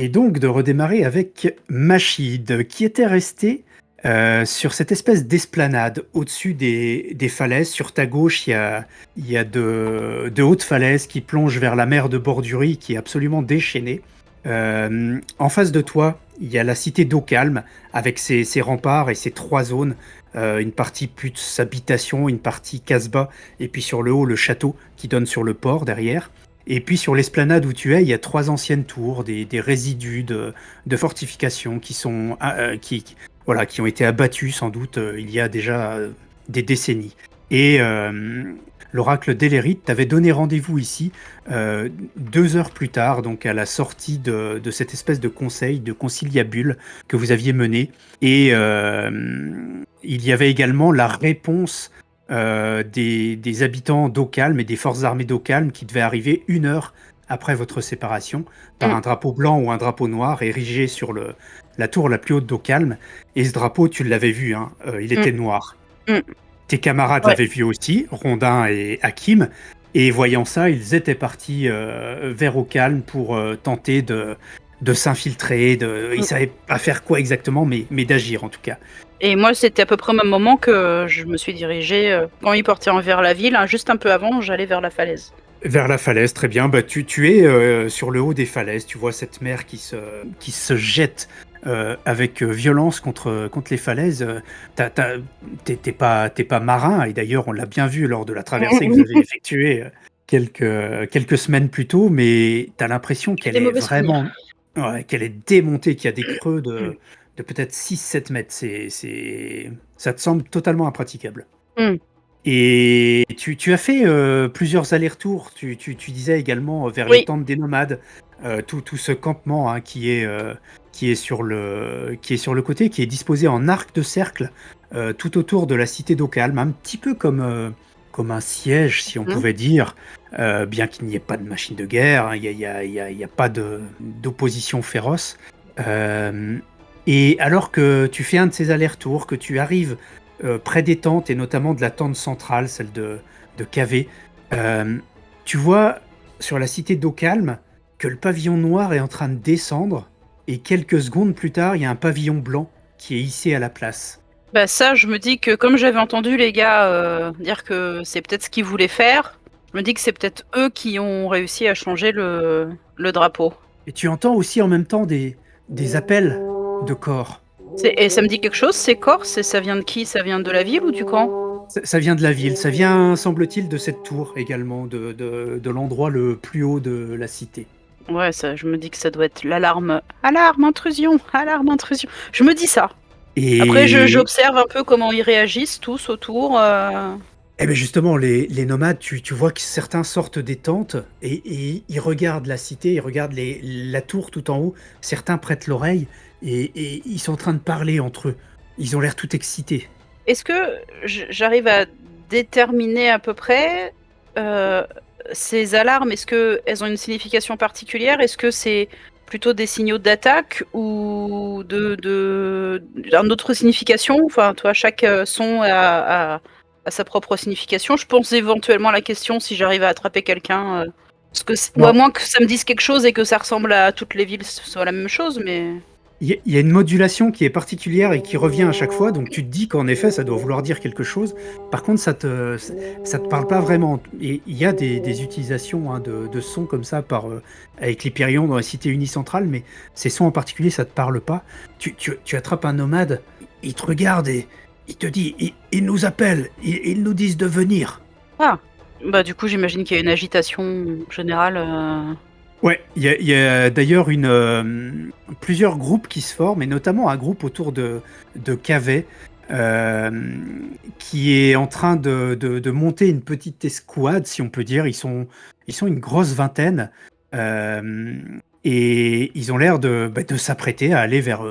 Et donc de redémarrer avec Machid, qui était resté sur cette espèce d'esplanade au-dessus des falaises. Sur ta gauche, il y a de hautes falaises qui plongent vers la mer de Bordurie, qui est absolument déchaînée. En face de toi, il y a la cité d'Eau Calme, avec ses remparts et ses trois zones. Une partie plus habitation, une partie casbah, et puis sur le haut, le château qui donne sur le port derrière. Et puis sur l'esplanade où tu es, il y a trois anciennes tours, des résidus de fortifications voilà, qui ont été abattus sans doute il y a déjà des décennies. Et l'oracle d'Elérith t'avait donné rendez-vous ici 2 heures plus tard, donc à la sortie de cette espèce de conseil, de conciliabule que vous aviez mené. Et il y avait également la réponse des habitants d'Eau Calme et des forces armées d'Eau Calme qui devaient arriver 1 heure après votre séparation par Mm. un drapeau blanc ou un drapeau noir érigé sur la tour la plus haute d'Eau Calme. Et ce drapeau, tu l'avais vu, hein, il Mm. était noir. Mm. Tes camarades Ouais. l'avaient vu aussi, Rondin et Hakim. Et voyant ça, ils étaient partis vers Eau Calme pour tenter de s'infiltrer. Ils Mm. savaient pas faire quoi exactement, mais d'agir en tout cas. Et moi, c'était à peu près au même moment que je me suis dirigée, quand ils portaient vers la ville, hein, juste un peu avant, j'allais vers la falaise. Vers la falaise, très bien. Bah, tu es sur le haut des falaises. Tu vois cette mer qui se jette avec violence contre les falaises. T'es pas marin, et d'ailleurs, on l'a bien vu lors de la traversée que vous avez effectuée quelques semaines plus tôt, mais tu as l'impression J'ai qu'elle des est mauvais souvenirs. vraiment, ouais, qu'elle est démontée, qu'il y a des creux de peut-être 6-7 mètres. Ça te semble totalement impraticable. Mm. Et tu as fait plusieurs allers-retours. Tu disais également vers les Oui. tentes des nomades, tout ce campement hein, qui est sur le côté, qui est disposé en arc de cercle tout autour de la cité d'Eau Calme, un petit peu comme un siège, si on Mm. pouvait dire, bien qu'il n'y ait pas de machine de guerre, hein, il y a pas d'opposition féroce. Euh, et alors que tu fais un de ces allers-retours, que tu arrives près des tentes et notamment de la tente centrale, celle de Cavé. Tu vois sur la cité d'Eau Calme que le pavillon noir est en train de descendre et quelques secondes plus tard, il y a un pavillon blanc qui est hissé à la place. Bah ça, je me dis que comme j'avais entendu les gars dire que c'est peut-être ce qu'ils voulaient faire, je me dis que c'est peut-être eux qui ont réussi à changer le drapeau. Et tu entends aussi en même temps des appels de corps. Et ça me dit quelque chose, ces corps, ça vient de qui? Ça vient de la ville ou du camp? Ça vient de la ville, ça vient, semble-t-il, de cette tour également, de l'endroit le plus haut de la cité. Ouais, ça, je me dis que ça doit être l'alarme. Alarme, intrusion, alarme, intrusion. Je me dis ça. Après, Et j'observe un peu comment ils réagissent tous autour. Eh ben justement, les nomades, tu vois que certains sortent des tentes et ils regardent la cité, ils regardent la tour tout en haut. Certains prêtent l'oreille et ils sont en train de parler entre eux. Ils ont l'air tout excités. Est-ce que j'arrive à déterminer à peu près euh, ces alarmes? Est-ce qu'elles ont une signification particulière? Est-ce que c'est plutôt des signaux d'attaque ou d'une autre signification? Enfin, toi, chaque son a sa propre signification. Je pense éventuellement à la question si j'arrive à attraper quelqu'un. Ou à Non, moins que ça me dise quelque chose et que ça ressemble à toutes les villes, ce soit la même chose, mais. il y a une modulation qui est particulière et qui revient à chaque fois, donc tu te dis qu'en effet, ça doit vouloir dire quelque chose. Par contre, ça te parle pas vraiment. Et il y a des utilisations hein, de sons comme ça avec l'Hyperion dans la cité unicentrale, mais ces sons en particulier, ça te parle pas. Tu attrapes un nomade, il te regarde et il te dit, il nous appelle, ils nous disent de venir. Ah, bah du coup j'imagine qu'il y a une agitation générale. Ouais, il y a d'ailleurs plusieurs groupes qui se forment, et notamment un groupe autour de Cavet, euh, qui est en train de monter une petite escouade, si on peut dire. Ils sont une grosse vingtaine, euh, et ils ont l'air de s'apprêter à aller vers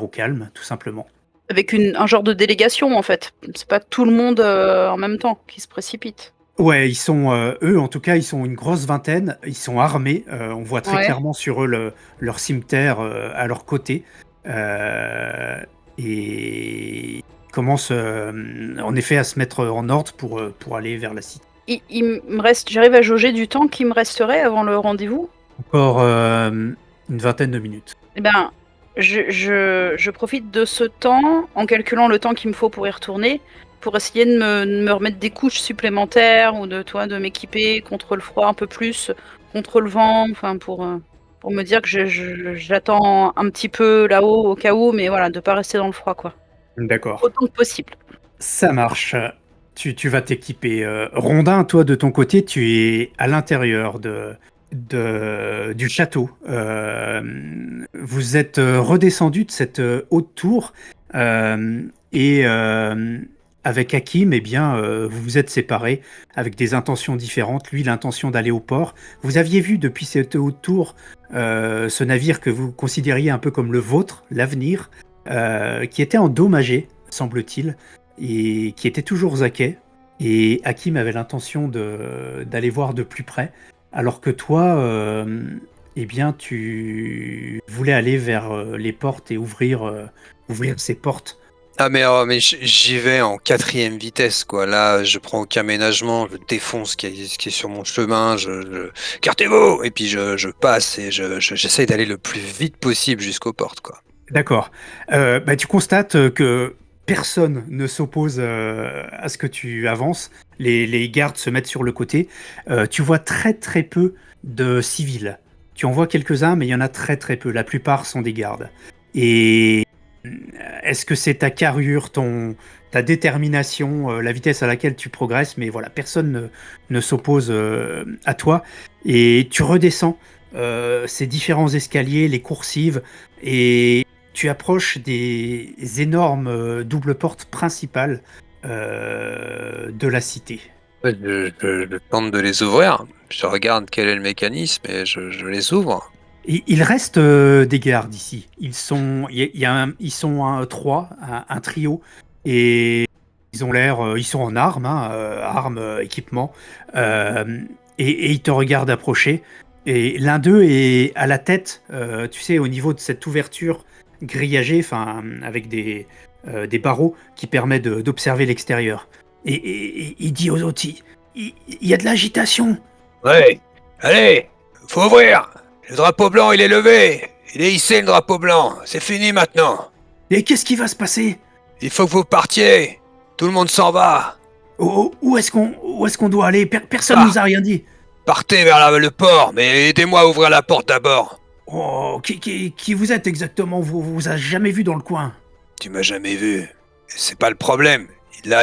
Au Calme, tout simplement. Avec un genre de délégation en fait. C'est pas tout le monde en même temps qui se précipite. Ouais, eux en tout cas, ils sont une grosse vingtaine, ils sont armés, on voit très Ouais. clairement sur eux leur cimeterre à leur côté, euh, et ils commencent en effet à se mettre en ordre pour aller vers la cité. Il me reste, j'arrive à jauger du temps qui me resterait avant le rendez-vous. Encore Une vingtaine de minutes. Eh ben, je profite de ce temps en calculant le temps qu'il me faut pour y retourner, pour essayer de me remettre des couches supplémentaires ou de m'équiper contre le froid un peu plus, contre le vent, enfin pour me dire que j'attends un petit peu là-haut au cas où, mais voilà, de pas rester dans le froid, quoi. D'accord. Autant que possible. Ça marche. Tu vas t'équiper. Rondin, toi, de ton côté, tu es à l'intérieur du château. Vous êtes redescendu de cette haute tour et avec Hakim, eh bien, vous vous êtes séparés avec des intentions différentes. Lui, l'intention d'aller au port. Vous aviez vu depuis cette haute tour ce navire que vous considériez un peu comme le vôtre, l'avenir, qui était endommagé, semble-t-il, et qui était toujours à quai. Et Hakim avait l'intention d'aller voir de plus près, alors que toi, eh bien, tu voulais aller vers les portes et ouvrir ces portes. Ah mais j'y vais en 4e vitesse quoi. Là je prends aucun ménagement, je défonce ce qui est sur mon chemin, Cartez-vous! Et puis je passe et j'essaye d'aller le plus vite possible jusqu'aux portes quoi. D'accord. Tu constates que personne ne s'oppose à ce que tu avances. Les gardes se mettent sur le côté. Tu vois très très peu de civils. Tu en vois quelques-uns, mais il y en a très très peu. La plupart sont des gardes. Et est-ce que c'est ta carrure, ta détermination, la vitesse à laquelle tu progresses? Mais voilà, personne ne s'oppose à toi. Et tu redescends ces différents escaliers, les coursives, et tu approches des énormes doubles portes principales de la cité. Ouais, je tente de les ouvrir, je regarde quel est le mécanisme et je les ouvre. Et il reste des gardes ici. Ils sont trois, un trio, et ils ont l'air, ils sont en armes, hein, armes, équipement, euh, et ils te regardent approcher. Et l'un d'eux est à la tête, tu sais, au niveau de cette ouverture grillagée, enfin, avec des barreaux qui permettent d'observer l'extérieur. Et il dit aux autres, il y a de l'agitation. Ouais, allez, faut ouvrir! Le drapeau blanc il est levé! Il est hissé le drapeau blanc, c'est fini maintenant! Et qu'est-ce qui va se passer? Il faut que vous partiez! Tout le monde s'en va! Où est-ce qu'on doit aller? Personne Ah. nous a rien dit. Partez vers le port, mais aidez-moi à ouvrir la porte d'abord! Oh, qui vous êtes exactement? Vous a jamais vu dans le coin. Tu m'as jamais vu. C'est pas le problème. Là,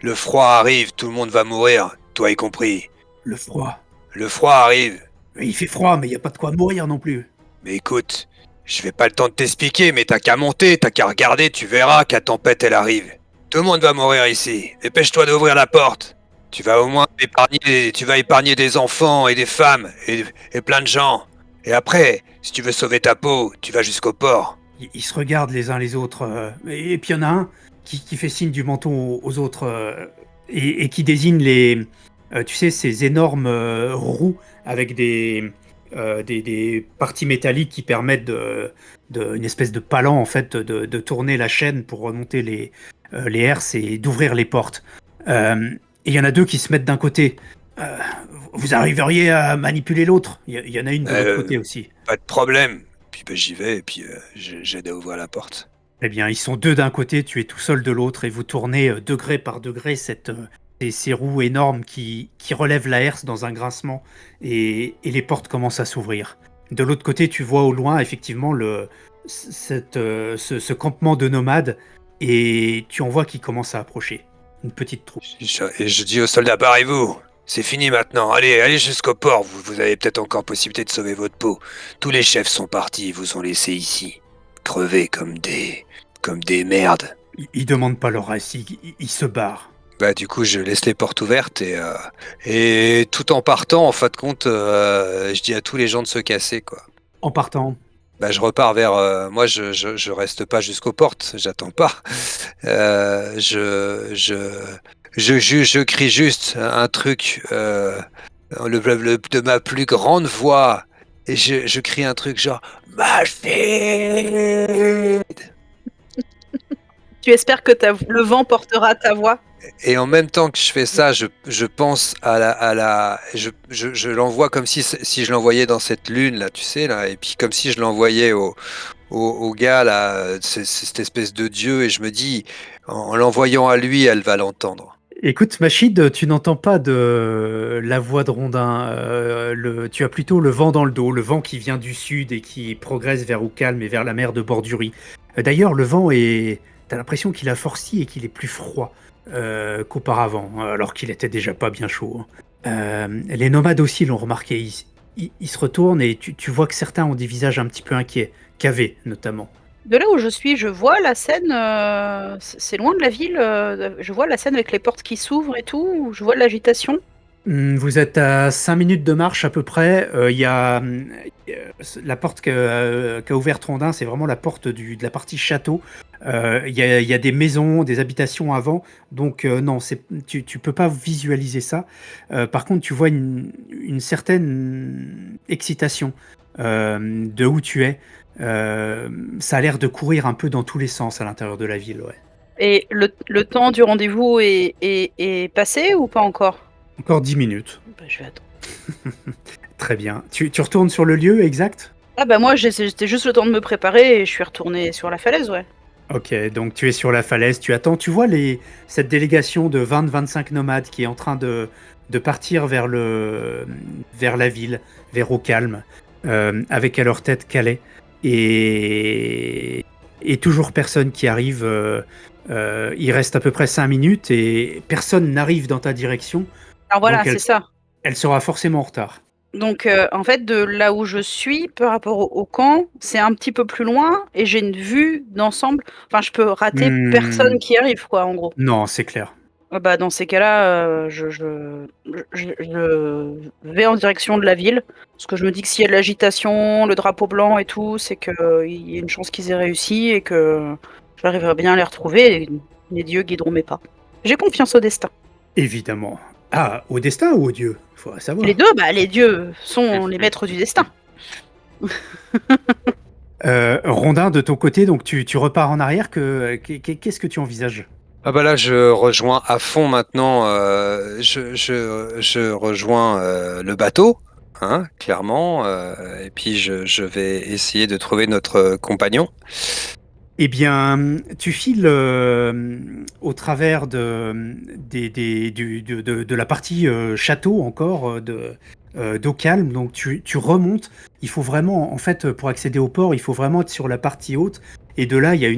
le froid arrive, tout le monde va mourir, toi y compris. Le froid. Le froid arrive. Il fait froid, mais il y a pas de quoi mourir non plus. Mais écoute, je vais pas le temps de t'expliquer, mais t'as qu'à monter, t'as qu'à regarder, tu verras qu'à tempête elle arrive. Tout le monde va mourir ici. Dépêche-toi d'ouvrir la porte. Tu vas au moins épargner des enfants et des femmes et plein de gens. Et après, si tu veux sauver ta peau, tu vas jusqu'au port. Ils se regardent les uns les autres. Et puis il y en a un qui fait signe du menton aux autres et qui désigne tu sais, ces énormes roues avec des parties métalliques qui permettent une espèce de palan en fait de tourner la chaîne pour remonter les herses et d'ouvrir les portes. Et il y en a deux qui se mettent d'un côté. Euh, Vous arriveriez à manipuler l'autre? Il y en a une de l'autre côté aussi. Pas de problème. Puis ben, j'y vais et puis j'aide à ouvrir la porte. Eh bien, ils sont deux d'un côté, tu es tout seul de l'autre, et vous tournez degré par degré ces roues énormes qui relèvent la herse dans un grincement, et les portes commencent à s'ouvrir. De l'autre côté, tu vois au loin, effectivement, ce campement de nomades, et tu en vois qui commence à approcher. Une petite troupe. Et je dis aux soldats, barrez-vous. C'est fini maintenant. Allez jusqu'au port. Vous avez peut-être encore possibilité de sauver votre peau. Tous les chefs sont partis. Ils vous ont laissé ici. Crever comme des merdes. Ils demandent pas leur récit, ils se barrent. Bah du coup je laisse les portes ouvertes et tout en partant en fin de compte je dis à tous les gens de se casser quoi. En partant, Bah je repars vers moi je reste pas jusqu'aux portes, j'attends pas. Euh, je, je, je crie juste un truc de ma plus grande voix et je crie un truc genre Machine. Tu espères que le vent portera ta voix? Et en même temps que je fais ça, je pense je l'envoie comme si je l'envoyais dans cette lune là, tu sais là, et puis comme si je l'envoyais au gars là, cette espèce de dieu, et je me dis, en l'envoyant à lui, elle va l'entendre. Écoute, Machid, tu n'entends pas de la voix de Rondin. Tu as plutôt le vent dans le dos, le vent qui vient du sud et qui progresse vers Oukalm et vers la mer de Bordurie. D'ailleurs, le vent est. T'as l'impression qu'il a forci et qu'il est plus froid qu'auparavant, alors qu'il était déjà pas bien chaud, hein. Les nomades aussi l'ont remarqué. Ils se retournent et tu vois que certains ont des visages un petit peu inquiets, cavés notamment. De là où je suis, je vois la scène, c'est loin de la ville, je vois la scène avec les portes qui s'ouvrent et tout, je vois de l'agitation. Vous êtes à 5 minutes de marche à peu près. Il y a la porte qu'a ouverte Rondin, c'est vraiment la porte de la partie château. Il y a des maisons, des habitations avant, donc non, tu peux pas visualiser ça. Par contre, tu vois une certaine excitation de où tu es. Ça a l'air de courir un peu dans tous les sens à l'intérieur de la ville, ouais. Et le temps du rendez-vous est passé ou pas encore? Encore 10 minutes. Bah, je vais attendre. Très bien. Tu retournes sur le lieu exact? Ah bah moi j'étais juste le temps de me préparer et je suis retournée sur la falaise, ouais. Ok, donc tu es sur la falaise, tu attends, tu vois cette délégation de 20-25 nomades qui est en train de partir vers la ville, vers Ocalm, avec à leur tête Calais, et toujours personne qui arrive. Il reste à peu près 5 minutes et personne n'arrive dans ta direction, Alors voilà, donc c'est ça. elle sera forcément en retard. Donc en fait, de là où je suis par rapport au camp, c'est un petit peu plus loin et j'ai une vue d'ensemble. Enfin, je peux rater personne qui arrive, quoi, en gros. Non, c'est clair. Ah bah, dans ces cas-là, je vais en direction de la ville. Parce que je me dis que s'il y a de l'agitation, le drapeau blanc et tout, c'est qu'il y a une chance qu'ils aient réussi et que j'arriverai bien à les retrouver et les dieux guideront mes pas. J'ai confiance au destin. Évidemment. Ah, au destin ou au dieu? Faut savoir. Les deux, bah, les dieux sont les maîtres du destin. Rondin, de ton côté, donc tu repars en arrière. Qu'est-ce que tu envisages? Ah bah là, je rejoins à fond maintenant. Je rejoins le bateau, hein, clairement. Et puis je vais essayer de trouver notre compagnon. Eh bien, tu files au travers de la partie château encore d'Ocalm. Donc tu remontes. Il faut vraiment, en fait, pour accéder au port, il faut vraiment être sur la partie haute. Et de là, il y a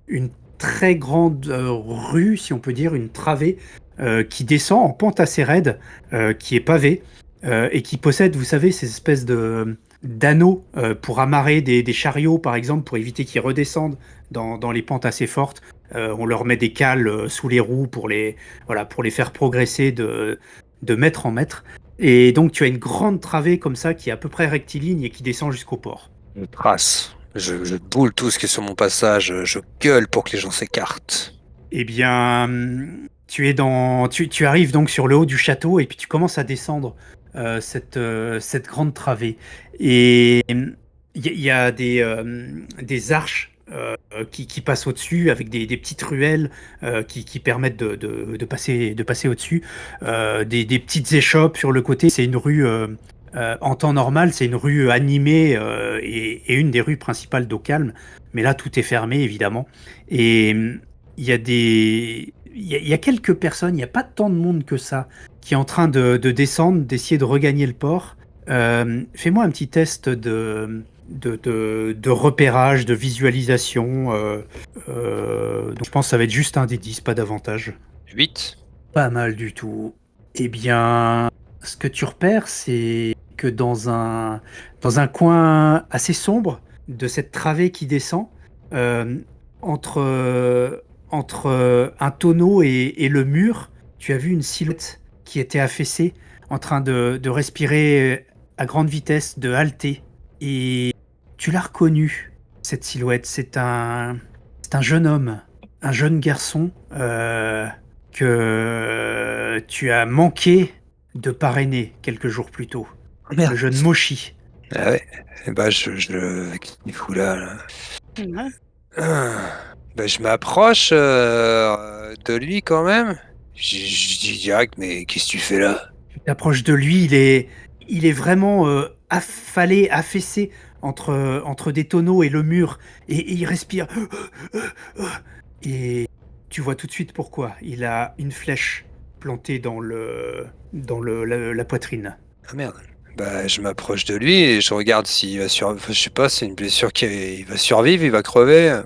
une très grande rue, si on peut dire, une travée qui descend en pente assez raide, qui est pavée et qui possède, vous savez, ces espèces d'anneaux pour amarrer des chariots, par exemple, pour éviter qu'ils redescendent dans les pentes assez fortes. On leur met des cales sous les roues pour les faire progresser de mètre en mètre. Et donc tu as une grande travée comme ça qui est à peu près rectiligne et qui descend jusqu'au port. Je trace. Je boule tout ce qui est sur mon passage. Je gueule pour que les gens s'écartent. Eh bien, tu arrives donc sur le haut du château et puis tu commences à descendre cette grande travée. Et il y a des arches qui passent au-dessus avec des petites ruelles qui permettent de passer au-dessus. Des petites échoppes sur le côté. C'est une rue, en temps normal, c'est une rue animée et une des rues principales d'Ocalm. Mais là, tout est fermé, évidemment. Et il y a il y a quelques personnes, il n'y a pas tant de monde que ça, qui est en train de descendre, d'essayer de regagner le port. Fais-moi un petit test de repérage, de visualisation. Donc je pense que ça va être juste un des 10, pas davantage. 8. Pas mal du tout. Eh bien, ce que tu repères, c'est que dans un coin assez sombre de cette travée qui descend, entre un tonneau et le mur, tu as vu une silhouette qui était affaissée, en train de respirer à grande vitesse, de halter. Et tu l'as reconnu, cette silhouette. C'est un jeune homme, un jeune garçon que tu as manqué de parrainer quelques jours plus tôt. Merde. Le jeune Moshi. Ah ouais. Et bah qu'est-ce qu'il fout là, là. Ouais. Ah. Bah, je m'approche de lui quand même. Je dis direct, mais qu'est-ce que tu fais là? Tu t'approches de lui, il est vraiment affalé, affaissé entre des tonneaux et le mur, et il respire. Et tu vois tout de suite pourquoi. Il a une flèche plantée dans la poitrine. Ah merde. Bah, je m'approche de lui et je regarde s'il va survivre. Je sais pas, c'est une blessure il va survivre, il va crever.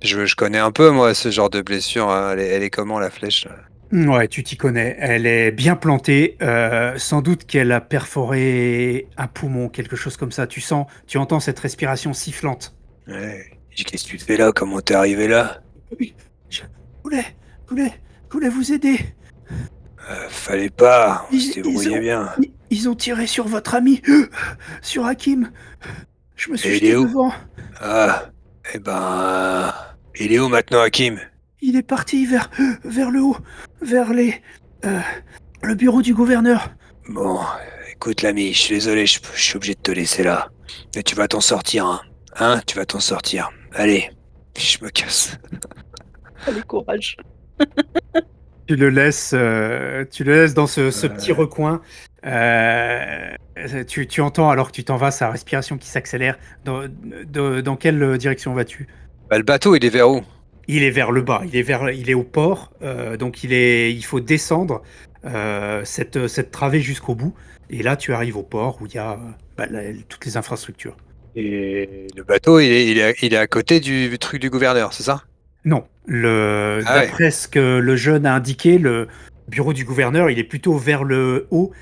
Je connais un peu, moi, ce genre de blessure, hein. Elle est comment, la flèche, là? Ouais, tu t'y connais. Elle est bien plantée. Sans doute qu'elle a perforé un poumon, quelque chose comme ça. Tu entends cette respiration sifflante. Ouais. Je dis, qu'est-ce que tu fais là? Comment t'es arrivé là? Oui, je voulais, voulais, voulais vous aider. Fallait pas, on s'est Ils, ils débrouillé ont, bien. ils ont tiré sur votre ami, sur Hakim. Je me suis Et il est jeté où? devant. Ah, eh ben, il est où maintenant, Hakim? Il est parti vers le haut, vers euh, le bureau du gouverneur. Bon, écoute l'ami, je suis désolé, je suis obligé de te laisser là. Mais tu vas t'en sortir, hein. Hein, tu vas t'en sortir. Allez, je me casse. Allez, courage. Tu le laisses dans ce petit Euh, recoin. Tu entends, alors que tu t'en vas, sa respiration qui s'accélère. Dans quelle direction vas-tu? Bah, le bateau, il est vers où? Il est vers le bas, il est au port, donc il faut descendre cette travée jusqu'au bout. Et là, tu arrives au port où il y a toutes les infrastructures. Et le bateau, il est à côté du truc du gouverneur, c'est ça? Non, Ah ouais. d'après ce que le jeune a indiqué, le bureau du gouverneur, il est plutôt vers le haut.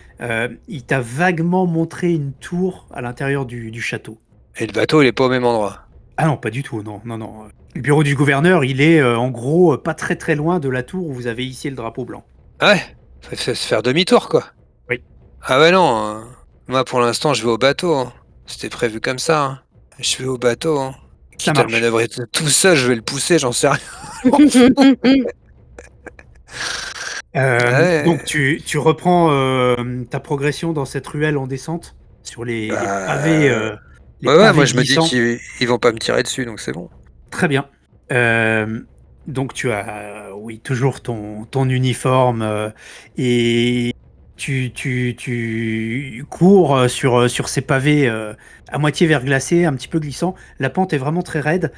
Il t'a vaguement montré une tour à l'intérieur du château. Et le bateau, il est pas au même endroit. Ah non, pas du tout, non, non, non. Le bureau du gouverneur, il est en gros pas très très loin de la tour où vous avez hissé le drapeau blanc. Ah ouais, faut se faire demi-tour, quoi. Oui, Ah ouais, non, moi, pour l'instant, je vais au bateau, hein. C'était prévu comme ça, hein. Je vais au bateau, hein. ça Quitte à le marche. manœuvrer tout seul, je vais le pousser, j'en sais rien. Ah Donc ouais, tu reprends ta progression dans cette ruelle en descente sur les pavés, bah, les ouais, ouais, pavés moi je me dis glissants. qu'ils vont pas me tirer dessus, donc c'est bon. Très bien. Donc tu as, oui, toujours ton uniforme et tu cours sur ces pavés à moitié verglacés, un petit peu glissants. La pente est vraiment très raide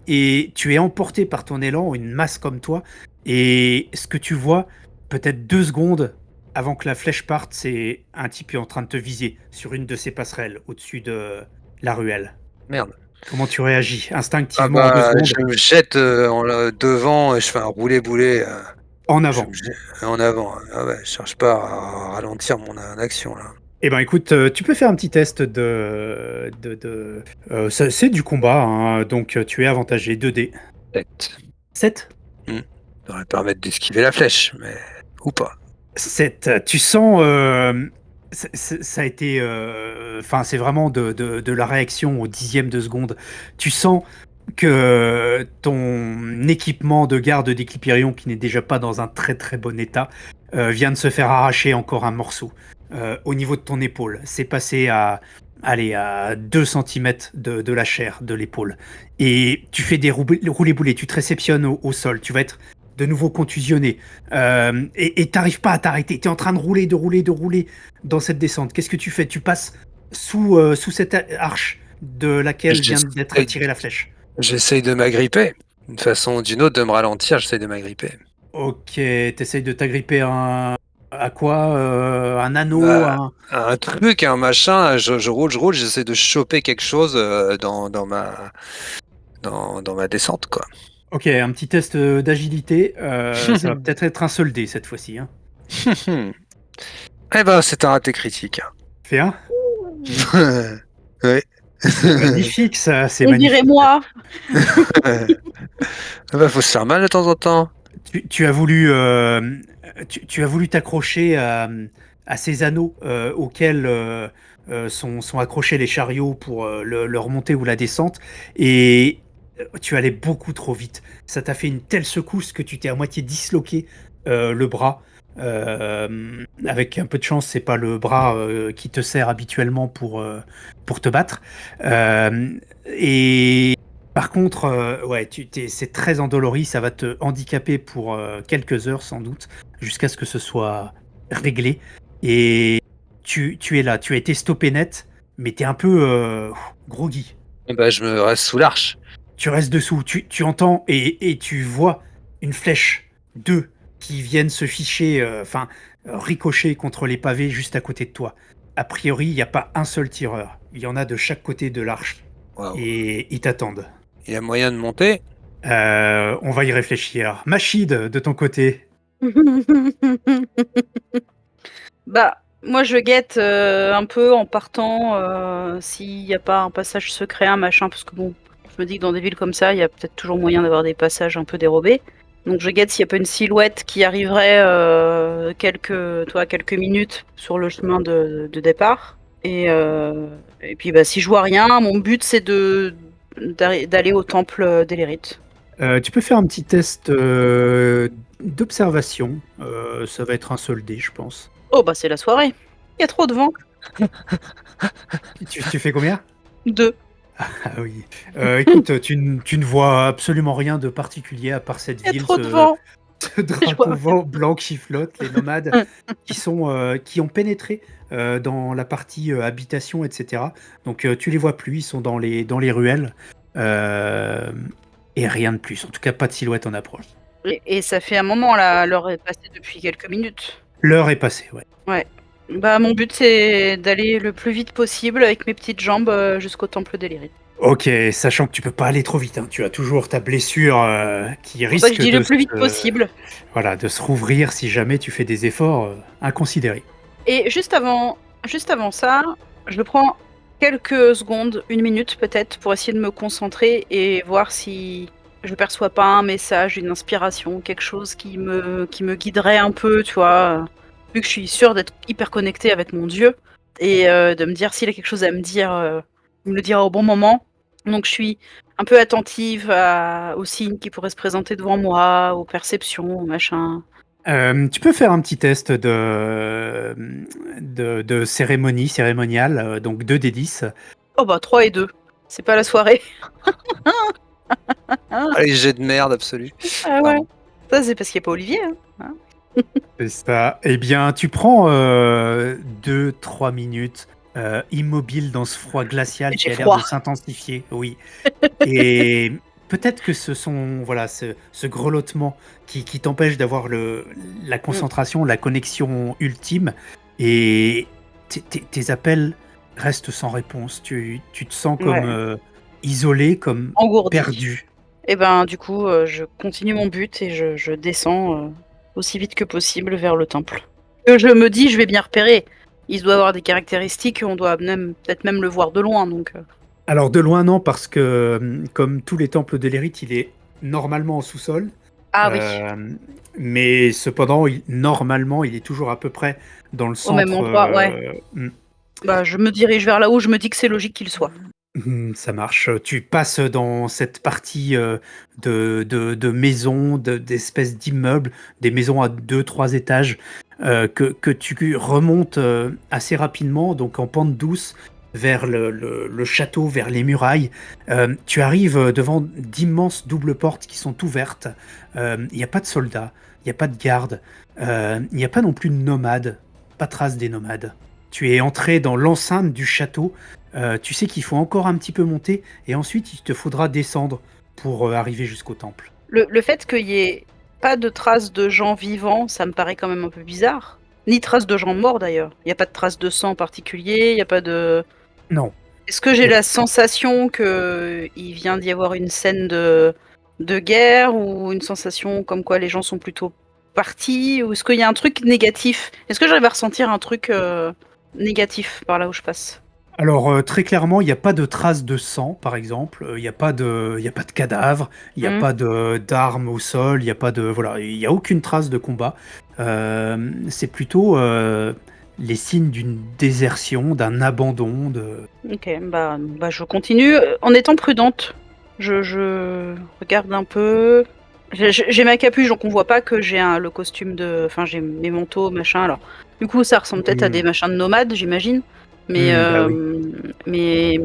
et tu es emporté par ton élan, une masse comme toi. Et ce que tu vois, peut-être 2 secondes avant que la flèche parte, c'est un type qui est en train de te viser sur une de ces passerelles au-dessus de la ruelle. Merde. Comment tu réagis Ah instinctivement en deux bah, secondes? je me jette devant, je fais un roulé-boulé, En je avant. me jette en avant, hein. Ah ouais, je cherche pas à ralentir mon action là. Eh ben écoute, tu peux faire un petit test c'est du combat, hein, donc tu es avantagé 2 dés. Tête. 7. Hmm. Ça devrait permettre d'esquiver la flèche, mais ou pas. 7. Tu sens, ça a été, enfin c'est vraiment de la réaction au dixième de seconde. Tu sens que ton équipement de garde d'Éclipirion, qui n'est déjà pas dans un très très bon état, vient de se faire arracher encore un morceau au niveau de ton épaule. C'est passé à 2 centimètres de la chair de l'épaule. Et tu fais des roulés-boulés, tu te réceptionnes au sol, tu vas être de nouveau contusionné. Et t'arrives pas à t'arrêter. Tu es en train de rouler dans cette descente. Qu'est-ce que tu fais? Tu passes sous cette arche de laquelle vient d'être J'essaye tirée la flèche. j'essaye de m'agripper. D'une façon ou d'une autre, de me ralentir, j'essaye de m'agripper. Ok, t'essayes de t'agripper à quoi? Un anneau? Bah, un truc, un machin, je roule, j'essaie de choper quelque chose dans ma descente, quoi. Ok, un petit test d'agilité. Ça va peut-être être un seul dé cette fois-ci, hein. Eh ben, c'est un raté critique, Fais un. hein. Ouais. C'est magnifique, ça, c'est On dirait magnifique. moi. Ah bah, faut se faire mal de temps en temps. Tu as voulu t'accrocher à ces anneaux auxquels sont accrochés les chariots pour le remontée ou la descente, et tu allais beaucoup trop vite. Ça t'a fait une telle secousse que tu t'es à moitié disloqué le bras. Avec un peu de chance, c'est pas le bras qui te sert habituellement pour te battre. Et Par contre, ouais, c'est très endolori, ça va te handicaper pour quelques heures sans doute, jusqu'à ce que ce soit réglé. Et tu es là, tu as été stoppé net, mais t'es un peu groggy. Bah, je me reste sous l'arche. Tu restes dessous, tu entends et tu vois une flèche, deux, qui viennent se ficher, ricocher contre les pavés juste à côté de toi. A priori, il n'y a pas un seul tireur. Il y en a de chaque côté de l'arche. Waouh. Et ils t'attendent. Il y a moyen de monter? On va y réfléchir. Machid, de ton côté. Bah, moi je guette un peu en partant s'il n'y a pas un passage secret, un machin, parce que bon, je me dis que dans des villes comme ça, il y a peut-être toujours moyen d'avoir des passages un peu dérobés. Donc je guette s'il n'y a pas une silhouette qui arriverait quelques minutes sur le chemin de départ. Et puis bah, si je vois rien, mon but c'est d'aller au temple d'Elérith. Tu peux faire un petit test d'observation. Ça va être un seul dé, je pense. Oh bah c'est la soirée. Il y a trop de vent. Tu fais combien? 2. Ah oui. Écoute, tu ne vois absolument rien de particulier à part cette Il y a ville, trop de vent. ce drapeau vent blanc qui flotte, les nomades qui ont pénétré dans la partie habitation, etc. Donc tu les vois plus, ils sont dans les ruelles. Et rien de plus. En tout cas, pas de silhouette en approche. Et ça fait un moment là, l'heure est passée depuis quelques minutes. L'heure est passée, ouais. Ouais. Bah mon but c'est d'aller le plus vite possible avec mes petites jambes jusqu'au temple d'Elérith. Ok, sachant que tu peux pas aller trop vite, hein. Tu as toujours ta blessure qui C'est pour ça que risque je dis le plus vite possible. Voilà, de se rouvrir si jamais tu fais des efforts inconsidérés. Et juste avant ça, je prends quelques secondes, 1 minute peut-être, pour essayer de me concentrer et voir si je perçois pas un message, une inspiration, quelque chose qui me guiderait un peu, tu vois. Vu que je suis sûre d'être hyper connectée avec mon Dieu et de me dire s'il a quelque chose à me dire, il me le dira au bon moment. Donc je suis un peu attentive aux signes qui pourraient se présenter devant moi, aux perceptions, aux machins. Tu peux faire un petit test de cérémonial, donc 2d10. Oh bah 3 et 2. C'est pas la soirée. Allez, jet de merde absolu. Ah ouais. Pardon. Ça c'est parce qu'il n'y a pas Olivier. Hein. C'est ça. Eh bien, tu prends 2-3 minutes immobile dans ce froid glacial qui J'ai a l'air froid. de s'intensifier. Oui. Et peut-être que ce sont ce grelottement qui t'empêche d'avoir la concentration, la connexion ultime. Et tes appels restent sans réponse. Tu te sens comme isolé, comme Engourdi. perdu. Et ben du coup, je continue mon but et je descends aussi vite que possible vers le temple. Que je me dis, je vais bien repérer. Il doit avoir des caractéristiques, on doit peut-être même le voir de loin. Donc. Alors de loin non, parce que comme tous les temples d'Elérith, il est normalement au sous-sol. Ah oui. Mais cependant, normalement, il est toujours à peu près dans le centre. Au même endroit, ouais. Bah, je me dirige vers là où je me dis que c'est logique qu'il soit. Ça marche. Tu passes dans cette partie de maisons, d'espèces d'immeubles, des maisons à 2-3 étages, que tu remontes assez rapidement, donc en pente douce, vers le château, vers les murailles. Tu arrives devant d'immenses doubles portes qui sont ouvertes. Il n'y a pas de soldats, il n'y a pas de gardes, il n'y a pas non plus de nomades, pas trace des nomades. Tu es entré dans l'enceinte du château. Tu sais qu'il faut encore un petit peu monter et ensuite il te faudra descendre pour arriver jusqu'au temple. Le fait qu'il y ait pas de traces de gens vivants, ça me paraît quand même un peu bizarre. Ni traces de gens morts d'ailleurs. Il n'y a pas de traces de sang en particulier, il n'y a pas de... Non. Est-ce que j'ai la sensation qu'il vient d'y avoir une scène de guerre ou une sensation comme quoi les gens sont plutôt partis? Ou est-ce qu'il y a un truc négatif? Est-ce que j'arrive à ressentir un truc négatif par là où je passe? Alors très clairement, il n'y a pas de traces de sang, par exemple. Il n'y a pas de cadavres. Il n'y a pas d'armes au sol. Il n'y a pas de il y a aucune trace de combat. C'est plutôt les signes d'une désertion, d'un abandon. Ok, bah je continue en étant prudente. Je regarde un peu. J'ai ma capuche, donc on voit pas que j'ai le costume de. Enfin, j'ai mes manteaux, machin. Alors, du coup, ça ressemble peut-être à des machins de nomades, j'imagine. Mais, Bah oui. mais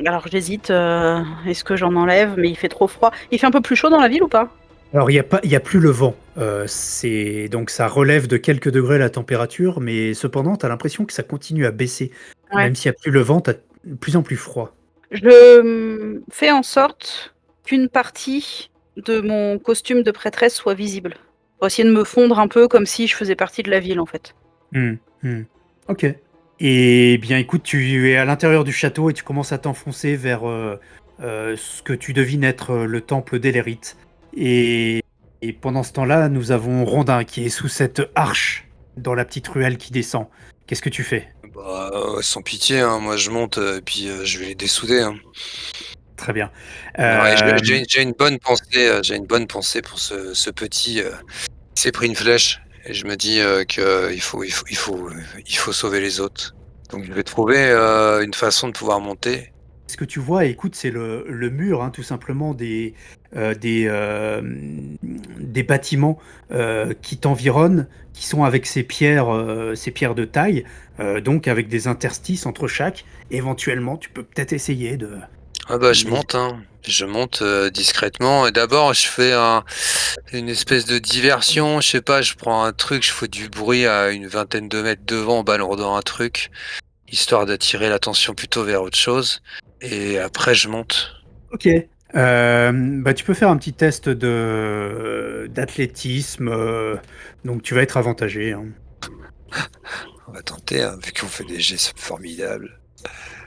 Alors j'hésite, est-ce que j'en enlève? Mais il fait trop froid. Il fait un peu plus chaud dans la ville ou pas? Alors, il y a plus le vent. Donc ça relève de quelques degrés la température, mais cependant, tu as l'impression que ça continue à baisser. Ouais. Même s'il y a plus le vent, tu as de plus en plus froid. Je fais en sorte qu'une partie de mon costume de prêtresse soit visible. Pour essayer de me fondre un peu comme si je faisais partie de la ville en fait. Hmm, hmm. Ok. Et bien, écoute, tu es à l'intérieur du château et tu commences à t'enfoncer vers ce que tu devines être le temple d'Elérite. Et, et pendant ce temps-là, nous avons Rondin qui est sous cette arche dans la petite ruelle qui descend. Qu'est-ce que tu fais? Bah, sans pitié, hein, moi je monte et puis je vais les dessouder. Hein. Très bien. Ouais, Euh, j'ai une bonne pensée, pour ce petit qui s'est pris une flèche et je me dis il faut sauver les autres. Donc je vais trouver une façon de pouvoir monter. Ce que tu vois, écoute, c'est le mur, hein, tout simplement, euh, des, euh, des bâtiments qui t'environnent, qui sont avec ces pierres de taille, donc avec des interstices entre chaque. Éventuellement, tu peux peut-être essayer de... Ah bah je Mais monte, hein. Je monte discrètement et d'abord je fais une espèce de diversion, je sais pas, je prends un truc, je fais du bruit à une vingtaine de mètres devant en balandant un truc, histoire d'attirer l'attention plutôt vers autre chose. Et après je monte. ok. Bah, tu peux faire un petit test d'athlétisme, donc tu vas être avantagé, hein. On va tenter, hein, vu qu'on fait des gestes formidables.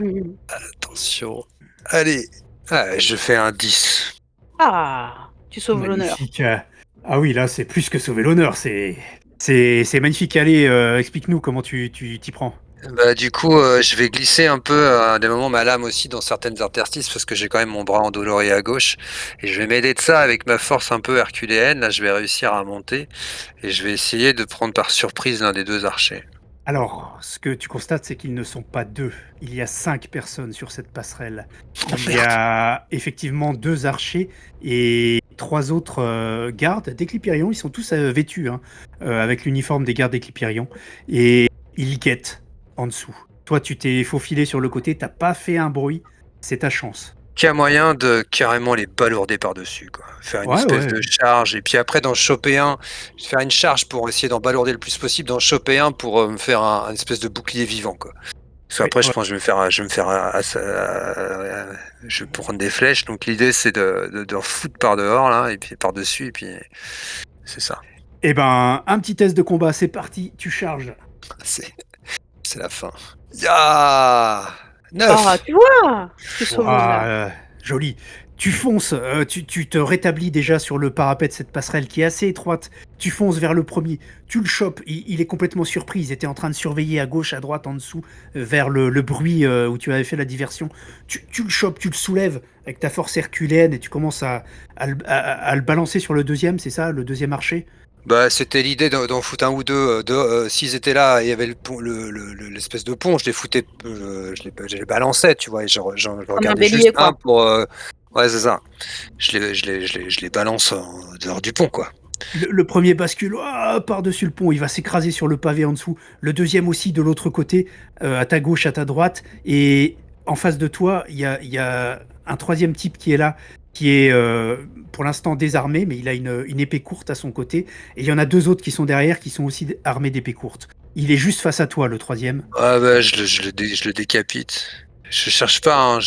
Mhm. Attention. Allez. Ah, je fais un 10. Ah, tu sauves l'honneur. Magnifique. Ah oui, là, c'est plus que sauver l'honneur. C'est magnifique. Allez, explique-nous comment tu t'y prends. Bah du coup, je vais glisser un peu à des moments ma lame aussi dans certaines interstices parce que j'ai quand même mon bras endolori à gauche et je vais m'aider de ça avec ma force un peu herculéenne. Là, je vais réussir à monter et je vais essayer de prendre par surprise l'un des deux archers. Alors, ce que tu constates, c'est qu'ils ne sont pas deux. Il y a 5 personnes sur cette passerelle. Oh Il y merde. a effectivement 2 archers et 3 autres gardes d'Éclipirion. Ils sont tous vêtus, hein, avec l'uniforme des gardes d'Éclipirion. Et ils guettent en dessous. Toi, tu t'es faufilé sur le côté, t'as pas fait un bruit. C'est ta chance. Qu'il y a moyen de carrément les balourder par-dessus, quoi. Faire une Ouais, espèce ouais. de charge et puis après d'en choper un, faire une charge pour essayer d'en balourder le plus possible, d'en choper un pour me faire un espèce de bouclier vivant, quoi. Parce Ouais, qu'après, je ouais. pense que je vais prendre des flèches. Donc l'idée, c'est de en foutre par dehors, là, et puis par dessus, et puis c'est ça. Eh ben, un petit test de combat, c'est parti. Tu charges. C'est, c'est la fin. Ya Ah, 9. tu vois, tu sauves l'honneur. Ouah, joli. Tu fonces, tu te rétablis déjà sur le parapet de cette passerelle qui est assez étroite. Tu fonces vers le premier, tu le chopes, il est complètement surpris. Ils étaient en train de surveiller à gauche, à droite, en dessous, vers le bruit où tu avais fait la diversion. Tu le chopes, tu le soulèves avec ta force herculéenne et tu commences à le balancer sur le deuxième, c'est ça, le deuxième archer? Bah, c'était l'idée d'en foutre un ou deux. S'ils étaient là, il y avait l'espèce de pont, je les foutais, je les balançais, tu vois, et je Comme un regardais juste bélier, un quoi. pour. Ouais, c'est ça. Je les balance en dehors du pont, quoi. Le premier bascule par-dessus le pont, il va s'écraser sur le pavé en dessous. Le deuxième aussi de l'autre côté, à ta gauche, à ta droite. Et en face de toi, il y a un troisième type qui est là, qui est pour l'instant désarmé, mais il a une épée courte à son côté. Et il y en a 2 autres qui sont derrière, qui sont aussi armés d'épées courtes. Il est juste face à toi, le troisième. Ah bah, je le décapite. Je cherche pas, hein,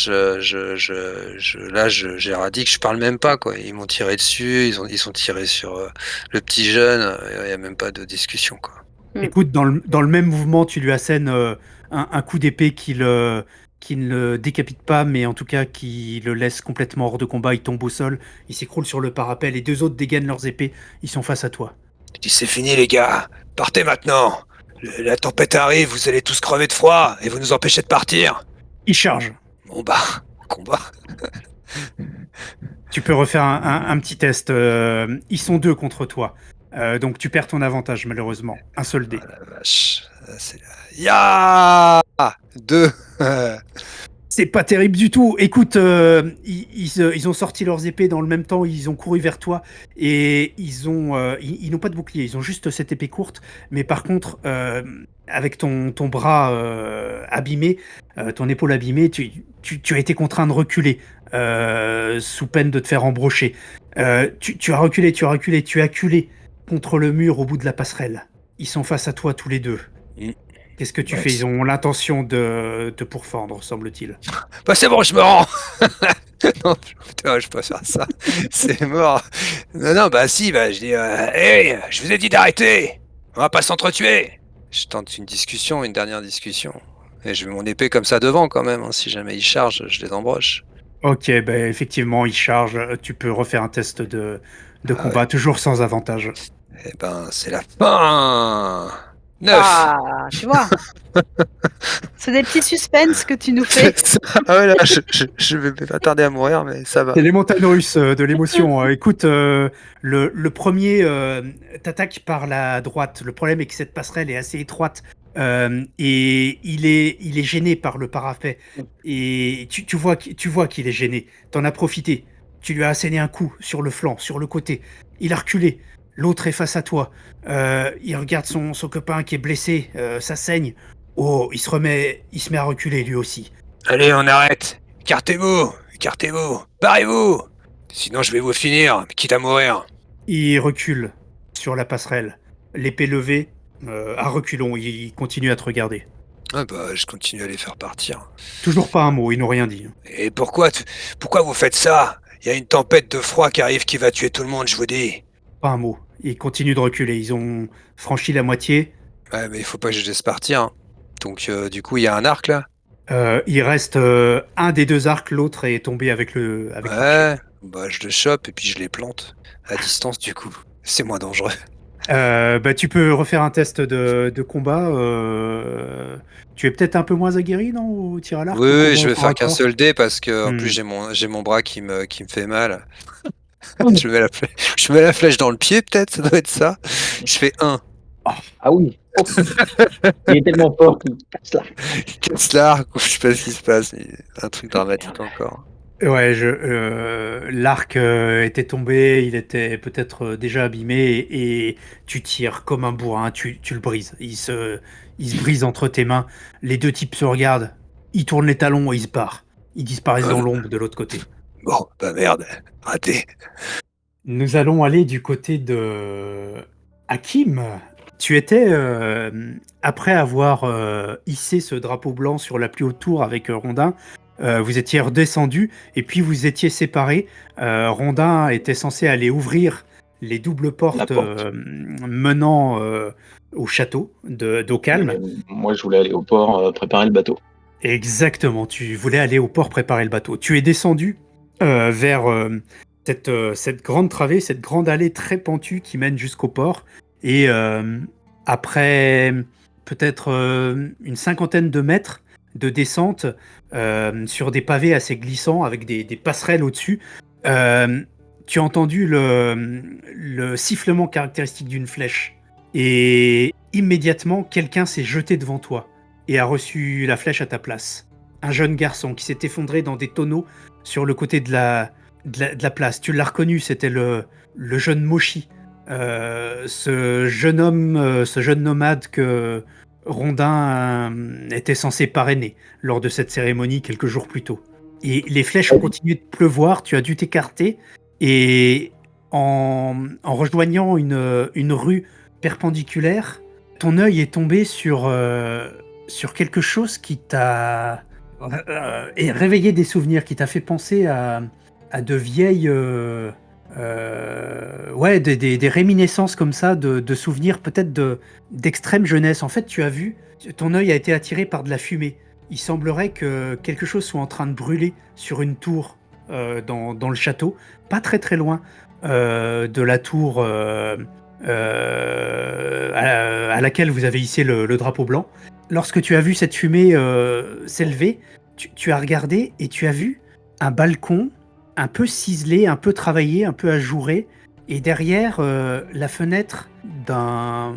là, j'éradique, je parle même pas, quoi. Ils m'ont tiré dessus, ils sont tirés sur le petit jeune, il y a même pas de discussion, quoi. Écoute, dans le même mouvement, tu lui assènes un coup d'épée qui ne le décapite pas, mais en tout cas qui le laisse complètement hors de combat. Il tombe au sol, il s'écroule sur le parapet. Les 2 autres dégainent leurs épées, ils sont face à toi. Je dis, c'est fini, les gars, partez maintenant. La tempête arrive, vous allez tous crever de froid, et vous nous empêchez de partir. Ils chargent. Bon bah, combat. Tu peux refaire un petit test. Ils sont 2 contre toi. Donc tu perds ton avantage, malheureusement. Un seul dé. La vache, c'est là. Ya 2. C'est pas terrible du tout. Écoute, ils ont sorti leurs épées dans le même temps, ils ont couru vers toi et ils n'ont pas de bouclier, ils ont juste cette épée courte. Mais par contre, avec ton bras abîmé, ton épaule abîmée, tu as été contraint de reculer sous peine de te faire embrocher. Tu as reculé, tu as acculé contre le mur au bout de la passerelle. Ils sont face à toi tous les deux. Mm. Qu'est-ce que tu Ouais, fais? Ils ont l'intention de te pourfendre, semble-t-il. Bah c'est bon, je me rends. Non, putain, je peux pas faire ça. C'est mort. Non, bah si, bah je dis, hey, je vous ai dit d'arrêter. On va pas s'entretuer. Je tente une dernière discussion. Et je mets mon épée comme ça devant quand même. Hein. Si jamais ils chargent, je les embroche. Ok, ben effectivement, il charge. Tu peux refaire un test de Ah combat, ouais. toujours sans avantage. Eh ben, c'est la fin. 9. Ah, tu vois. C'est des petits suspens que tu nous fais. Ah ouais, là, je vais pas tarder à mourir, mais ça va. C'est les montagnes russes de l'émotion. Écoute, le premier t'attaque par la droite. Le problème est que cette passerelle est assez étroite et il est gêné par le parapet. Et tu vois qu'il est gêné. T'en as profité. Tu lui as asséné un coup sur le flanc, sur le côté. Il a reculé. L'autre est face à toi. Il regarde son copain qui est blessé. Ça saigne. Oh, il se met à reculer lui aussi. Allez, on arrête. Écartez-vous, barrez-vous. Sinon, je vais vous finir, quitte à mourir. Il recule sur la passerelle, l'épée levée, à reculons, il continue à te regarder. Ah bah, je continue à les faire partir. Toujours pas un mot, ils n'ont rien dit. Et pourquoi vous faites ça? Il y a une tempête de froid qui arrive qui va tuer tout le monde, je vous dis. Pas un mot. Ils continuent de reculer, ils ont franchi la moitié. Ouais, mais il faut pas que je laisse partir. Hein. Donc, du coup, il y a un arc là. Il reste un des deux arcs, l'autre est tombé avec le Ouais, bah je le chope et puis je les plante. À distance, du coup. C'est moins dangereux. Bah, tu peux refaire un test de combat. Tu es peut-être un peu moins aguerri, non, au tir à l'arc? Oui, au oui, combat je au vais corps à faire qu'un corps. seul dé parce que en plus Hmm. j'ai mon bras qui me fait mal. Je mets la flèche dans le pied peut-être, ça doit être ça. Je fais 1. Ah oui. Oh. Il est tellement fort qu'il casse là. Il casse l'arc, ou je sais pas ce qui se passe, mais un truc dramatique encore. Ouais, l'arc était tombé, il était peut-être déjà abîmé et tu tires comme un bourrin, tu le brises. Il se brise entre tes mains. Les deux types se regardent, ils tournent les talons et ils se barrent. Ils disparaissent dans l'ombre de l'autre côté. Bon, bah merde, raté. Nous allons aller du côté de Hakim. Tu étais, après avoir hissé ce drapeau blanc sur la plus haute tour avec Rondin, vous étiez redescendu et puis vous étiez séparés. Rondin était censé aller ouvrir les doubles portes porte. menant au château d'Eau Calme. Moi, je voulais aller au port préparer le bateau. Exactement, tu voulais aller au port préparer le bateau. Tu es descendu vers cette grande travée, cette grande allée très pentue qui mène jusqu'au port. Et après peut-être une cinquantaine de mètres de descente sur des pavés assez glissants avec des passerelles au-dessus, tu as entendu le sifflement caractéristique d'une flèche. Et immédiatement, quelqu'un s'est jeté devant toi et a reçu la flèche à ta place. Un jeune garçon qui s'est effondré dans des tonneaux sur le côté de la place. Tu l'as reconnu, c'était le jeune Moshi. Ce jeune homme, ce jeune nomade que Rondin était censé parrainer lors de cette cérémonie quelques jours plus tôt. Et les flèches ont continué de pleuvoir, tu as dû t'écarter, et en rejoignant une rue perpendiculaire, ton œil est tombé sur quelque chose qui t'a et réveillé des souvenirs, qui t'a fait penser à de vieilles ouais, des réminiscences comme ça de souvenirs peut-être d'extrême jeunesse. En fait, tu as vu, ton œil a été attiré par de la fumée. Il semblerait que quelque chose soit en train de brûler sur une tour dans le château, pas très très loin de la tour à laquelle vous avez hissé le drapeau blanc. Lorsque tu as vu cette fumée s'élever, tu as regardé et tu as vu un balcon un peu ciselé, un peu travaillé, un peu ajouré, et derrière la fenêtre d'un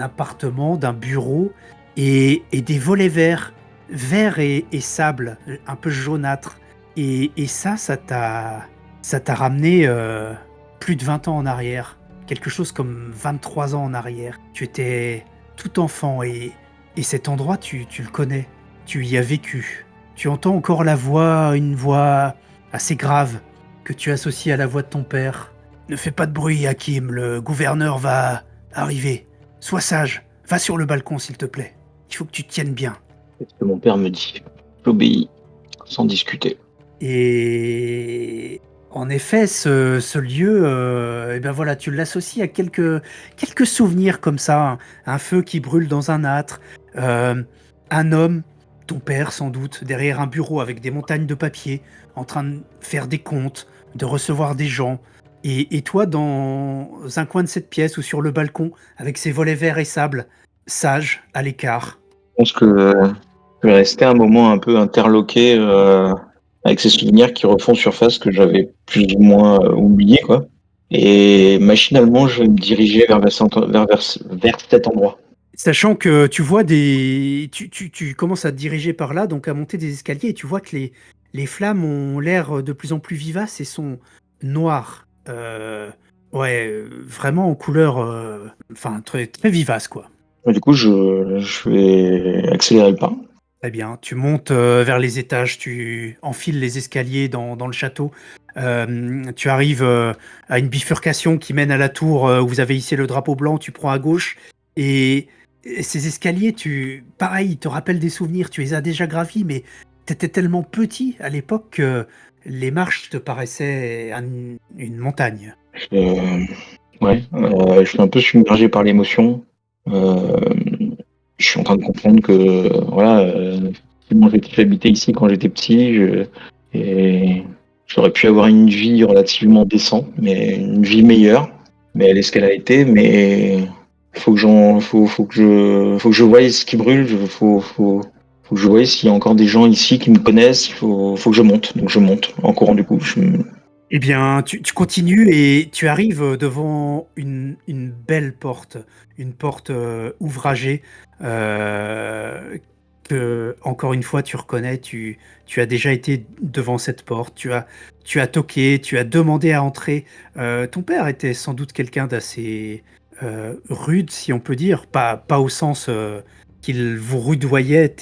appartement, d'un bureau, et des volets verts vert et sable, un peu jaunâtre. Et ça t'a ramené plus de 20 ans en arrière. Quelque chose comme 23 ans en arrière. Tu étais tout enfant et cet endroit, tu le connais. Tu y as vécu. Tu entends encore la voix, une voix assez grave que tu associes à la voix de ton père. Ne fais pas de bruit, Hakim, le gouverneur va arriver. Sois sage, va sur le balcon s'il te plaît. Il faut que tu te tiennes bien. C'est ce que mon père me dit. J'obéis, sans discuter. Et en effet, ce lieu, eh ben voilà, tu l'associes à quelques souvenirs comme ça. Un feu qui brûle dans un âtre, un homme, ton père sans doute, derrière un bureau avec des montagnes de papier, en train de faire des comptes, de recevoir des gens. Et toi, dans un coin de cette pièce ou sur le balcon, avec ses volets verts et sable, sage, à l'écart. Je pense que je vais rester un moment un peu interloqué avec ces souvenirs qui refont surface que j'avais plus ou moins oubliés, quoi. Et machinalement, je vais me diriger vers cet endroit. Sachant que tu vois tu commences à te diriger par là, donc à monter des escaliers, et tu vois que les flammes ont l'air de plus en plus vivaces et sont noires. Vraiment en couleur, enfin très, très vivace, quoi. Et du coup, je vais accélérer le pas. Très bien. Tu montes vers les étages, tu enfiles les escaliers dans le château. Tu arrives à une bifurcation qui mène à la tour où vous avez hissé le drapeau blanc. Tu prends à gauche et ces escaliers, pareil, ils te rappellent des souvenirs. Tu les as déjà gravis, mais t'étais tellement petit à l'époque que les marches te paraissaient une montagne. Je suis un peu submergé par l'émotion. Euh, je suis en train de comprendre que voilà, effectivement, j'ai habité ici quand j'étais petit, et j'aurais pu avoir une vie relativement décente, mais une vie meilleure. Mais elle est ce qu'elle a été. Mais faut que je voie ce qui brûle. Faut que je voie s'il y a encore des gens ici qui me connaissent. Faut que je monte. Donc je monte en courant du coup. Eh bien, tu continues et tu arrives devant une belle porte, une porte ouvragée que, encore une fois, tu reconnais. Tu as déjà été devant cette porte, tu as toqué, tu as demandé à entrer. Ton père était sans doute quelqu'un d'assez rude, si on peut dire, pas au sens qu'il vous rudoyait,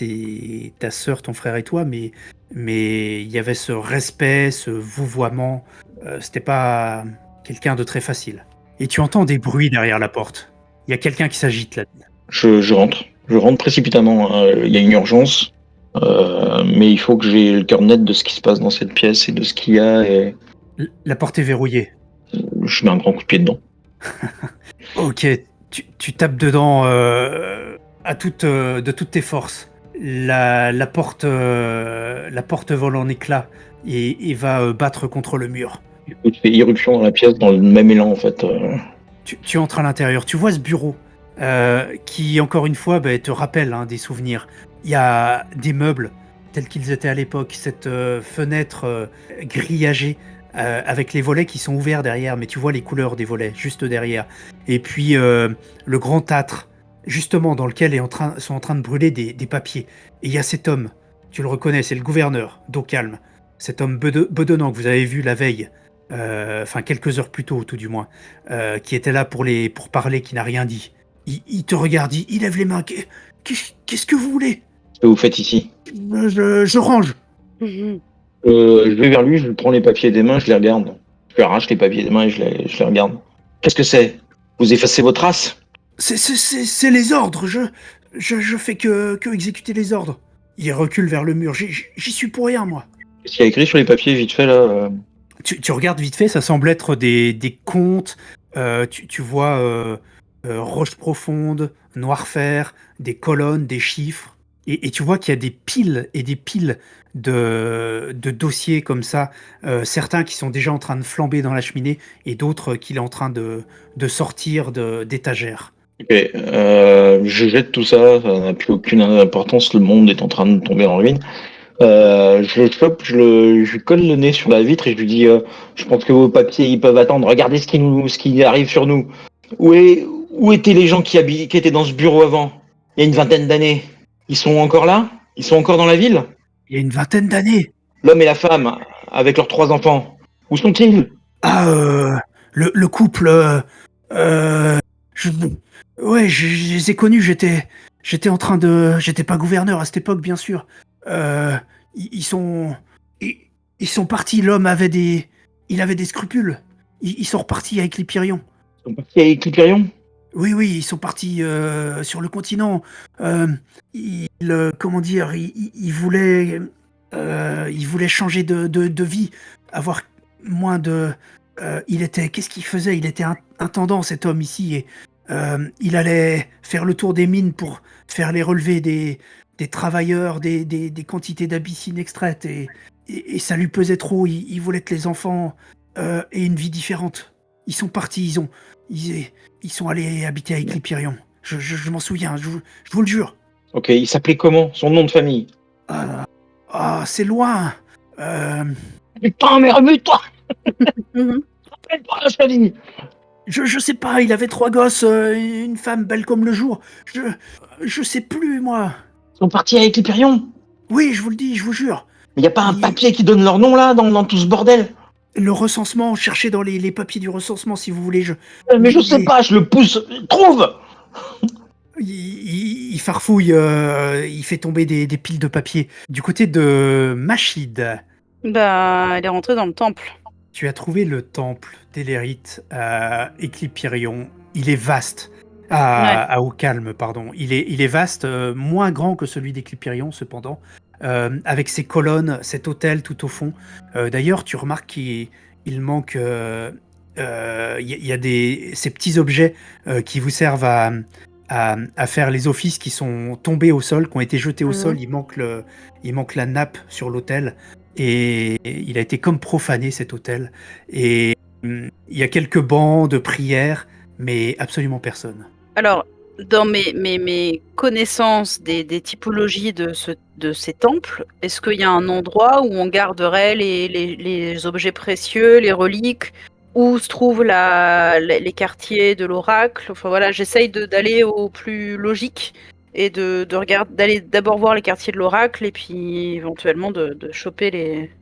ta sœur, ton frère et toi, mais il y avait ce respect, ce vouvoiement. C'était pas quelqu'un de très facile. Et tu entends des bruits derrière la porte. Il y a quelqu'un qui s'agite là. Je rentre. Je rentre précipitamment. Il y a une urgence. Mais il faut que j'ai le cœur net de ce qui se passe dans cette pièce et de ce qu'il y a. Et La porte est verrouillée. je mets un grand coup de pied dedans. Ok, tu tapes dedans de toutes tes forces. La porte vole en éclats et va battre contre le mur. Du coup, je fais irruption dans la pièce dans le même élan en fait. Tu entres à l'intérieur, tu vois ce bureau qui, encore une fois, te rappelle des souvenirs. Il y a des meubles tels qu'ils étaient à l'époque, cette fenêtre grillagée avec les volets qui sont ouverts derrière, mais tu vois les couleurs des volets juste derrière. Et puis le grand âtre, justement, dans lequel sont en train de brûler des papiers. Et il y a cet homme, tu le reconnais, c'est le gouverneur, dos calme. Cet homme bedonnant que vous avez vu la veille. Enfin quelques heures plus tôt tout du moins, qui était là pour parler, qui n'a rien dit. Il te regarde, il lève les mains. Qu'est-ce que vous voulez? Ce que vous faites ici. Je range. Je vais vers lui, je prends les papiers des mains, je les regarde. Je lui arrache les papiers des mains et je les regarde. Qu'est-ce que c'est? Vous effacez vos traces? C'est les ordres. Je fais que exécuter les ordres. Il recule vers le mur. J'y suis pour rien, moi. Qu'est-ce qu'il y a écrit sur les papiers vite fait là? Tu regardes vite fait, ça semble être des contes. Tu vois roche profonde, noir fer, des colonnes, des chiffres. Et tu vois qu'il y a des piles et des piles de dossiers comme ça. Certains qui sont déjà en train de flamber dans la cheminée et d'autres qu'il est en train de sortir d'étagères. Ok, je jette tout ça, ça n'a plus aucune importance, le monde est en train de tomber en ruine. Je le chope, je lui colle le nez sur la vitre et je lui dis je pense que vos papiers ils peuvent attendre, regardez ce qui arrive sur nous. Où étaient les gens qui étaient dans ce bureau avant, il y a une vingtaine d'années? Ils sont encore là? Ils sont encore dans la ville? Il y a une vingtaine d'années. L'homme et la femme, avec leurs 3 enfants. Où sont-ils? Ah, le couple. Je, ouais, je les ai connus. J'étais en train de. J'étais pas gouverneur à cette époque, bien sûr. Ils sont. Ils, ils sont partis. L'homme avait des. Il avait des scrupules. Ils sont repartis avec l'Hyperion. Ils sont partis avec l'Hyperion? Oui, ils sont partis sur le continent. Comment dire, ils voulaient changer de vie, avoir moins de. Qu'est-ce qu'il faisait? Il était intendant, cet homme ici, et il allait faire le tour des mines pour faire les relevés des travailleurs, des quantités d'abyssines extraites, et ça lui pesait trop. Il voulait que les enfants aient une vie différente. Ils sont partis, ils sont allés habiter avec l'Hyperion. Je m'en souviens, je vous le jure. Ok, il s'appelait comment? Son nom de famille? C'est loin. Putain, mais remue-toi! Mhm. Rappelle-toi la famille! Je sais pas, il avait 3 gosses, une femme belle comme le jour. Je sais plus, moi. Ils sont partis avec l'Hyperion? Oui, je vous le dis, je vous jure. Mais y a pas un papier qui donne leur nom là, dans tout ce bordel? Le recensement, cherchez dans les papiers du recensement si vous voulez. Mais je sais pas, je le pousse. Trouve! Il farfouille, il fait tomber des piles de papier. Du côté de Machid, Bah, elle est rentrée dans le temple. tu as trouvé le temple d'Elérith à Éclipirion. Il est vaste. À Ocalme, pardon. Il est vaste, moins grand que celui d'Éclipirion, cependant, avec ses colonnes, cet autel tout au fond. D'ailleurs, tu remarques qu'il manque. Il y a ces petits objets qui vous servent à faire les offices qui sont tombés au sol, qui ont été jetés au sol. Il manque la nappe sur l'autel. Et il a été comme profané, cet autel. Et il y a quelques bancs de prière, mais absolument personne. Alors, dans mes connaissances des typologies de ces temples, est-ce qu'il y a un endroit où on garderait les objets précieux, les reliques, où se trouvent les quartiers de l'oracle? Enfin voilà, j'essaye d'aller au plus logique et d'aller d'abord voir les quartiers de l'oracle et puis éventuellement de choper les...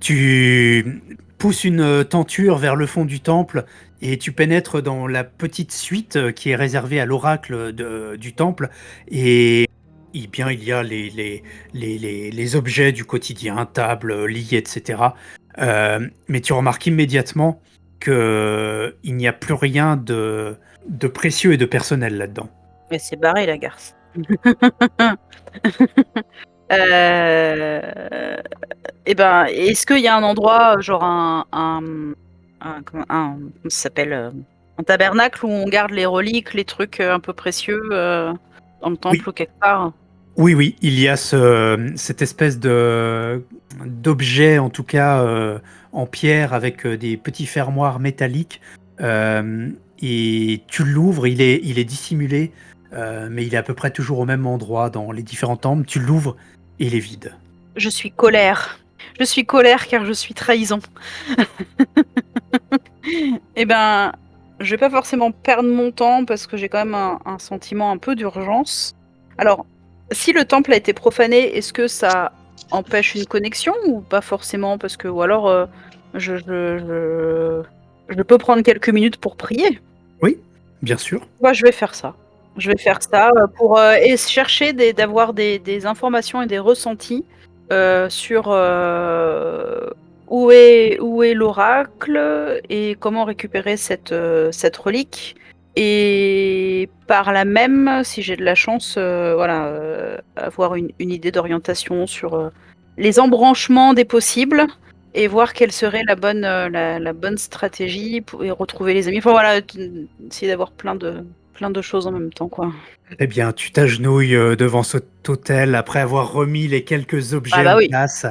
Tu pousses une tenture vers le fond du temple et tu pénètres dans la petite suite qui est réservée à l'oracle du temple. Et bien, il y a les objets du quotidien, tables, lits, etc. Mais tu remarques immédiatement qu'il n'y a plus rien de précieux et de personnel là-dedans. Mais c'est barré la garce. Et ben, est-ce qu'il y a un endroit, genre comment ça s'appelle, un tabernacle où on garde les reliques, les trucs un peu précieux dans le temple ou quelque part? Oui, il y a cette espèce d'objet, en tout cas en pierre, avec des petits fermoirs métalliques. Et tu l'ouvres, il est dissimulé, mais il est à peu près toujours au même endroit dans les différents temples. Tu l'ouvres et il est vide. Je suis colère. Je suis colère car je suis trahison. Eh ben, je vais pas forcément perdre mon temps parce que j'ai quand même un sentiment un peu d'urgence. Alors, si le temple a été profané, est-ce que ça empêche une connexion ou pas forcément? Parce que, ou alors, je peux prendre quelques minutes pour prier. Oui, bien sûr. Moi, je vais faire ça. Je vais faire ça pour chercher d'avoir des informations et des ressentis sur où est l'oracle et comment récupérer cette relique. Et par là même, si j'ai de la chance, avoir une idée d'orientation sur les embranchements des possibles et voir quelle serait la bonne stratégie pour et retrouver les amis. Enfin voilà, essayer d'avoir plein de choses en même temps, quoi. Eh bien, tu t'agenouilles devant cet autel après avoir remis les quelques objets en place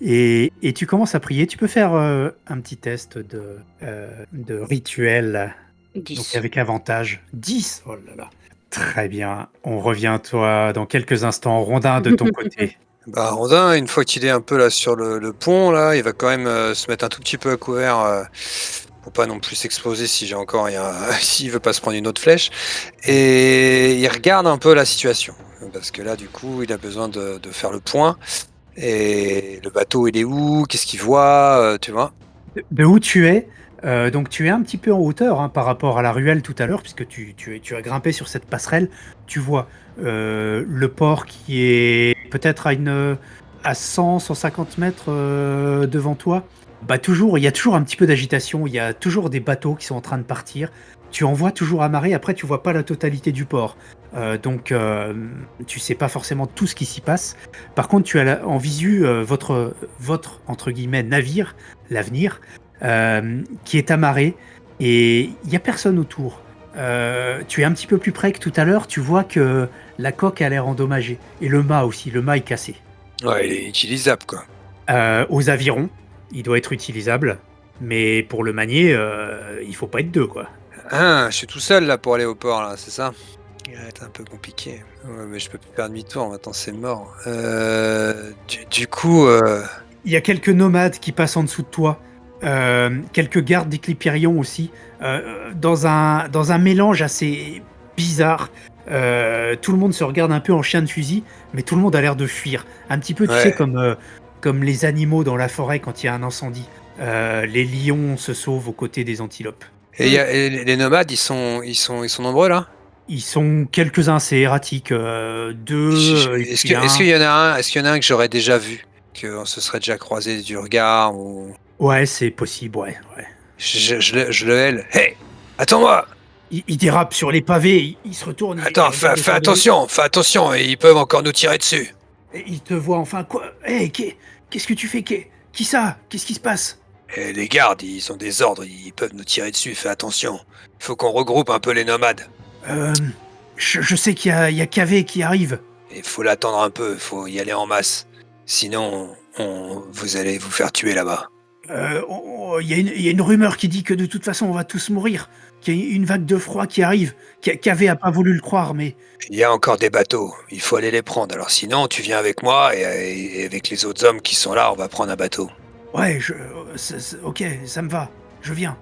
et tu commences à prier. Tu peux faire un petit test de rituel. 10. Donc avec avantage. 10. Oh là là. Très bien. On revient à toi dans quelques instants. Rondin, de ton côté. Bah Rondin, une fois qu'il est un peu là sur le pont, là, il va quand même se mettre un tout petit peu à couvert pour pas non plus s'exploser si j'ai encore s'il veut pas se prendre une autre flèche. Et il regarde un peu la situation. Donc parce que là, du coup, il a besoin de faire le point. Et le bateau, il est où? Qu'est-ce qu'il voit? Tu vois? De où tu es, donc tu es un petit peu en hauteur hein, par rapport à la ruelle tout à l'heure, puisque tu as grimpé sur cette passerelle. Tu vois le port qui est peut-être à 100-150 mètres devant toi. Bah toujours, il y a toujours un petit peu d'agitation, il y a toujours des bateaux qui sont en train de partir. Tu en vois toujours amarrés, après tu vois pas la totalité du port. Donc tu sais pas forcément tout ce qui s'y passe. Par contre, tu as en visu votre entre guillemets navire, l'avenir, qui est amarré et il n'y a personne autour. Tu es un petit peu plus près que tout à l'heure, tu vois que la coque a l'air endommagée et le mât aussi, le mât est cassé. Ouais, il est utilisable, quoi. Aux avirons, il doit être utilisable, mais pour le manier, il faut pas être deux quoi. Ah, je suis tout seul là pour aller au port, là, c'est ça? Il va être un peu compliqué. Ouais, mais je peux plus faire demi-tour, maintenant c'est mort. Du coup, Il y a quelques nomades qui passent en dessous de toi, quelques gardes d'Éclipirion aussi, dans un mélange assez bizarre. Tout le monde se regarde un peu en chien de fusil, mais tout le monde a l'air de fuir. Un petit peu, tu Ouais. sais, comme les animaux dans la forêt quand il y a un incendie. Les lions se sauvent aux côtés des antilopes. et les nomades, ils sont nombreux là? Ils sont quelques-uns, c'est erratique. Deux, et Est-ce puis qu'il un. y en a un? Est-ce qu'il y en a un que j'aurais déjà vu? Qu'on se serait déjà croisé du regard ou Ouais, c'est possible, ouais. je le hèle. Hey, attends-moi! Il dérape sur les pavés, il se retourne. Attends, il regarde fais autour de lui. attention, ils peuvent encore nous tirer dessus. Et il te voit enfin. Quoi? Hé, qu'est-ce que tu fais? Qui ça? Qu'est-ce qui se passe? Et les gardes, ils ont des ordres, ils peuvent nous tirer dessus, fais attention. Il faut qu'on regroupe un peu les nomades. Euh, je sais qu'il y a KV qui arrive. Il faut l'attendre un peu, il faut y aller en masse. Sinon, vous allez vous faire tuer là-bas. Il y a une rumeur qui dit que de toute façon on va tous mourir. Qu'il y a une vague de froid qui arrive. KV a pas voulu le croire, mais. Il y a encore des bateaux, il faut aller les prendre. Alors sinon, tu viens avec moi et avec les autres hommes qui sont là, on va prendre un bateau. Ouais, ok, ça me va. Je viens.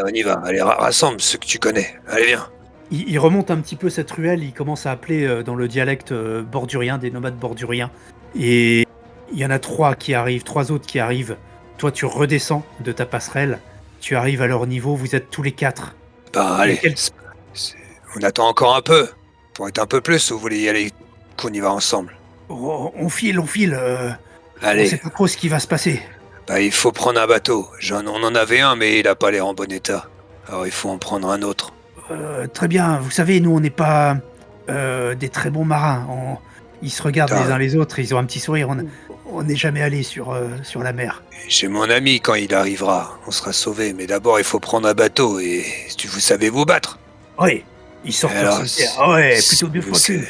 On y va, allez, rassemble ceux que tu connais. Allez, viens. Il remonte un petit peu cette ruelle, il commence à appeler dans le dialecte bordurien, des nomades borduriens. Et il y en a trois autres qui arrivent. Toi, tu redescends de ta passerelle, tu arrives à leur niveau, vous êtes tous les quatre. Ben allez, on attend encore un peu. Pour être un peu plus, vous voulez y aller, qu'on y va ensemble. Oh, on file. On Allez, sait pas trop ce qui va se passer. bah il faut prendre un bateau. On en avait un, mais il a pas l'air en bon état. Alors il faut en prendre un autre. Très bien, vous savez, nous on n'est pas des très bons marins. Ils se regardent les uns les autres, ils ont un petit sourire. On n'est jamais allé sur la mer. J'ai mon ami, quand il arrivera, on sera sauvés. Mais d'abord, il faut prendre un bateau et vous savez vous battre. Ouais, ils sortent leur Alors, solitaire. Ah ouais, plutôt deux fois qu'une.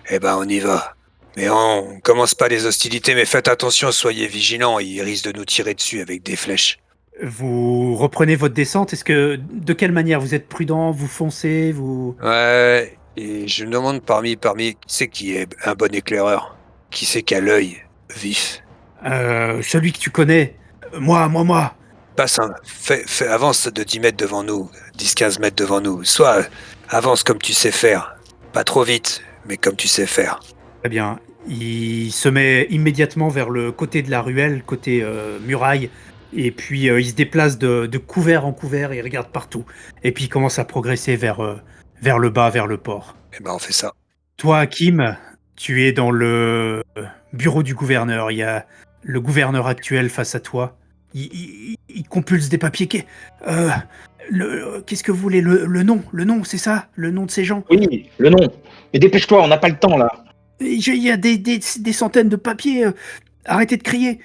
Eh ben, on y va. Mais on commence pas les hostilités, mais faites attention, soyez vigilants, ils risquent de nous tirer dessus avec des flèches. Vous reprenez votre descente. De quelle manière vous êtes prudent? Vous foncez? Ouais, et je me demande parmi qui c'est qui est un bon éclaireur? Qui c'est qui a l'œil vif? Celui que tu connais. Moi. Passe avance de 10 mètres devant nous, 10-15 mètres devant nous. Soit avance comme tu sais faire. Pas trop vite, mais comme tu sais faire. Très bien. Il se met immédiatement vers le côté de la ruelle, côté muraille. Et puis il se déplace de couvert en couvert et il regarde partout. Et puis il commence à progresser vers le bas, vers le port. Eh ben, on fait ça. Toi, Hakim, tu es dans le bureau du gouverneur. Il y a le gouverneur actuel face à toi. Il compulse des papiers. Qu'est-ce que vous voulez? Le nom, c'est ça? Le nom de ces gens? Oui, le nom. Mais dépêche-toi, on n'a pas le temps là. Il y a des centaines de papiers. Arrêtez de crier.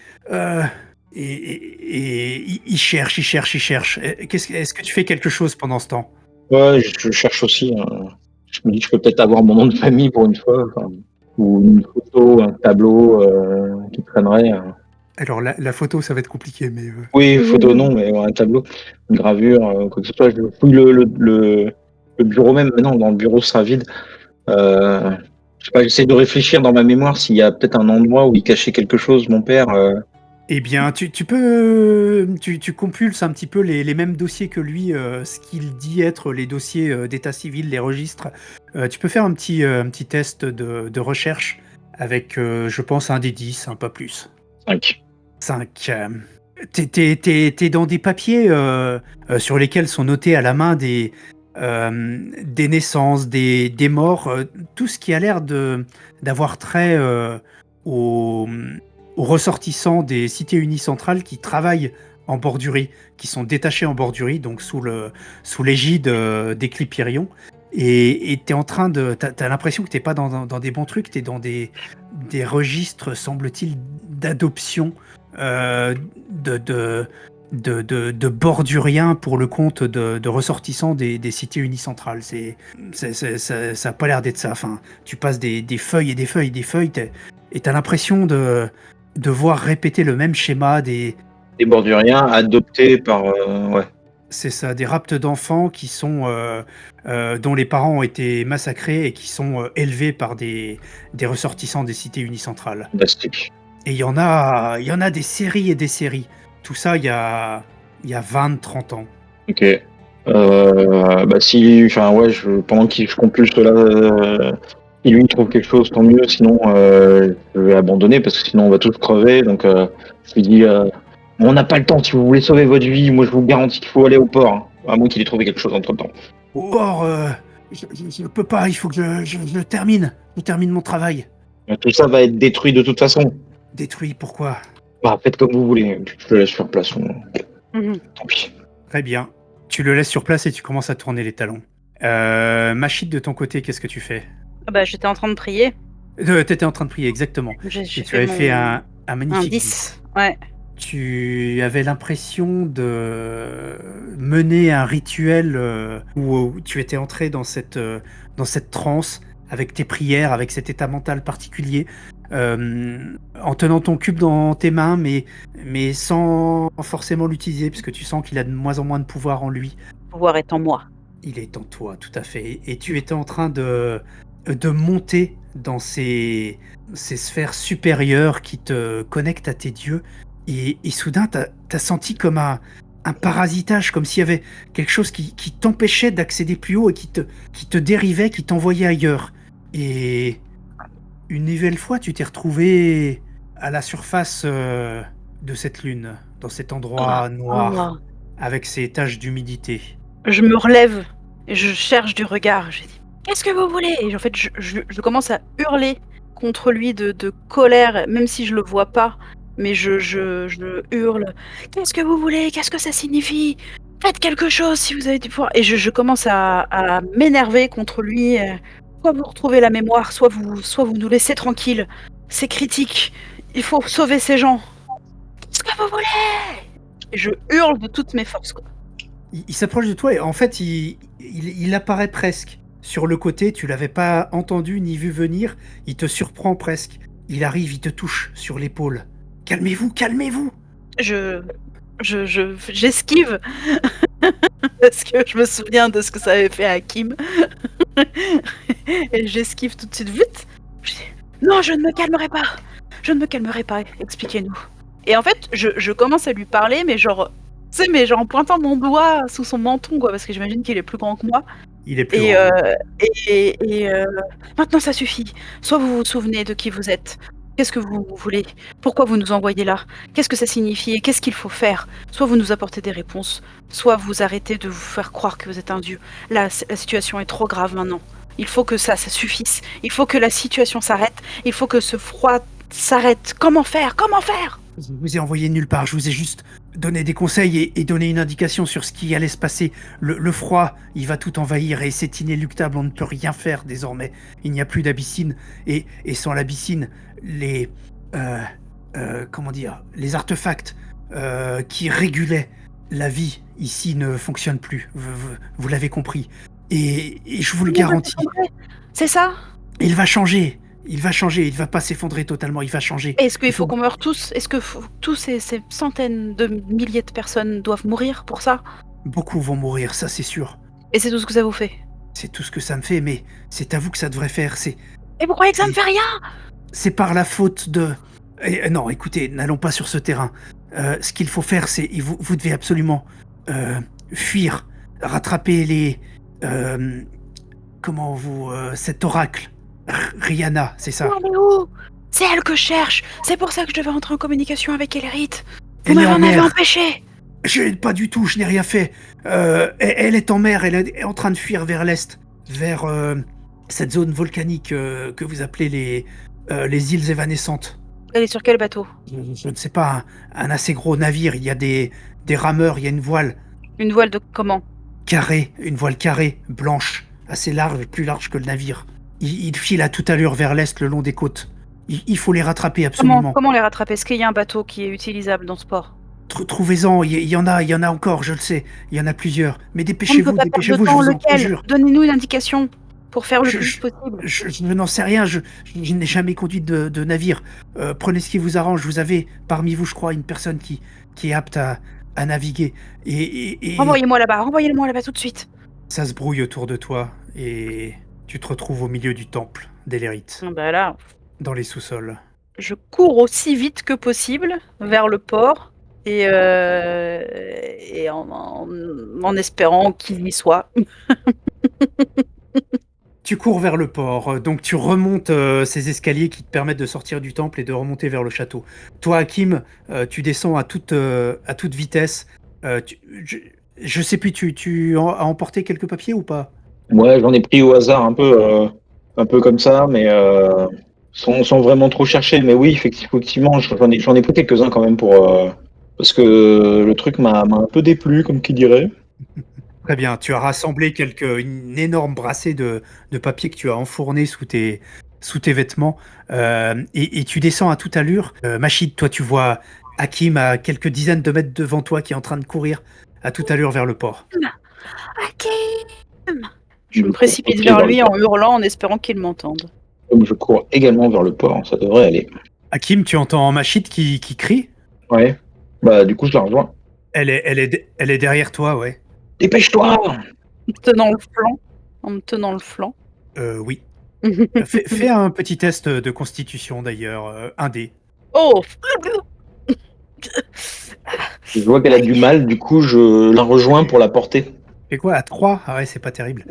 Et il cherche. Est-ce que tu fais quelque chose pendant ce temps? Ouais, je cherche aussi. Je me dis que je peux peut-être avoir mon nom de famille pour une fois. Ou une photo, un tableau qui traînerait. Alors la photo, ça va être compliqué, mais Oui, photo non, mais un tableau, une gravure, quoi que ce soit. Je fouille le bureau même. Mais non, dans le bureau, ce sera vide. Je sais pas, j'essaie de réfléchir dans ma mémoire s'il y a peut-être un endroit où il cachait quelque chose, mon père. Eh bien, tu compulses un petit peu les mêmes dossiers que lui, ce qu'il dit être les dossiers d'état civil, les registres. Tu peux faire un petit test de recherche avec, je pense, un des 10, pas plus. 5. 5. T'es dans des papiers sur lesquels sont notés à la main des naissances, des morts, tout ce qui a l'air d'avoir trait aux, aux ressortissants des cités unicentrales qui travaillent en bordurie, qui sont détachés en bordurie, donc sous l'égide des Clipyrion. Et t'es en train de... T'as l'impression que t'es pas dans des bons trucs, t'es dans des registres, semble-t-il, d'adoption de borduriens pour le compte de ressortissants des cités unicentrales. Ça a pas l'air d'être ça. Enfin, tu passes des feuilles et des feuilles et des feuilles, et t'as l'impression de voir répéter le même schéma Des borduriens adoptés par. Ouais. C'est ça, des raptes d'enfants qui sont dont les parents ont été massacrés et qui sont élevés par des ressortissants des cités unicentrales. Fantastique. Et il y en a des séries et des séries. Tout ça, il y a 20-30 ans. Ok. Si. Enfin, ouais, pendant que je compulse là. Si lui trouve quelque chose, tant mieux. Sinon, je vais abandonner parce que sinon on va tous crever. Donc, je lui dis on n'a pas le temps. Si vous voulez sauver votre vie, moi je vous garantis qu'il faut aller au port. Hein, à moins qu'il ait trouvé quelque chose entre temps. Or, je peux pas. Il faut que je termine. Je termine mon travail. Tout ça va être détruit de toute façon. Détruit, pourquoi? Faites comme vous voulez. Je le laisse sur place. Tant pis. Très bien. Tu le laisses sur place et tu commences à tourner les talons. Machid, de ton côté, qu'est-ce que tu fais? J'étais en train de prier. T'étais en train de prier, exactement. J'ai Et tu fait avais mon- fait un magnifique 10. Ouais. Tu avais l'impression de mener un rituel où tu étais entré dans cette transe avec tes prières, avec cet état mental particulier, en tenant ton cube dans tes mains, mais sans forcément l'utiliser, parce que tu sens qu'il a de moins en moins de pouvoir en lui. Le pouvoir est en moi. Il est en toi, tout à fait. Et tu étais en train de monter dans ces sphères supérieures qui te connectent à tes dieux. Et soudain, t'as senti comme un parasitage, comme s'il y avait quelque chose qui t'empêchait d'accéder plus haut et qui te dérivait, qui t'envoyait ailleurs. Et une nouvelle fois, tu t'es retrouvé à la surface de cette lune, dans cet endroit noir, avec ces taches d'humidité. Je me relève et je cherche du regard. Je dis qu'est-ce que vous voulez? Et en fait, je commence à hurler contre lui de colère, même si je le vois pas. Mais je hurle. Qu'est-ce que vous voulez? Qu'est-ce que ça signifie? Faites quelque chose si vous avez du pouvoir. Et je commence à m'énerver contre lui. Soit vous retrouvez la mémoire, soit vous nous laissez tranquilles. C'est critique. Il faut sauver ces gens. Qu'est-ce que vous voulez? Et je hurle de toutes mes forces, quoi. Il s'approche de toi et en fait, il apparaît presque. Sur le côté, tu l'avais pas entendu ni vu venir. Il te surprend presque. Il arrive, il te touche sur l'épaule. Calmez-vous, calmez-vous. J'esquive parce que je me souviens de ce que ça avait fait à Kim. Et j'esquive tout de suite vite. Je dis, non, je ne me calmerai pas. Je ne me calmerai pas. Expliquez-nous. Et en fait, je commence à lui parler, mais genre en pointant mon doigt sous son menton, quoi, parce que j'imagine qu'il est plus grand que moi. Il est plus grand. Maintenant, ça suffit. Soit vous vous souvenez de qui vous êtes. Qu'est-ce que vous voulez? Pourquoi vous nous envoyez là? Qu'est-ce que ça signifie et qu'est-ce qu'il faut faire? Soit vous nous apportez des réponses, soit vous arrêtez de vous faire croire que vous êtes un dieu. Là, la situation est trop grave maintenant. Il faut que ça suffise. Il faut que la situation s'arrête. Il faut que ce froid s'arrête. Comment faire? Comment faire? Je vous ai envoyé nulle part, je vous ai juste donné des conseils et donné une indication sur ce qui allait se passer. Le froid, il va tout envahir et c'est inéluctable, on ne peut rien faire désormais. Il n'y a plus d'abyssine et sans l'abyssine, les les artefacts qui régulaient la vie ici ne fonctionnent plus. Vous l'avez compris. Et je vous le garantis. C'est ça? Il va changer. Il va pas s'effondrer totalement, il va changer. Est-ce qu'il faut qu'on meure tous? Est-ce que tous ces centaines de milliers de personnes doivent mourir pour ça? Beaucoup vont mourir, ça c'est sûr. Et c'est tout ce que ça vous fait? C'est tout ce que ça me fait, mais c'est à vous que ça devrait faire. Et vous croyez que ça me fait rien? C'est par la faute de Non, écoutez, n'allons pas sur ce terrain. Ce qu'il faut faire, c'est vous devez absolument fuir, rattraper les cet oracle, Rihanna, c'est ça. Elle est où? C'est elle que je cherche. C'est pour ça que je devais entrer en communication avec Elrith. Vous Elle est m'en en avez mer. empêché. Pas du tout, je n'ai rien fait. Elle est en mer, elle est en train de fuir vers l'est, vers cette zone volcanique que vous appelez les îles évanescentes. Elle est sur quel bateau? Je ne sais pas, un assez gros navire, il y a des rameurs, il y a une voile Une voile de comment? carrée, une voile carrée, blanche, assez large, plus large que le navire. Il file à toute allure vers l'est le long des côtes. Il faut les rattraper absolument. Comment les rattraper? Est-ce qu'il y a un bateau qui est utilisable dans ce port? Trouvez-en, il y en a encore, je le sais. Il y en a plusieurs. Mais On ne peut dépêchez-vous, pas perdre de je temps. vous en Lequel? conjure. Donnez-nous une indication pour faire le Je- plus je- vite possible. Je n'en sais rien, je n'ai jamais conduit de navire. Prenez ce qui vous arrange. Vous avez parmi vous, je crois, une personne qui est apte à naviguer. Et Renvoyez-moi là-bas tout de suite. ça se brouille autour de toi et tu te retrouves au milieu du temple d'Elérith, Bah là, dans les sous-sols. je cours aussi vite que possible vers le port et en espérant qu'il y soit. Tu cours vers le port, donc tu remontes ces escaliers qui te permettent de sortir du temple et de remonter vers le château. Toi, Hakim, tu descends à toute vitesse. Je sais plus, tu as emporté quelques papiers ou pas? Ouais, j'en ai pris au hasard un peu comme ça, mais sans vraiment trop chercher. Mais oui, effectivement, j'en ai pris quelques-uns quand même parce que le truc m'a un peu déplu, comme qui dirait. Très bien, tu as rassemblé une énorme brassée de papier que tu as enfourné sous tes vêtements et tu descends à toute allure. Machid, toi tu vois Hakim à quelques dizaines de mètres devant toi qui est en train de courir à toute allure vers le port. Hakim! Je me précipite Ok, vers vers lui le en port. hurlant en espérant qu'il m'entende. Comme je cours également vers le port, ça devrait aller. Hakim, tu entends Machid qui crie. Ouais. Bah, du coup, je la rejoins. Elle est derrière toi, ouais. Dépêche-toi! En me tenant le flanc. Oui. Fais un petit test de constitution d'ailleurs, un dé. Oh! Je vois qu'elle a du mal, du coup, je la rejoins pour la porter. Fais quoi, à 3? Ah ouais, c'est pas terrible.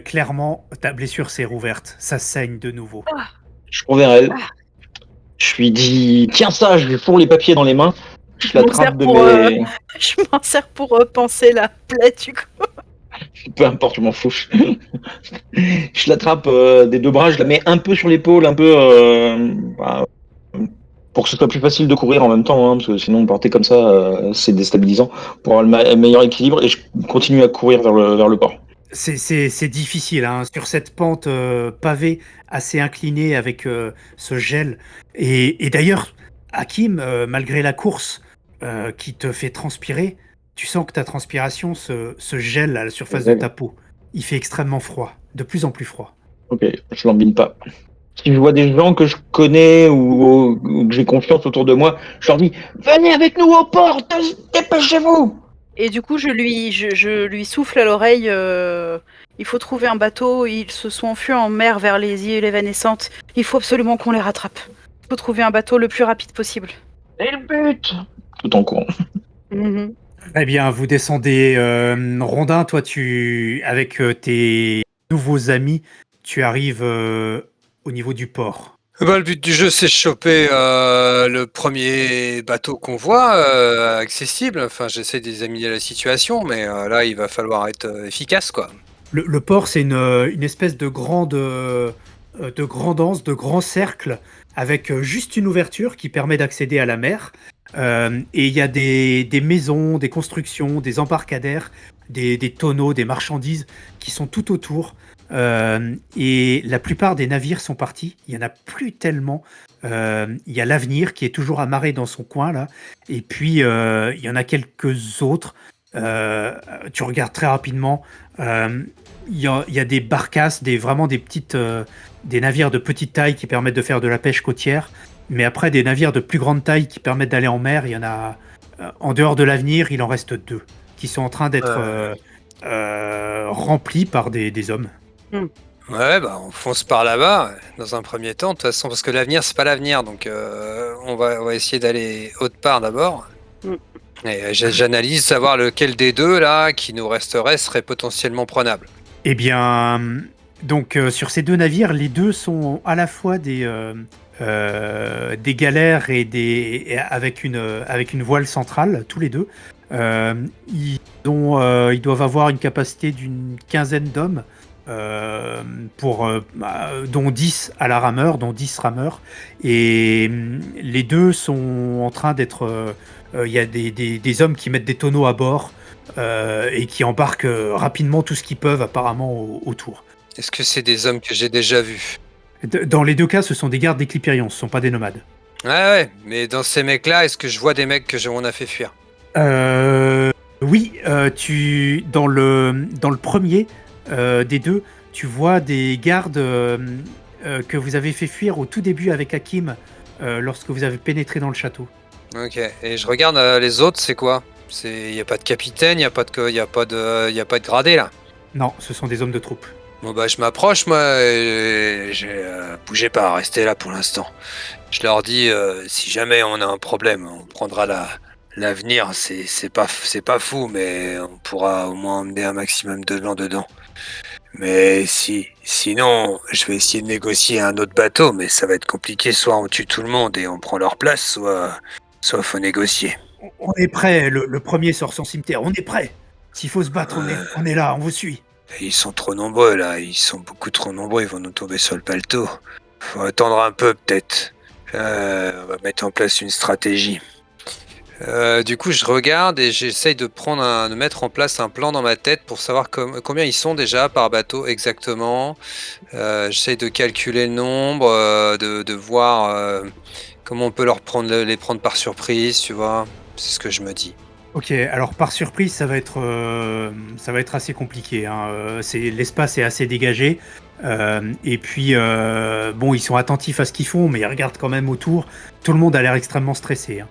Clairement, ta blessure s'est rouverte. Ça saigne de nouveau. Je cours vers elle. Je lui dis, tiens ça, je lui fourre les papiers dans les mains. Je l'attrape de mes... Je m'en sers pour panser la plaie, du coup. Peu importe, je m'en fous. Je l'attrape des deux bras, je la mets un peu sur l'épaule, un peu... pour que ce soit plus facile de courir en même temps, hein, parce que sinon porter comme ça, c'est déstabilisant. Pour avoir le meilleur équilibre, et je continue à courir vers le port. C'est difficile, hein, sur cette pente pavée assez inclinée avec ce gel. Et d'ailleurs, Hakim, malgré la course qui te fait transpirer, tu sens que ta transpiration se gèle à la surface de ta peau. Il fait extrêmement froid, de plus en plus froid. Ok, je l'embine pas. Si je vois des gens que je connais ou que j'ai confiance autour de moi, je leur dis « Venez avec nous au port, dépêchez-vous !» Et du coup, je lui souffle à l'oreille il faut trouver un bateau, ils se sont enfuis en mer vers les îles évanescentes. Il faut absolument qu'on les rattrape. Il faut trouver un bateau le plus rapide possible. Et le but Tout en courant. Eh bien, vous descendez. Rondin, toi, avec tes nouveaux amis, tu arrives au niveau du port. Bah, le but du jeu, c'est de choper le premier bateau qu'on voit accessible. Enfin, j'essaie d'examiner la situation, mais là, il va falloir être efficace, quoi. Le port, c'est une espèce de grande anse, de grand cercle, avec juste une ouverture qui permet d'accéder à la mer. Et il y a des maisons, des constructions, des embarcadères, des tonneaux, des marchandises qui sont tout autour. Et la plupart des navires sont partis. Il n'y en a plus tellement. Il y a l'Avenir qui est toujours amarré dans son coin là. Et puis il y en a quelques autres. Tu regardes très rapidement. Il y a des barcasses, vraiment des petites, des navires de petite taille qui permettent de faire de la pêche côtière. Mais après, des navires de plus grande taille qui permettent d'aller en mer, il y en a. En dehors de l'Avenir, il en reste 2 qui sont en train d'être remplis par des hommes. Ouais, bah on fonce par là-bas, dans un premier temps, de toute façon, parce que l'avenir, c'est pas l'avenir, donc on va essayer d'aller autre part d'abord. Mm. Et j'analyse savoir lequel des deux, là, qui nous resterait, serait potentiellement prenable. Eh bien, donc sur ces deux navires, les deux sont à la fois des galères avec une voile centrale, tous les deux. Ils doivent avoir une capacité d'une quinzaine d'hommes, dont 10 à la rameur, dont 10 rameurs. Et les deux sont en train d'être... Il y a des hommes qui mettent des tonneaux à bord et qui embarquent rapidement tout ce qu'ils peuvent apparemment autour. Est-ce que c'est des hommes que j'ai déjà vus? Dans les deux cas, ce sont des gardes des Clipérions, ce ne sont pas des nomades. Ouais, mais dans ces mecs-là, est-ce que je vois des mecs que on a fait fuir? Oui, dans le premier des deux, tu vois des gardes que vous avez fait fuir au tout début avec Hakim lorsque vous avez pénétré dans le château. Ok, et je regarde les autres, c'est quoi? Y a pas de capitaine, y a pas de gradé là. Non, ce sont des hommes de troupe. Bon bah je m'approche moi, et bougez pas, restez là pour l'instant. Je leur dis si jamais on a un problème, on prendra l'avenir, c'est pas fou, mais on pourra au moins emmener un maximum de gens dedans. Mais sinon, je vais essayer de négocier un autre bateau, mais ça va être compliqué, soit on tue tout le monde et on prend leur place, soit faut négocier. On est prêt, le premier sort son cimetière, on est prêt. S'il faut se battre, on est là, on vous suit. Ils sont trop nombreux là, ils sont beaucoup trop nombreux, ils vont nous tomber sur le paletot. Faut attendre un peu peut-être. On va mettre en place une stratégie. Du coup, je regarde et j'essaye de mettre en place un plan dans ma tête pour savoir combien ils sont déjà par bateau exactement. J'essaye de calculer le nombre, de voir comment on peut les prendre par surprise, tu vois. C'est ce que je me dis. Ok, alors par surprise, ça va être assez compliqué. Hein. L'espace est assez dégagé. Et puis, bon, ils sont attentifs à ce qu'ils font, mais ils regardent quand même autour. Tout le monde a l'air extrêmement stressé. Hein.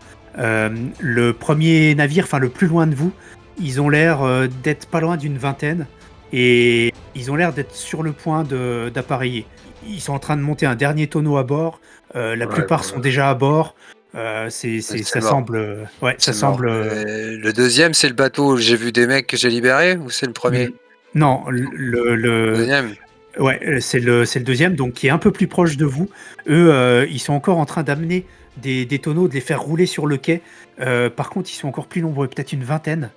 Le premier navire, enfin le plus loin de vous, ils ont l'air d'être pas loin d'une vingtaine. Et ils ont l'air d'être sur le point d'appareiller. Ils sont en train de monter un dernier tonneau à bord. La plupart sont déjà à bord. Ça semble. Ouais, ça semble. Le deuxième, c'est le bateau où j'ai vu des mecs que j'ai libérés ou c'est le premier? Non, Le deuxième. Ouais, c'est le deuxième, donc qui est un peu plus proche de vous. Eux, ils sont encore en train d'amener des tonneaux, de les faire rouler sur le quai. Par contre, ils sont encore plus nombreux, peut-être une vingtaine.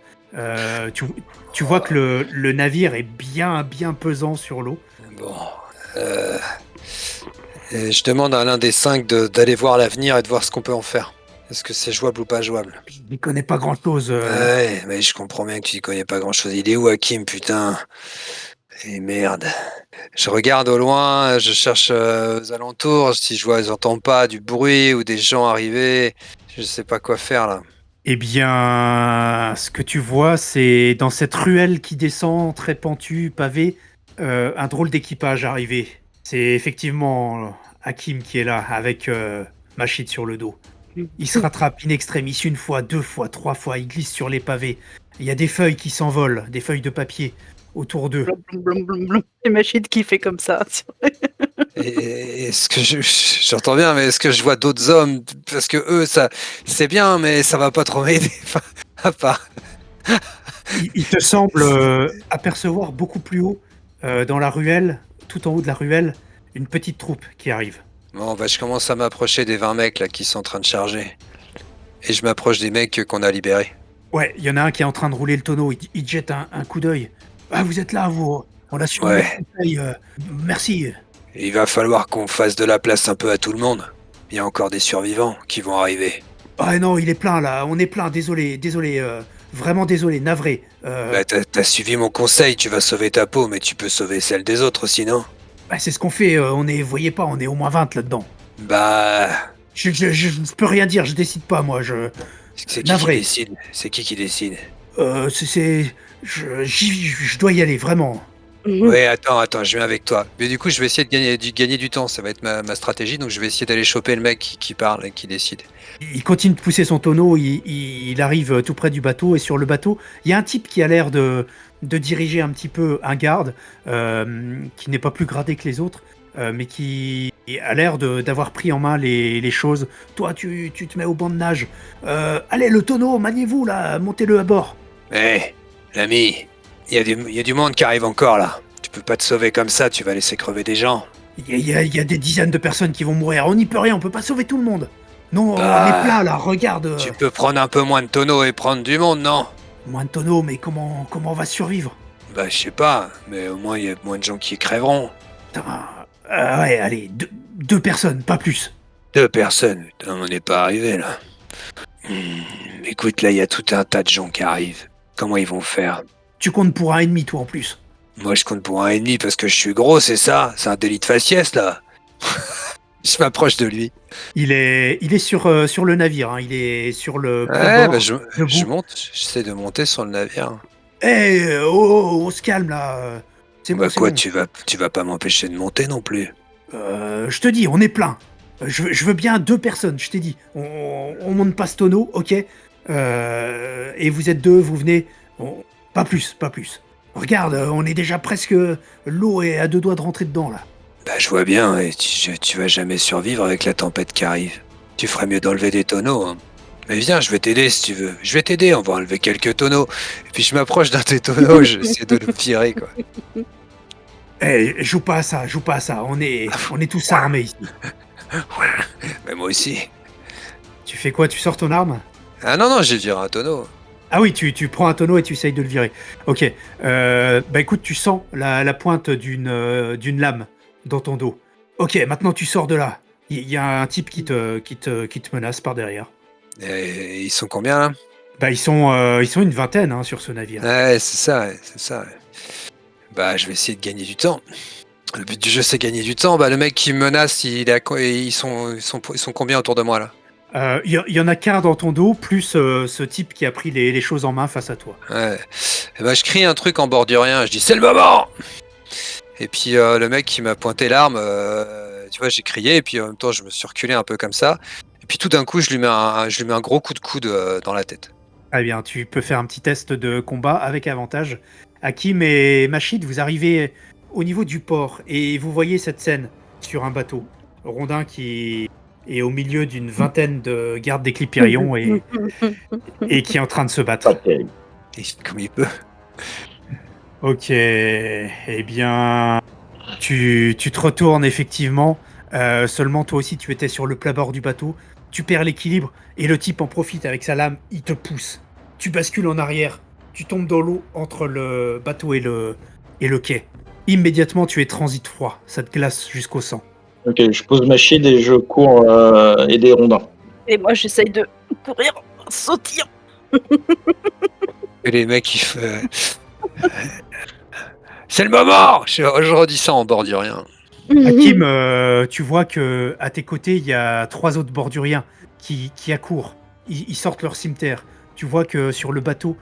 Tu vois que le navire est bien pesant sur l'eau. Bon. Et je demande à l'un des 5 d'aller voir l'avenir et de voir ce qu'on peut en faire. Est-ce que c'est jouable ou pas jouable? Je n'y connais pas grand-chose. Ouais, mais je comprends bien que tu n'y connais pas grand-chose. Il est où Hakim, putain? Et merde. Je regarde au loin, je cherche aux alentours, si j'entends pas du bruit ou des gens arriver. Je sais pas quoi faire là. Eh bien, ce que tu vois, c'est dans cette ruelle qui descend, très pentue, pavée, un drôle d'équipage arrivé. C'est effectivement Hakim qui est là, avec Machid sur le dos. Il se rattrape in extremis une fois, 2 fois, 3 fois, il glisse sur les pavés. Il y a des feuilles qui s'envolent, des feuilles de papier autour d'eux. C'est Machid qui fait comme ça. Et est-ce que j'entends bien, mais est-ce que je vois d'autres hommes? Parce que eux, ça, c'est bien, mais ça va pas trop m'aider. Enfin, à part. Il te semble apercevoir beaucoup plus haut, dans la ruelle, tout en haut de la ruelle, une petite troupe qui arrive. Bon, bah, je commence à m'approcher des 20 mecs là qui sont en train de charger. Et je m'approche des mecs qu'on a libérés. Ouais, il y en a un qui est en train de rouler le tonneau, il te jette un coup d'œil. Ah, vous êtes là, vous. On a suivi votre conseil, merci. Il va falloir qu'on fasse de la place un peu à tout le monde. Il y a encore des survivants qui vont arriver. Ah non, il est plein là, on est plein, désolé, vraiment désolé, navré. Bah, t'as suivi mon conseil, tu vas sauver ta peau, mais tu peux sauver celle des autres aussi, non? Bah, c'est ce qu'on fait, voyez pas, on est au moins 20 là-dedans. Bah... Je peux rien dire, je décide pas, moi, C'est qui décide? C'est qui décide? Je dois y aller, vraiment. Ouais, attends, je viens avec toi. Mais du coup, je vais essayer de gagner du temps, ça va être ma stratégie, donc je vais essayer d'aller choper le mec qui parle et qui décide. Il continue de pousser son tonneau, il arrive tout près du bateau, et sur le bateau, il y a un type qui a l'air de diriger un petit peu un garde qui n'est pas plus gradé que les autres, mais qui a l'air d'avoir pris en main les choses. Toi, tu te mets au banc de nage. Allez, le tonneau, maniez-vous là, montez-le à bord. Hé, l'ami, il y a du monde qui arrive encore là. Tu peux pas te sauver comme ça, tu vas laisser crever des gens. Il y a des dizaines de personnes qui vont mourir. On n'y peut rien, on peut pas sauver tout le monde. Non, Bah, on est plat là, regarde. Tu peux prendre un peu moins de tonneaux et prendre du monde, non? Moins de tonneaux, mais comment on va survivre? Bah, je sais pas, mais au moins il y a moins de gens qui crèveront. Putain, ouais, allez, deux personnes, pas plus. 2 personnes, putain, on n'est pas arrivé là. Écoute, là, il y a tout un tas de gens qui arrivent. Comment ils vont faire? Tu comptes pour un ennemi, toi en plus. Moi, je compte pour un ennemi parce que je suis gros, c'est ça? C'est un délit de faciès, là. Je m'approche de lui. Il est sur le navire, hein. Il est sur le Ouais, plat-bord, bah, je debout. monte, j'essaie de monter sur le navire. On se calme là. C'est Bah bon, c'est quoi, bon. tu vas pas m'empêcher de monter non plus. Je te dis, on est plein. Je veux bien 2 personnes, je t'ai dit. On monte pas ce tonneau, ok. Et vous êtes 2, vous venez. Pas plus, pas plus. Regarde, on est déjà presque. L'eau est à 2 doigts de rentrer dedans là. Bah je vois bien, et tu vas jamais survivre avec la tempête qui arrive. Tu ferais mieux d'enlever des tonneaux, hein. Mais viens, je vais t'aider si tu veux. Je vais t'aider, on va enlever quelques tonneaux. Et puis je m'approche d'un des tonneaux, j'essaie de le tirer, quoi. Joue pas à ça, joue pas à ça. On est tous armés ici. Mais moi aussi. Tu fais quoi? Tu sors ton arme? Ah non, j'ai viré un tonneau. Ah oui, tu prends un tonneau et tu essayes de le virer. Ok. Bah écoute, tu sens la pointe d'une lame dans ton dos. Ok, maintenant tu sors de là. Il y a un type qui te menace par derrière. Et ils sont combien, là? Bah ils sont une vingtaine hein, sur ce navire. Ouais, c'est ça, ouais, c'est ça. Ouais. Bah je vais essayer de gagner du temps. Le but du jeu, c'est gagner du temps. Bah le mec qui me menace, ils sont combien autour de moi, là? Il y en a qu'un dans ton dos, plus ce type qui a pris les choses en main face à toi. Ouais. Et bah je crie un truc en bordurien, je dis c'est le moment. Et puis le mec qui m'a pointé l'arme, tu vois, j'ai crié et puis en même temps je me suis reculé un peu comme ça. Et puis tout d'un coup je lui mets un gros coup de coude dans la tête. Eh bien, tu peux faire un petit test de combat avec avantage. Hakim et Machid, vous arrivez au niveau du port et vous voyez cette scène sur un bateau. Rondin qui est au milieu d'une vingtaine de gardes des Clipérions et qui est en train de se Pas battre. terrible. Et comme il peut. Ok, eh bien, tu te retournes effectivement. Seulement, toi aussi, tu étais sur le plat-bord du bateau. Tu perds l'équilibre et le type en profite avec sa lame. Il te pousse. Tu bascules en arrière. Tu tombes dans l'eau entre le bateau et le quai. Immédiatement, tu es transit froid. Ça te glace jusqu'au sang. Ok, je pose ma shield et je cours aider Rondin. Et moi, j'essaye de courir, sauter. Et les mecs ils font c'est le moment. Je redis ça en bordurien. Hakim, tu vois que à tes côtés, il y a 3 autres borduriens qui accourent. Ils sortent leur cimeterre. Tu vois que sur le bateau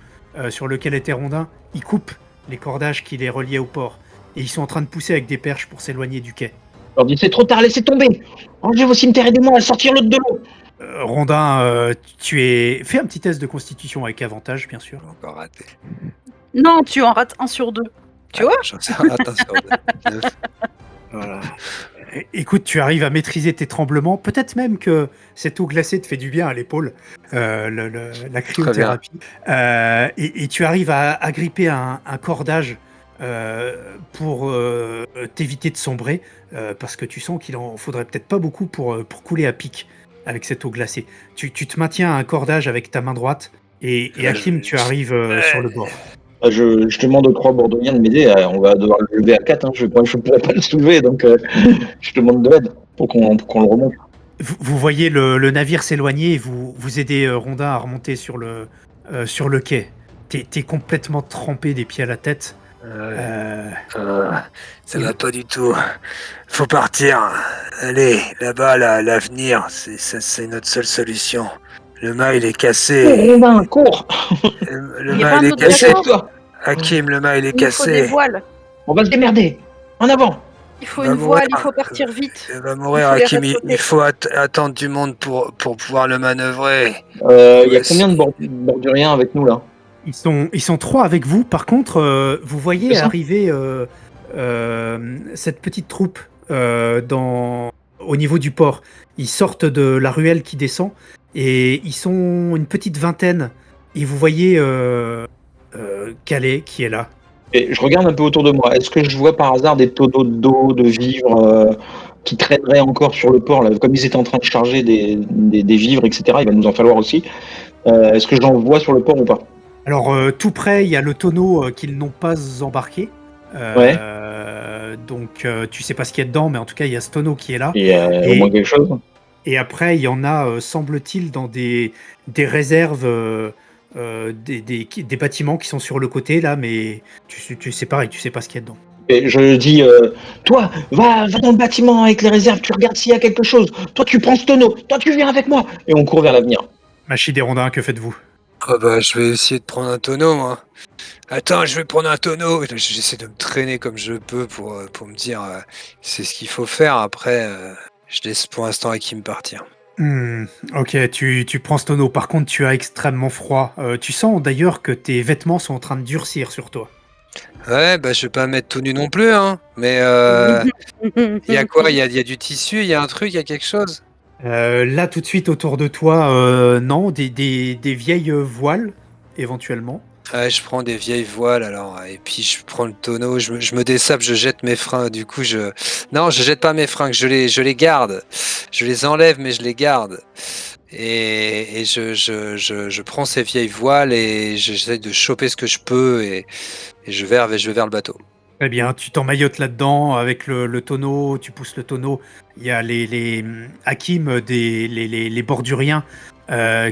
sur lequel était Rondin, ils coupent les cordages qui les reliaient au port. Et ils sont en train de pousser avec des perches pour s'éloigner du quai. Je leur dis c'est trop tard, laissez tomber. Rangez vos cimetières, aidez-moi à sortir l'autre de l'eau. Rondin, fais un petit test de constitution avec avantage, bien sûr. J'ai encore raté. Non, tu en rates 1 sur 2. Tu vois? J'en sais rien, attention. Voilà. Écoute, tu arrives à maîtriser tes tremblements. Peut-être même que cette eau glacée te fait du bien à l'épaule, la cryothérapie. Et tu arrives à agripper un cordage pour t'éviter de sombrer, parce que tu sens qu'il en faudrait peut-être pas beaucoup pour couler à pic avec cette eau glacée. Tu te maintiens à un cordage avec ta main droite, et Hakim, tu arrives sur le bord. Je demande aux 3 Bordoniens de m'aider. On va devoir le lever à 4. Hein. Je ne pourrais pas le soulever, donc je demande de l'aide pour qu'on le remonte. Vous voyez le navire s'éloigner et vous aidez Rondin à remonter sur le quai. T'es complètement trempé des pieds à la tête. Ça va pas du tout. Faut partir. Allez, là-bas, l'avenir, c'est notre seule solution. Le mât, il est cassé. Rondin, cours. Le Il y a mât, pas il un est autre cassé. bateau Toi. Hakim, le mât, il est Il nous faut des cassé. voiles. On va se démerder. En avant. Il faut Il va une voile, il mourir. faut partir vite. Il va mourir, Il faut les Hakim. rattraper. Il faut attendre du monde pour pouvoir le manœuvrer. Il y a combien de Borduriens avec nous là? Ils sont 3 avec vous. Par contre, vous C'est voyez ça? arriver cette petite troupe au niveau du port. Ils sortent de la ruelle qui descend et ils sont une petite vingtaine. Et vous voyez Calais qui est là. Et je regarde un peu autour de moi. Est-ce que je vois par hasard des tonneaux d'eau, de vivres qui traîneraient encore sur le port là, comme ils étaient en train de charger des vivres, etc. Il va nous en falloir aussi. Est-ce que j'en vois sur le port ou pas? Alors, tout près, il y a le tonneau qu'ils n'ont pas embarqué. Ouais. Donc, tu sais pas ce qu'il y a dedans, mais en tout cas, il y a ce tonneau qui est là. Et au moins quelque chose. Et après, il y en a, semble-t-il, dans des réserves, des bâtiments qui sont sur le côté, là, mais tu sais pareil, tu sais pas ce qu'il y a dedans. Et je dis, toi, va dans le bâtiment avec les réserves, tu regardes s'il y a quelque chose. Toi, tu prends ce tonneau. Toi, tu viens avec moi. Et on court vers l'avenir. Machid et Rondin, que faites-vous? Ah bah, je vais essayer de prendre un tonneau, moi. Attends, je vais prendre un tonneau. J'essaie de me traîner comme je peux pour me dire c'est ce qu'il faut faire. Après, je laisse pour l'instant Hakim partir. Ok, tu prends ce tonneau. Par contre, tu as extrêmement froid. Tu sens d'ailleurs que tes vêtements sont en train de durcir sur toi. Ouais, bah je vais pas me mettre tout nu non plus, hein. Mais il y a quoi? Il y a du tissu, il y a un truc, il y a quelque chose? Là, tout de suite, autour de toi, non, des vieilles voiles, éventuellement. Ouais, je prends des vieilles voiles alors, et puis je prends le tonneau, je me dessape, je jette mes fringues. Du coup, non, je jette pas mes fringues, je les garde. Je les enlève, mais je les garde. Et je prends ces vieilles voiles et j'essaie de choper ce que je peux et je vais vers le bateau. Très bien, tu t'emmaillotes là-dedans avec le tonneau, tu pousses le tonneau. Il y a les Hakim, les borduriens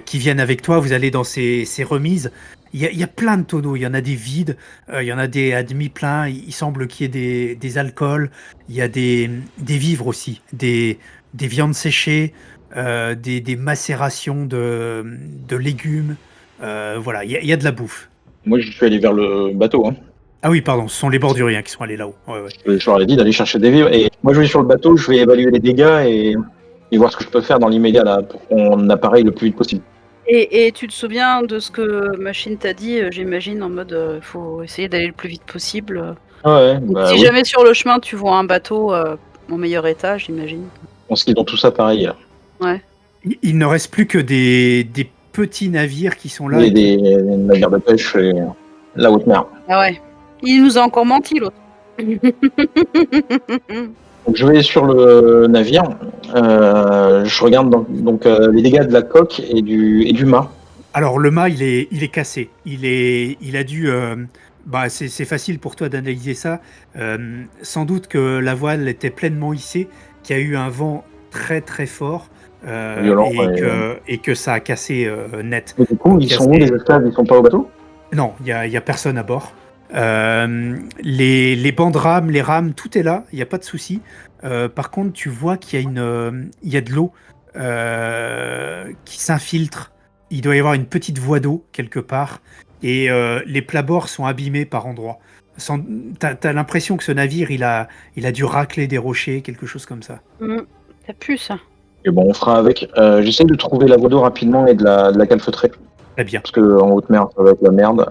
qui viennent avec toi. Vous allez dans ces remises. Il y a plein de tonneaux. Il y en a des vides, il y en a des à demi-pleins. Il semble qu'il y ait des alcools. Il y a des vivres aussi, des viandes séchées, des macérations de légumes. Voilà, il y a de la bouffe. Moi, je suis allé vers le bateau. Hein. Ah oui, pardon, ce sont les borduriens qui sont allés là-haut. Ouais, ouais. Je leur ai dit d'aller chercher des vivres. Et moi, je vais sur le bateau, je vais évaluer les dégâts et voir ce que je peux faire dans l'immédiat là, pour qu'on appareille le plus vite possible. Et tu te souviens de ce que Machine t'a dit, j'imagine, en mode faut essayer d'aller le plus vite possible. Ah ouais, Donc, bah si oui. jamais sur le chemin tu vois un bateau en meilleur état, j'imagine. Je pense qu'ils ont tout ça pareil. Là. Ouais. Il ne reste plus que des petits navires qui sont là. Des navires de pêche et la haute mer. Ah ouais. Il nous a encore menti l'autre. Donc, je vais sur le navire. Je regarde donc les dégâts de la coque et du mât. Alors le mât, il est cassé. Il a dû. Bah, c'est facile pour toi d'analyser ça. Sans doute que la voile était pleinement hissée, qu'il y a eu un vent très très fort Violent. et que ça a cassé net. Et du coup, Donc, ils sont où les esclaves? Ils sont pas au bateau? Non, il y a personne à bord. Les bandes rames, les rames, tout est là, il n'y a pas de souci. Par contre, tu vois qu'il y a il y a de l'eau qui s'infiltre. Il doit y avoir une petite voie d'eau quelque part. Et les plabords sont abîmés par endroits. T'as l'impression que ce navire, il a dû racler des rochers, quelque chose comme ça. T'as pu ça. Et bon, on fera avec. J'essaie de trouver la voie d'eau rapidement et de la calfeutrer. Très bien. Parce qu'en haute mer, ça va être la merde.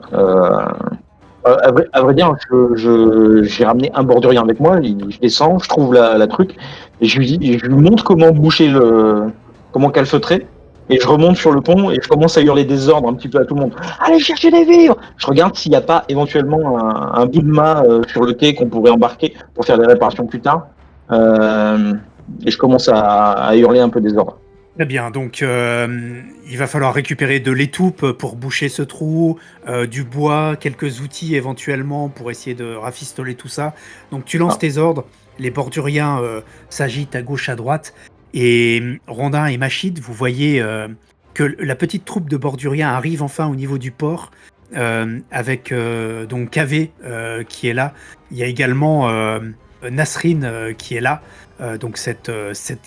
À vrai dire, j'ai ramené un bordurien avec moi. Je descends, je trouve la truc, et je lui montre comment boucher comment calfeutrer. Et je remonte sur le pont et je commence à hurler des ordres un petit peu à tout le monde. Allez chercher des vivres! Je regarde s'il n'y a pas éventuellement un bout de mât sur le quai qu'on pourrait embarquer pour faire des réparations plus tard. Et je commence à hurler un peu des ordres. Très bien, donc il va falloir récupérer de l'étoupe pour boucher ce trou, du bois, quelques outils éventuellement pour essayer de rafistoler tout ça. Donc tu lances tes ordres, les borduriens s'agitent à gauche, à droite, et Rondin et Machid, vous voyez que la petite troupe de borduriens arrive enfin au niveau du port, avec donc Kavé qui est là. Il y a également Nasrine qui est là, donc cette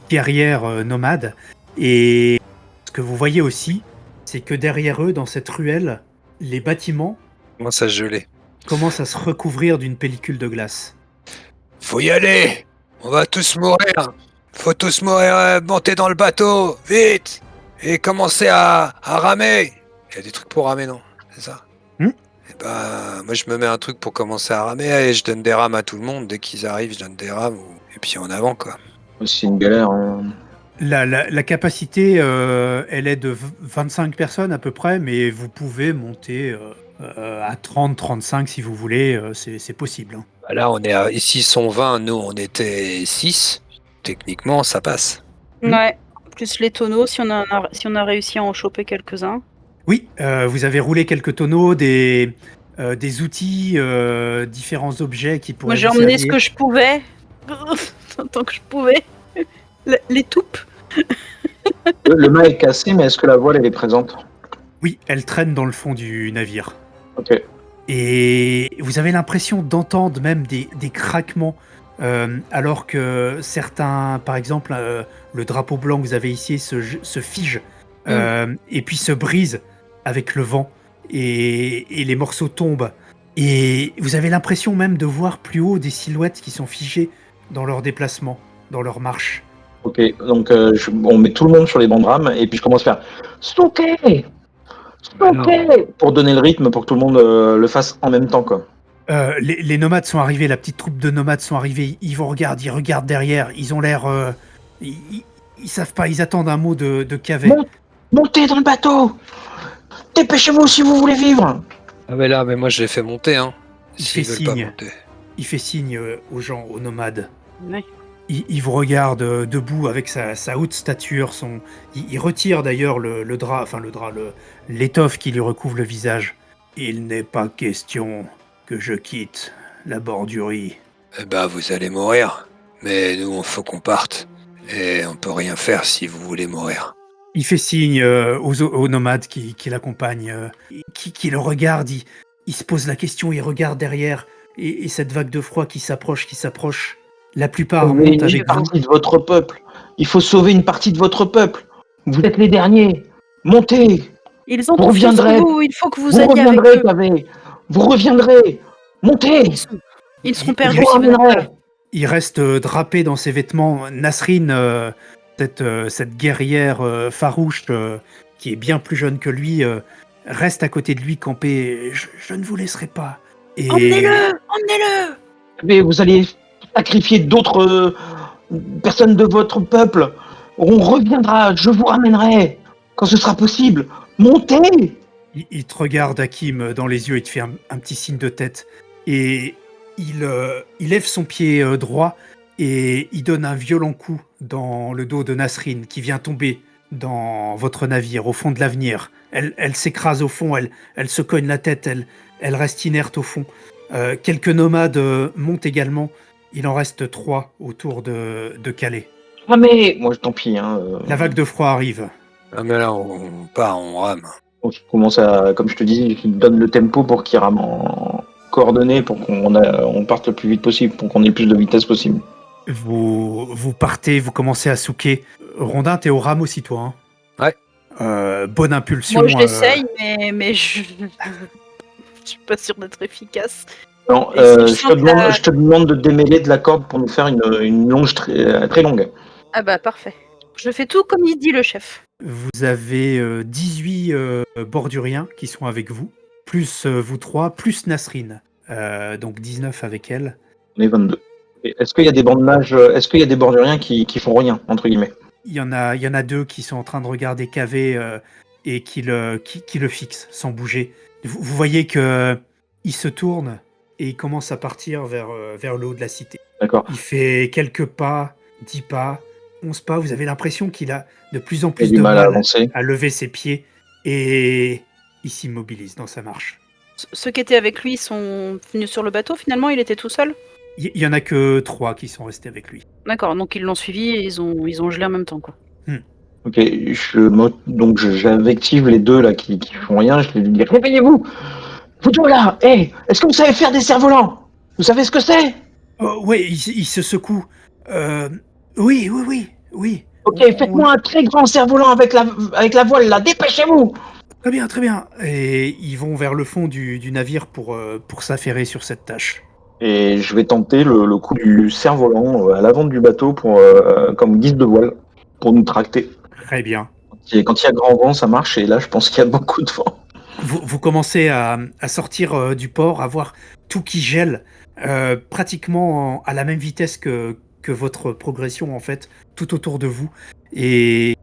guerrière nomade. Et ce que vous voyez aussi, c'est que derrière eux, dans cette ruelle, les bâtiments Commence à geler. commencent à se recouvrir d'une pellicule de glace. Faut y aller! On va tous mourir! Faut tous mourir, monter dans le bateau, vite! Et commencer à ramer! Il y a des trucs pour ramer, non? C'est ça? Et moi je me mets un truc pour commencer à ramer et je donne des rames à tout le monde. Dès qu'ils arrivent, je donne des rames et puis en avant quoi. C'est une galère. Hein. La capacité, elle est de 25 personnes à peu près, mais vous pouvez monter à 30-35 si vous voulez, c'est possible. Hein. Là on est ici ils sont 20, nous on était 6. Techniquement ça passe. Ouais. Plus les tonneaux, si on a réussi à en choper quelques-uns. Oui, vous avez roulé quelques tonneaux, des outils, différents objets qui pourraient Moi, j'ai vous emmené ce servir. que je pouvais. Tant que je pouvais. Les toupes. Le mât est cassé, mais est-ce que la voile elle est présente? Oui, elle traîne dans le fond du navire. Ok. Et vous avez l'impression d'entendre même des craquements, alors que certains, par exemple, le drapeau blanc que vous avez ici se fige, et puis se brise avec le vent, et les morceaux tombent. Et vous avez l'impression même de voir plus haut des silhouettes qui sont figées dans leur déplacement, dans leur marche. Ok, donc on met tout le monde sur les bancs de rames et puis je commence à faire Stouquet Stouquet pour donner le rythme pour que tout le monde le fasse en même temps quoi. Les nomades sont arrivés, la petite troupe de nomades sont arrivés, ils vous regardent, ils regardent derrière, ils ont l'air... ils savent pas, ils attendent un mot de Cavet. Montez dans le bateau. Dépêchez-vous si vous voulez vivre. Ah mais là mais moi je les fais monter hein. Il S'ils fait veulent pas signe. monter. Il fait signe aux gens, aux nomades. Ouais. Il vous regarde debout avec sa haute stature, il retire d'ailleurs le drap, enfin l'étoffe qui lui recouvre le visage. Il n'est pas question que je quitte la bordurie. Eh ben vous allez mourir. Mais nous il faut qu'on parte. Et on peut rien faire si vous voulez mourir. Il fait signe aux nomades qui l'accompagnent, qui le regardent, il se pose la question, il regarde derrière, et cette vague de froid qui s'approche. La plupart Sauvez montent une avec vous. partie de votre peuple. Il faut sauver une partie de votre peuple. Vous êtes les derniers. Montez. Ils ont Vous confiance en reviendrez. vous, il faut que vous Vous alliez avec reviendrez, eux. Cavet. Vous reviendrez. Montez. Ils seront Je perdus Je vous si vous n'êtes pas là. ramènerai. Il reste drapé dans ses vêtements. Nasrine, cette guerrière farouche, qui est bien plus jeune que lui, reste à côté de lui, campée. Je ne vous laisserai pas. Et Emmenez-le. Mais vous allez sacrifier d'autres personnes de votre peuple. On reviendra. Je vous ramènerai quand ce sera possible. Montez. il te regarde, Hakim, dans les yeux, il te fait un petit signe de tête. Et il lève son pied droit et il donne un violent coup dans le dos de Nasrine qui vient tomber dans votre navire, au fond de l'avenir. Elle s'écrase au fond, elle se cogne la tête, elle reste inerte au fond. Quelques nomades montent également. Il en reste 3 autour de Calais. Ah mais moi tant pis. Hein, La vague de froid arrive. Ah mais là on part, on rame. donc, je commence à, comme je te dis, je donne le tempo pour qu'il rame en coordonnées pour on parte le plus vite possible, pour qu'on ait le plus de vitesse possible. Vous partez, vous commencez à souquer. Rondin, t'es au rame aussi, toi. Hein Ouais. Bonne impulsion. Moi, je l'essaye, mais je suis pas sûre d'être efficace. Non, Et si je je, sens te que demande, la- je te demande de démêler de la corde pour nous faire une longe très longue. Ah bah, parfait. Je fais tout comme il dit, le chef. Vous avez 18 borduriens qui sont avec vous, plus vous 3, plus Nasrine. Donc 19 avec elle. On est 22. Et est-ce qu'il y a des bandes de mages, est-ce qu'il y a des borduriens qui font rien, entre guillemets? Il y en a 2 qui sont en train de regarder Cavé et qui le fixent sans bouger. Vous voyez que il se tourne et il commence à partir vers le haut de la cité. D'accord. Il fait quelques pas, 10 pas, 11 pas. Vous avez l'impression qu'il a de plus en Il y a plus du de mal à mal avancer. à lever ses pieds et il s'immobilise dans sa marche. Ceux qui étaient avec lui sont venus sur le bateau, finalement, il était tout seul. Il y en a que 3 qui sont restés avec lui. D'accord, donc ils l'ont suivi et ils ont gelé en même temps, quoi. Ok, donc j'invective les deux là qui font rien, je les dis réveillez-vous! Vous deux là! Hey! Est-ce que vous savez faire des cerfs-volants? Vous savez ce que c'est? Oh, oui, il se secoue. Oui. Ok, On- faites-moi un très grand cerf-volant avec la voile là, dépêchez-vous! Très bien. Et ils vont vers le fond du navire pour s'affairer sur cette tâche. Et je vais tenter le coup du cerf-volant à l'avant du bateau comme guise de voile pour nous tracter. Très bien. Et quand il y a grand vent, ça marche, et là je pense qu'il y a beaucoup de vent. Vous commencez à sortir du port, à voir tout qui gèle pratiquement à la même vitesse que votre progression en fait, tout autour de vous. Et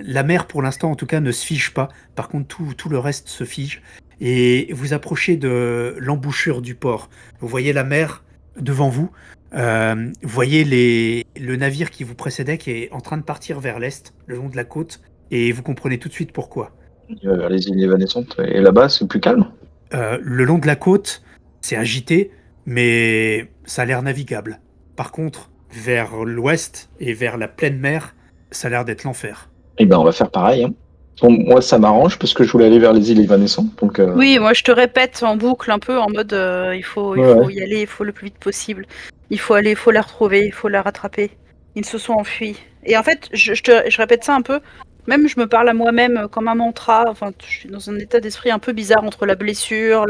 la mer pour l'instant en tout cas ne se fige pas. Par contre tout le reste se fige. Et vous approchez de l'embouchure du port. Vous voyez la mer devant vous. Vous voyez le navire qui vous précédait qui est en train de partir vers l'est, le long de la côte. Et vous comprenez tout de suite pourquoi. Il va vers les îles évanescentes. Et là-bas, c'est plus calme. Le long de la côte, c'est agité, mais ça a l'air navigable. Par contre, vers l'ouest et vers la pleine mer, ça a l'air d'être l'enfer. Eh ben, on va faire pareil. Hein. Bon, moi, ça m'arrange parce que je voulais aller vers les îles évanescentes. Donc, Oui, moi je te répète en boucle un peu en mode il faut Ouais. y aller, il faut le plus vite possible. Il faut aller, il faut la retrouver, il faut la rattraper. Ils se sont enfuis. Et en fait, je répète ça un peu. Même je me parle à moi-même comme un mantra. Enfin, je suis dans un état d'esprit un peu bizarre entre la blessure,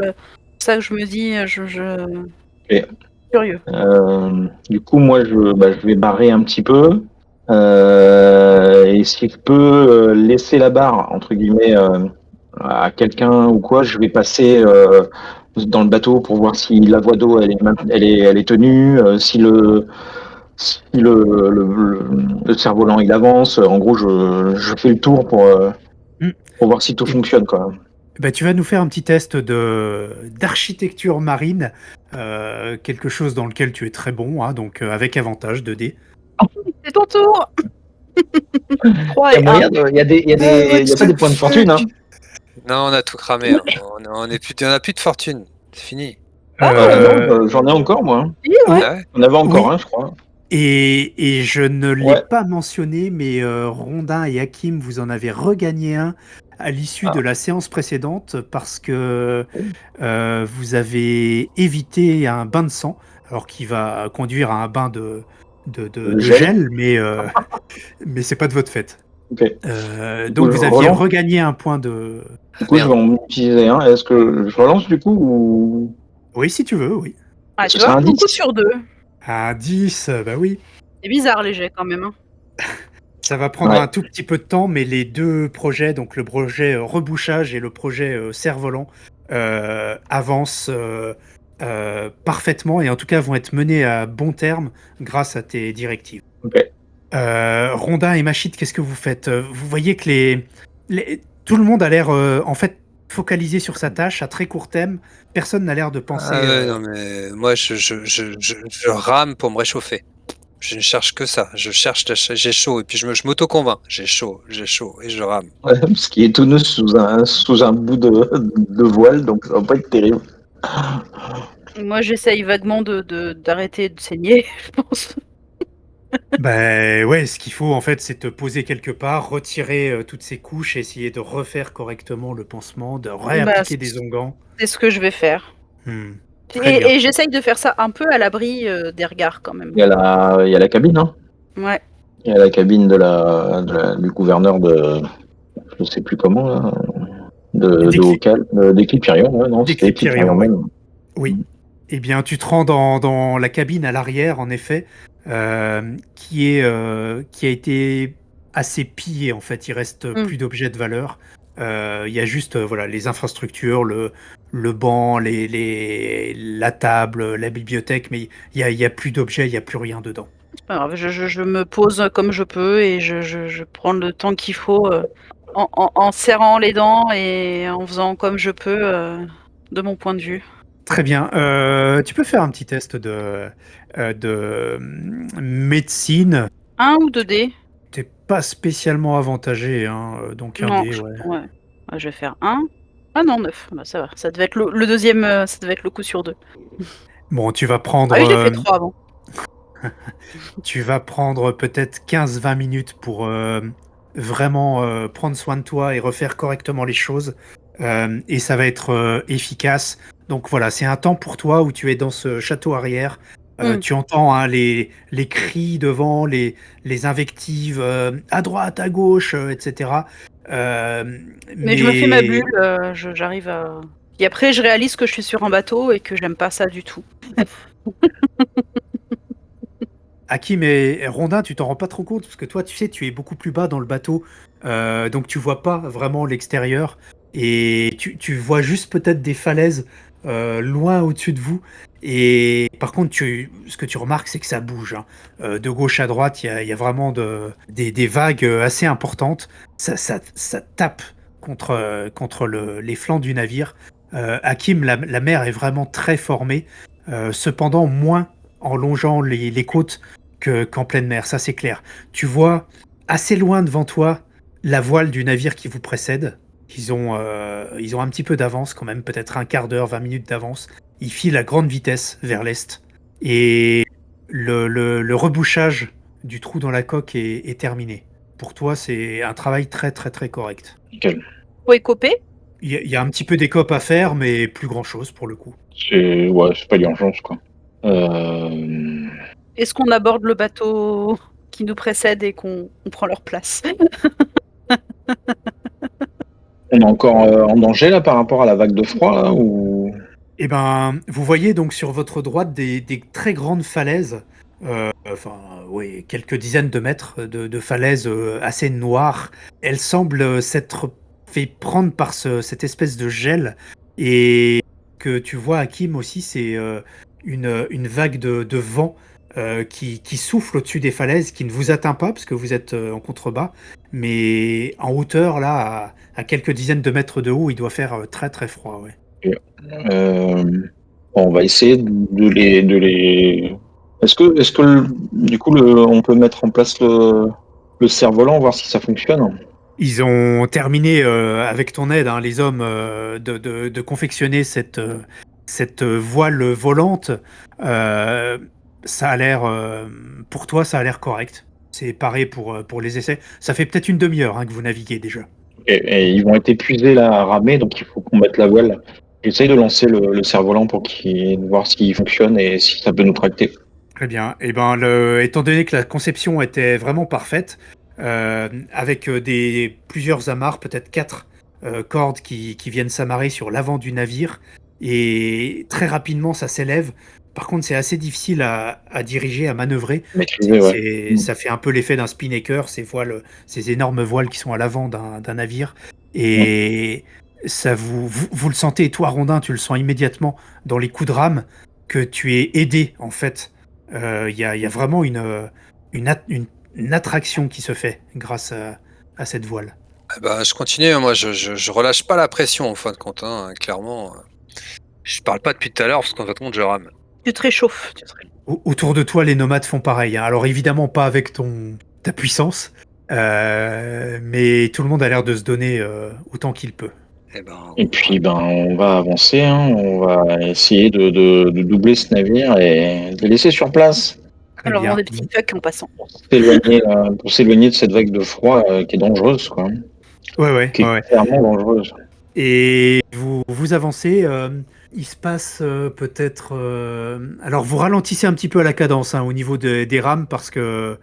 ça que je me dis, Et- curieux. Du coup, moi, je vais barrer un petit peu. Et si je peux laisser la barre, entre guillemets, à quelqu'un ou quoi, je vais passer dans le bateau pour voir si la voie d'eau elle est tenue, si le cerf-volant il avance. En gros, je fais le tour Hmm. pour voir si tout fonctionne, quoi. Bah, tu vas nous faire un petit test d'architecture marine, quelque chose dans lequel tu es très bon, hein, donc avec avantage 2D. C'est ton tour. 3 Il y a et 1. moyen, il y a pas des points de fortune, hein. Non, on a tout cramé. Hein. On a plus de fortune. C'est fini. Euh, J'en ai encore, moi. Hein. Oui, ouais. Ah ouais. On avait encore oui, un, je crois. et je ne l'ai Ouais. pas mentionné, mais Rondin et Hakim, vous en avez regagné un à l'issue de Ah. la séance précédente parce que vous avez évité un bain de sang, alors qui va conduire à un bain Le de gel. gel, mais c'est pas de votre fait. Ok. Du coup, Donc je vous aviez relance. regagné un point de... Du Ah, coup, je vais merde. en utiliser un. Est-ce que je relance du coup ou Oui, si tu veux, oui. Ah, ce tu sera vois, un un coup 10? sur 2. Un 10, bah oui. C'est bizarre les jets quand même. Hein. Ça va prendre Ouais. un tout petit peu de temps, mais les deux projets, donc le projet rebouchage et le projet cerf-volant, avancent parfaitement et en tout cas vont être menés à bon terme grâce à tes directives. Ok. Rondin et Machid, qu'est-ce que vous faites? Vous voyez que tout le monde a l'air en fait focalisé sur sa tâche à très court terme. Personne n'a l'air de Ah penser. ouais, non, mais moi, je rame pour me réchauffer. Je ne cherche que ça. J'ai chaud. Et puis je m'auto-convainc. J'ai chaud, et je rame. Ouais, parce qu'il est tout nu sous un bout de voile, donc ça va pas être terrible. Moi, j'essaye vaguement d'arrêter de saigner, je pense. Ben ouais, ce qu'il faut en fait, c'est te poser quelque part, retirer toutes ces couches, essayer de refaire correctement le pansement, de Bah, réappliquer des onguents. c'est ce que je vais faire. Hmm, très bien. Et j'essaye de faire ça un peu à l'abri des regards quand même. Il y a la cabine, hein. Ouais. Il y a la cabine du gouverneur de, je sais plus comment, là, d'Éclipsirion, ouais, non, c'était D'Éclipsirion, Éclipsirion ouais. même. Oui. Eh bien, tu te rends dans la cabine à l'arrière, en effet, qui a été assez pillée, en fait. Il reste Mm. plus d'objets de valeur. Il y a juste voilà, les infrastructures, le banc, la table, la bibliothèque, mais il y a plus d'objets, il n'y a plus rien dedans. C'est pas grave, je me pose comme je peux et je prends le temps qu'il faut en serrant les dents et en faisant comme je peux de mon point de vue. Très bien. Tu peux faire un petit test de médecine. 1 ou 2 dés? T'es pas spécialement avantagé, hein, donc un Non, dé, ouais. ouais. Ah, je vais faire 1. Ah non, 9. Bah, ça va. Ça devait être le deuxième, ça devait être le coup sur 2. Bon, tu vas Ah prendre, oui, j'ai fait 3 avant. peut-être 15-20 minutes pour vraiment prendre soin de toi et refaire correctement les choses. Et ça va être efficace. Donc voilà, c'est un temps pour toi où tu es dans ce château arrière. Mm. Tu entends hein, les cris devant, les invectives à droite, à gauche, etc. Mais je me fais ma Mais bulle, j'arrive à... Et après, je réalise que je suis sur un bateau et que j'aime pas ça du tout. Hakim et Rondin, tu t'en rends pas trop compte parce que toi, tu sais, tu es beaucoup plus bas dans le bateau, donc tu vois pas vraiment l'extérieur. et tu vois juste peut-être des falaises loin au-dessus de vous. Et par contre, ce que tu remarques, c'est que ça bouge, hein. De gauche à droite, il y a vraiment des vagues assez importantes. Ça tape contre les flancs du navire. Hakim, la mer est vraiment très formée, cependant moins en longeant les côtes qu'en pleine mer, ça c'est clair. Tu vois assez loin devant toi la voile du navire qui vous précède. Ils ont un petit peu d'avance quand même, peut-être un quart d'heure, 20 minutes d'avance. Ils filent à grande vitesse vers l'est. Et le rebouchage du trou dans la coque est terminé. Pour toi, c'est un travail très très très correct. Nickel. Faut écoper. Il y a un petit peu d'écope à faire, mais plus grand-chose pour le coup. C'est pas l'urgence, quoi. Euh, Est-ce qu'on aborde le bateau qui nous précède et qu'on prend leur place? On est encore en danger, là, par rapport à la vague de froid, là, ou... Eh ben, vous voyez donc sur votre droite des très grandes falaises, enfin, oui, quelques dizaines de mètres de falaises assez noires. Elles semblent s'être fait prendre par cette espèce de gel. Et que tu vois, Hakim, aussi, c'est une vague de vent qui souffle au-dessus des falaises, qui ne vous atteint pas parce que vous êtes en contrebas, mais en hauteur, là, à quelques dizaines de mètres de haut, il doit faire très très froid, ouais. Euh, on va essayer de les... Est-ce que du coup, on peut mettre en place le cerf-volant, voir si ça fonctionne? Ils ont terminé avec ton aide, hein, les hommes, de confectionner cette voile volante. Euh, Ça a l'air, pour toi, ça a l'air correct. C'est pareil pour les essais. Ça fait peut-être une demi-heure hein, que vous naviguez déjà. Et ils vont être épuisés là à ramer, donc il faut qu'on mette la voile. J'essaye de lancer le cerf-volant pour voir s'il fonctionne et si ça peut nous tracter. Très bien. Et ben, étant donné que la conception était vraiment parfaite, avec plusieurs amarres, peut-être 4 cordes qui viennent s'amarrer sur l'avant du navire, et très rapidement ça s'élève. Par contre, c'est assez difficile à diriger, à manœuvrer. Maîtriser, ouais. Ça fait un peu l'effet d'un spinnaker, ces énormes voiles qui sont à l'avant d'un navire. Et ça vous le sentez, et toi, Rondin, tu le sens immédiatement dans les coups de rame que tu es aidé, en fait. Il y a vraiment une attraction qui se fait grâce à cette voile. Bah, je continue, hein, moi je relâche pas la pression en fin de compte, hein, clairement. Je parle pas depuis tout à l'heure parce qu'en fin de compte je rame. Tu te réchauffes. Autour de toi, les nomades font pareil, hein. Alors évidemment pas avec ta puissance, mais tout le monde a l'air de se donner autant qu'il peut. Eh ben, Et puis, ben, on va avancer, hein. On va essayer de doubler ce navire et de le laisser sur place Très Alors, bien. des petits fucks en passant. pour s'éloigner de cette vague de froid qui est dangereuse, quoi. Ouais, ouais, Qui ouais, est ouais. clairement dangereuse. Et vous avancez. Il se passe peut-être. Alors vous ralentissez un petit peu à la cadence hein, au niveau des rames parce que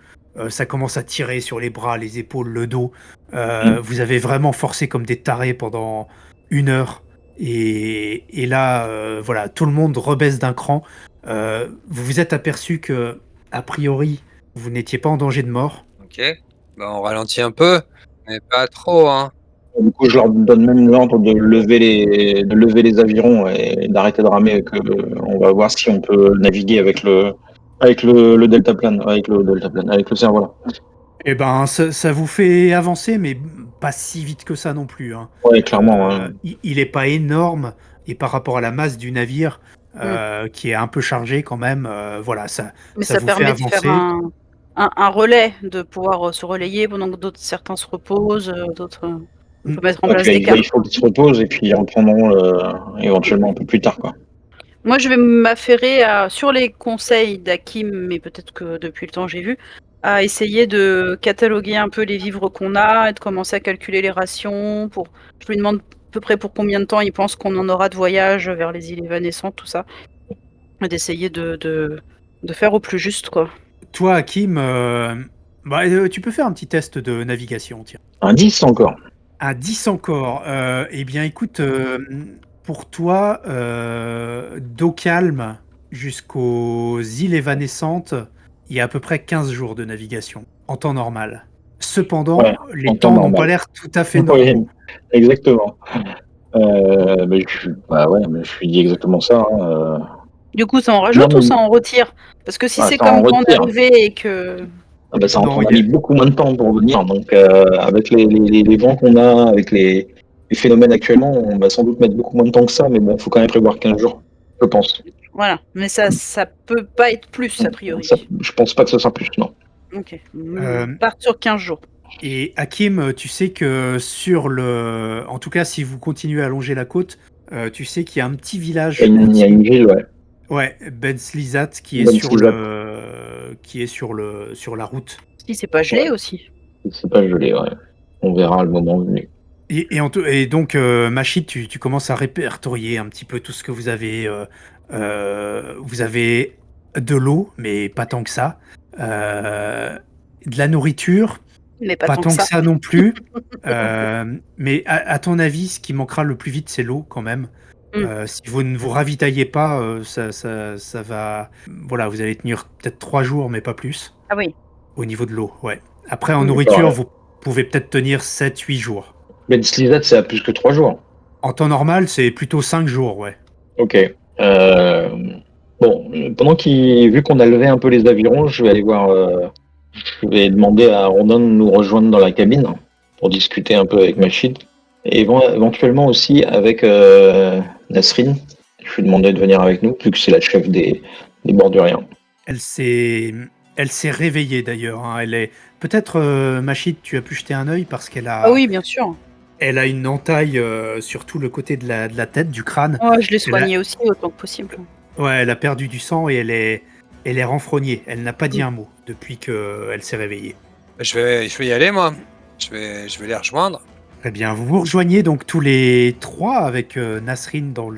ça commence à tirer sur les bras, les épaules, le dos. Vous avez vraiment forcé comme des tarés pendant 1 heure. Et là, voilà, tout le monde rebaisse d'un cran. Vous vous êtes aperçu que, a priori, vous n'étiez pas en danger de mort. ok. Bah, on ralentit un peu, mais pas trop, hein. Du coup, je leur donne même l'ordre de lever les avirons et d'arrêter de ramer. On va voir si on peut naviguer avec le deltaplane, avec le cerf-volant. Eh ben, ça vous fait avancer, mais pas si vite que ça non plus, hein. Ouais, clairement. Hein. Il est pas énorme, et par rapport à la masse du navire, qui est un peu chargé quand même, voilà, Mais ça ça vous fait permet de faire avancer. un relais, de pouvoir se relayer pendant que certains se reposent, d'autres. On Mm. peut mettre en Ouais, place puis, des il cartes. faut qu'ils se reposent et puis ils reprendront éventuellement un peu plus tard, quoi. Moi, je vais m'affairer sur les conseils d'Hakim, mais peut-être que depuis le temps j'ai vu, à essayer de cataloguer un peu les vivres qu'on a et de commencer à calculer les rations. Je lui demande à peu près pour combien de temps il pense qu'on en aura de voyage vers les îles évanescentes, tout ça. Et d'essayer de faire au plus juste, quoi. Toi, Hakim, bah, tu peux faire un petit test de navigation, tiens. Un 10 encore. Un 10 encore. Eh bien, écoute, pour toi, d'eau calme jusqu'aux îles évanescentes, il y a à peu près 15 jours de navigation, en temps normal. Cependant, Ouais, les en temps temps n'ont normal. pas l'air tout à fait Oui, normaux. exactement. Mais je lui dis exactement ça. Hein. Du coup, ça en Non, rajoute ou mais ça en retire? Parce que si c'est ça en comme quand on est retire. arrivé et que... Ça Non, on a mis beaucoup moins de temps pour venir. Donc, avec les vents qu'on a, avec les phénomènes actuellement, on va sans doute mettre beaucoup moins de temps que ça. Mais bon, il faut quand même prévoir 15 jours, je pense. Voilà, mais ça peut pas être plus, a priori. Je pense pas que ce sera plus, non. Ok, Euh, on part sur 15 jours. et Hakim, tu sais que en tout cas, si vous continuez à longer la côte, tu sais qu'il y a un petit village Il y a côtier. une ville, ouais. Ouais, Ben Slizat qui est Ben sur Slizat. sur la route. Si c'est pas gelé aussi. C'est pas gelé, ouais. On verra le moment venu. Et donc, Machid, tu commences à répertorier un petit peu tout ce que vous avez. Vous avez de l'eau, mais pas tant que ça. De la nourriture, Mais pas pas tant que tant que ça. ça non plus. Mais à ton avis, ce qui manquera le plus vite, c'est l'eau quand même. Mm. Si vous ne vous ravitaillez pas, ça va. Voilà, vous allez tenir peut-être 3 jours, mais pas plus, Ah oui. au niveau de l'eau. Ouais. Après, en D'accord, nourriture, ouais. vous pouvez peut-être tenir 7, 8 jours. Ben Slizat, c'est à plus que 3 jours. En temps normal, c'est plutôt 5 jours, ouais. Ok. Bon, vu qu'on a levé un peu les avirons, je vais aller voir. Je vais demander à Rondin de nous rejoindre dans la cabine pour discuter un peu avec Machid. Et éventuellement aussi avec Nasrine. Je lui demander de venir avec nous, vu que c'est la chef des Borduriens. Elle s'est, elle s'est réveillée d'ailleurs. Hein. Elle est peut-être Machid, tu as pu jeter un œil parce Ah oui, bien sûr. elle a une entaille sur tout le côté de la tête, du crâne. Oh, je l'ai Elle a, soigné aussi autant que possible. ouais, elle a perdu du sang et elle est renfrognée. Elle n'a pas dit un mot depuis qu'elle s'est réveillée. Je vais y aller, moi. Je vais les rejoindre. Très bien. Vous vous rejoignez donc tous les trois avec Nasrine dans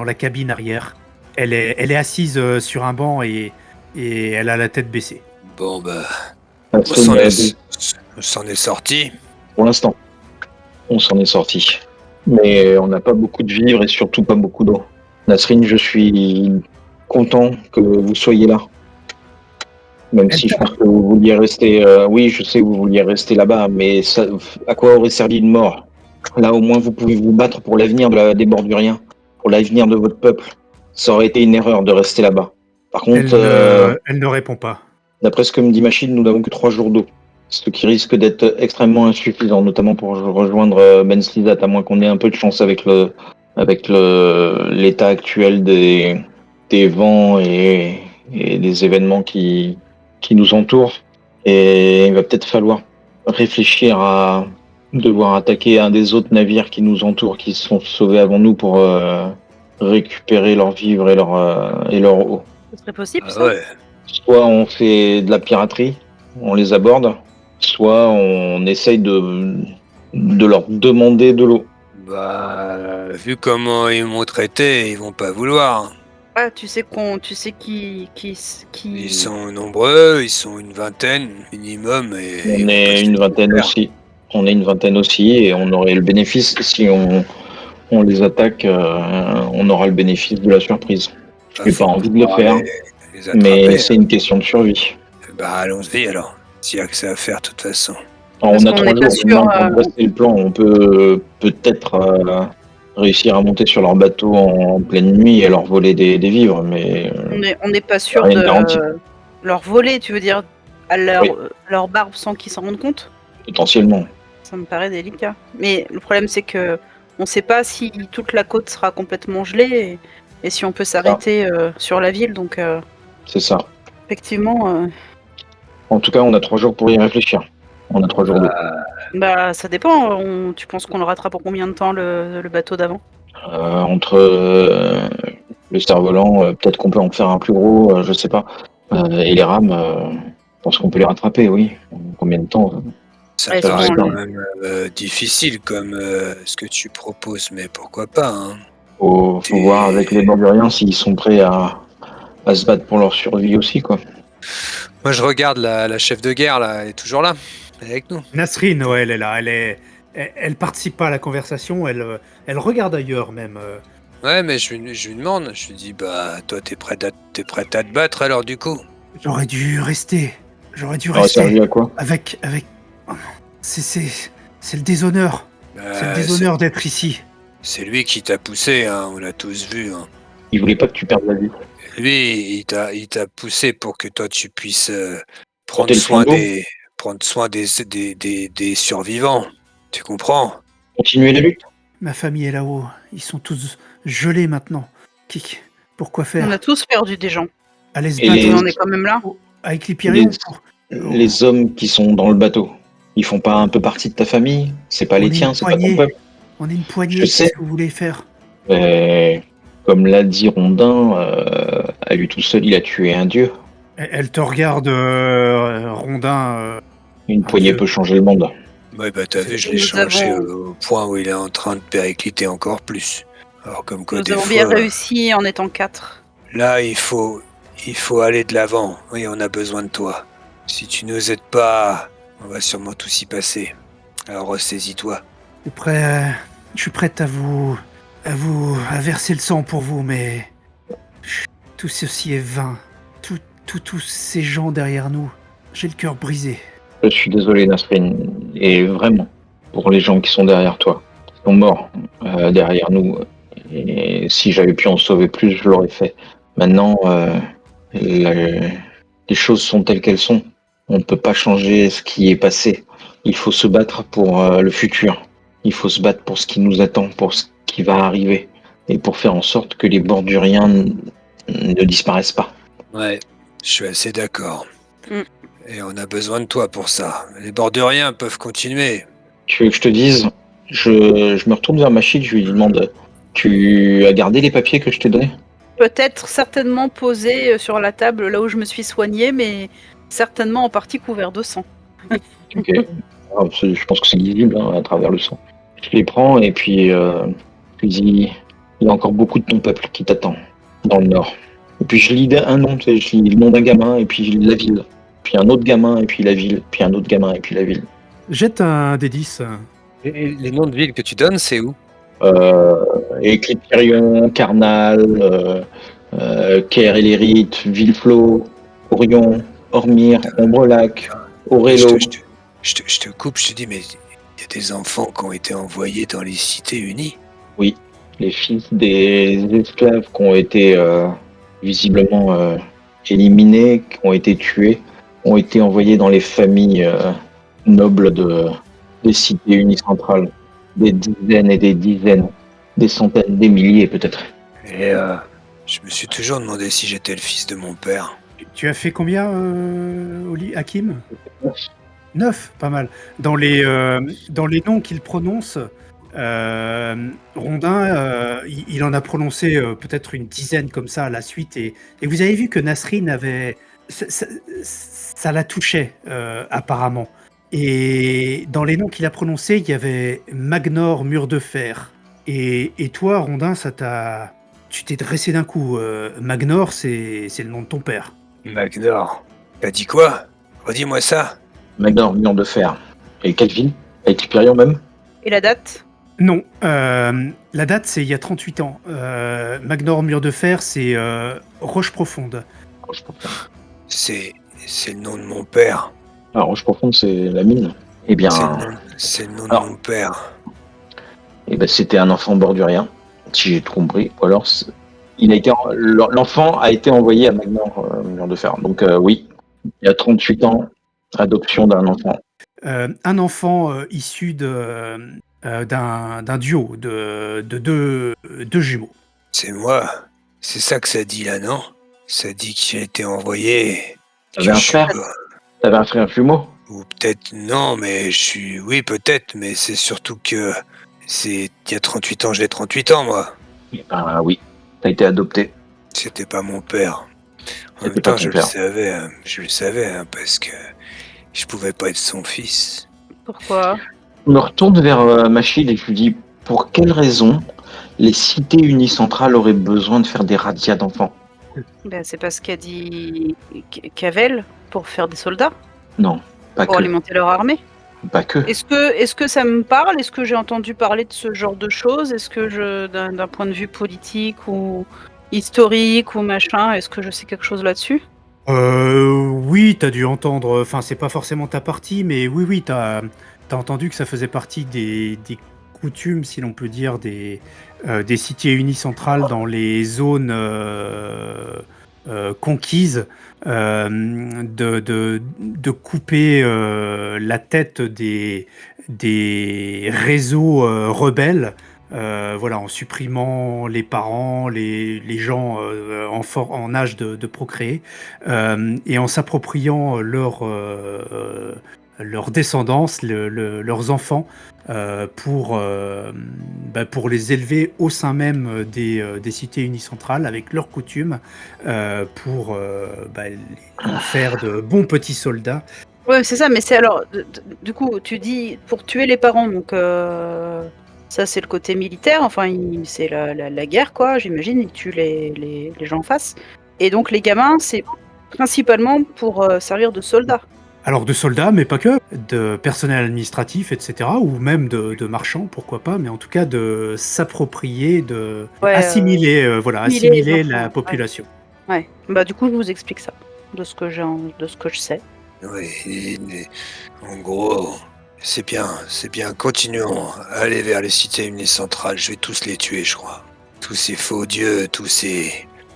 la cabine arrière. Elle est assise sur un banc et elle a la tête baissée. Bon, bah, Nasrine, on s'en est sorti. pour l'instant, on s'en est sorti. Mais on n'a pas beaucoup de vivres et surtout pas beaucoup d'eau. Nasrine, je suis content que vous soyez là. Même si je pense que vous vouliez rester. Oui, je sais que vous vouliez rester là-bas, mais ça, à quoi aurait servi une mort? Là, au moins, vous pouvez vous battre pour l'avenir des Borduriens, pour l'avenir de votre peuple. Ça aurait été une erreur de rester là-bas. Par contre, Elle ne répond pas. d'après ce que me dit Machine, nous n'avons que 3 jours d'eau. Ce qui risque d'être extrêmement insuffisant, notamment pour rejoindre Ben Slizat, à moins qu'on ait un peu de chance avec l'état actuel des vents et des événements qui nous entourent. Et il va peut-être falloir réfléchir à devoir attaquer un des autres navires qui nous entourent, qui se sont sauvés avant nous pour récupérer leurs vivres et leur eau. Ce serait possible, Ah ça? ouais. Soit on fait de la piraterie, on les aborde, soit on essaye de leur demander de l'eau. Bah, vu comment ils m'ont traité, ils vont pas vouloir. Ah, tu sais qui... Ils sont nombreux, ils sont une vingtaine minimum. Et On ils vont pas est se une laisser vingtaine faire. aussi. On est une vingtaine aussi et on aurait le bénéfice, si on les attaque, on aura le bénéfice de la surprise. Bah, J'ai faut pas envie de le pouvoir faire, les mais attraper. c'est une question de survie. Bah, allons-y alors. S'il y a que ça à faire, de toute façon. Alors, Parce on a qu'on 3 n'est pas jours sûr, maintenant pour dresser le plan. On peut peut-être réussir à monter sur leur bateau en pleine nuit et leur voler des vivres, mais on n'est pas sûr rien de de garanti. leur voler, tu veux dire, à Oui. leur barbe sans qu'ils s'en rendent compte? Potentiellement. Ça me paraît délicat. Mais le problème, c'est que on sait pas si toute la côte sera complètement gelée et si on peut s'arrêter sur la ville. Donc, C'est ça. effectivement, En tout cas, on a 3 jours pour y réfléchir. On a 3 jours d'eau. bah, ça dépend. Tu penses qu'on le rattrape pour combien de temps, le bateau d'avant? Entre le cerf-volant, peut-être qu'on peut en faire un plus gros, je sais pas. Et les rames, je pense qu'on peut les rattraper, oui. En combien de temps Ça Ouais, paraît sinon, quand le- même difficile comme ce que tu proposes, mais pourquoi pas, hein. Faut voir avec les Borduriens s'ils sont prêts à se battre pour leur survie aussi, quoi. Moi, je regarde la chef de guerre, là, elle est toujours là, elle est avec nous. Nasrine, ouais, elle est là. Elle participe pas à la conversation. Elle regarde ailleurs même. Ouais, mais je lui demande, je lui dis, bah, toi, t'es prête à te battre alors, du coup? J'aurais dû rester. J'aurais dû Ça aurait servi rester à quoi? avec C'est le déshonneur. C'est le Euh, déshonneur d'être ici. c'est lui qui t'a poussé, hein, on l'a tous vu. Hein. Il voulait pas que tu perdes la vie. Lui, il t'a poussé pour que toi tu puisses Porter le flambeau. prendre soin des survivants. Tu comprends? Continuer la lutte. Ma famille est là-haut. Ils sont tous gelés maintenant. Pourquoi On faire? a tous perdu des gens. Aller se Et battre Et on est quand même là. avec l'Hyperion pour... Les hommes qui sont dans le bateau, ils font pas un peu partie de ta famille? C'est pas On les est tiens, une c'est pas ton poignée. peuple. On est une poignée, Je sais. qu'est-ce que vous voulez faire? Mais, comme l'a dit Rondin, à lui tout seul, il a tué un dieu. Elle te regarde, Rondin. Une Un poignée dieu. peut changer le monde. Ouais, bah t'as vu, je Et l'ai nous changé avons- au point où il est en train de péricliter encore plus. Alors comme quoi, Nous des avons fois, bien réussi en étant 4. là, il faut aller de l'avant. Oui, on a besoin de toi. Si tu nous aides pas, on va sûrement tous y passer. Alors ressaisis-toi. Je suis prête à verser le sang pour vous, mais tout ceci est vain. Tous ces gens derrière nous, j'ai le cœur brisé. Je suis désolé, Nasrin, et vraiment, pour les gens qui sont derrière toi, qui sont morts derrière nous. Et si j'avais pu en sauver plus, je l'aurais fait. Maintenant, les choses sont telles qu'elles sont. On ne peut pas changer ce qui est passé. Il faut se battre pour le futur. Il faut se battre pour ce qui nous attend, pour ce qui va arriver, et pour faire en sorte que les Borduriens ne disparaissent pas. Ouais, je suis assez d'accord. Mm. Et on a besoin de toi pour ça. Les Borduriens peuvent continuer. Tu veux que je te dise, je me retourne vers Machid, je lui demande, tu as gardé les papiers que je t'ai donnés? Peut-être certainement posé sur la table là où je me suis soignée, mais certainement en partie couvert de sang. Ok. Je pense que c'est lisible hein, à travers le sang. Je les prends et puis je lui dis, il y a encore beaucoup de ton peuple qui t'attend dans le nord. Et puis je lis un nom, tu sais, je lis le nom d'un gamin et puis je lis la ville. Puis un autre gamin et puis la ville. Puis un autre gamin et puis la ville. Jette un des 10. Et les noms de villes que tu donnes, c'est où? Éclipirion, Carnal, Caire et l'Hérite, Villeflot, Orion, Ormire, Ombrelac, Aurélo. Je te coupe, je te dis, mais il y a des enfants qui ont été envoyés dans les cités unies. Oui, les fils des esclaves qui ont été visiblement éliminés, qui ont été tués, ont été envoyés dans les familles nobles des cités unies centrales. Des dizaines et des dizaines, des centaines, des milliers peut-être. Et je me suis toujours demandé si j'étais le fils de mon père. Tu as fait combien, Hakim? 9, pas mal. Dans les noms qu'il prononce, Rondin, il en a prononcé peut-être une dizaine comme ça à la suite. Et vous avez vu que Nasrin avait... Ça la touchait, apparemment. Et dans les noms qu'il a prononcés, il y avait Magnor, mur de fer. Et toi, Rondin, tu t'es dressé d'un coup. Magnor, c'est le nom de ton père. Magnor. T'as dit quoi? Redis-moi ça. Magnor, mur de fer. Et quelle ville? Avec Hyperion même? Et la date? Non, la date, c'est il y a 38 ans. Magnor, mur de fer, c'est Roche Profonde. Roche Profonde. C'est le nom de mon père. Ah, Roche Profonde, c'est la mine. Eh bien, C'est le nom de Alors. mon père. eh ben, c'était un enfant bordurien, si j'ai tout compris. Ou alors, l'enfant a été envoyé à Magnor, mur de fer. Donc oui, il y a 38 ans, adoption d'un enfant. Un enfant issu d'un duo de deux jumeaux. C'est moi. C'est ça que ça dit là, non? Ça dit que j'ai été envoyé. T'avais un Je suis frère? pas- T'avais un frère jumeau? Ou peut-être non, mais je suis... Oui, peut-être, mais c'est surtout que... Il y a 38 ans, j'ai 38 ans, moi. Ah oui, t'as été adopté. C'était pas mon père. En même C'était pas temps, ton je père. le savais, hein, parce que je pouvais pas être son fils. Pourquoi? Je me retourne vers Machid et je lui dis, pour quelle raison les cités unies centrales auraient besoin de faire des razzias d'enfants? Ben, c'est parce qu'a dit Cavell pour faire des soldats, Non, pas pour que. alimenter leur armée. Pas que. Est-ce que ça me parle? Est-ce que j'ai entendu parler de ce genre de choses? Est-ce que d'un point de vue politique ou historique ou machin, est-ce que je sais quelque chose là-dessus? Oui, t'as dû entendre. Enfin, c'est pas forcément ta partie, mais oui, t'as entendu que ça faisait partie des coutumes, si l'on peut dire, des cités unicentrales dans les zones conquises, de couper la tête des réseaux rebelles. Voilà, en supprimant les parents, les gens en âge de procréer, et en s'appropriant leur descendance, leurs enfants, pour les élever au sein même des cités unicentrales avec leurs coutumes, pour en faire de bons petits soldats. Ouais, c'est ça, mais c'est alors, du coup, tu dis pour tuer les parents, donc ça c'est le côté militaire, enfin c'est la guerre, quoi, j'imagine, ils tuent les gens en face. Et donc les gamins, c'est principalement pour servir de soldats. Alors de soldats, mais pas que, de personnel administratif, etc., ou même de marchands, pourquoi pas, mais en tout cas de s'approprier, Ouais, assimiler les la enfants, population. Ouais. Bah du coup, je vous explique ça, de ce que je sais. Oui, en gros, c'est bien. Continuons. Allez vers les cités unicentrales. Je vais tous les tuer, je crois. Tous ces faux dieux, tous ces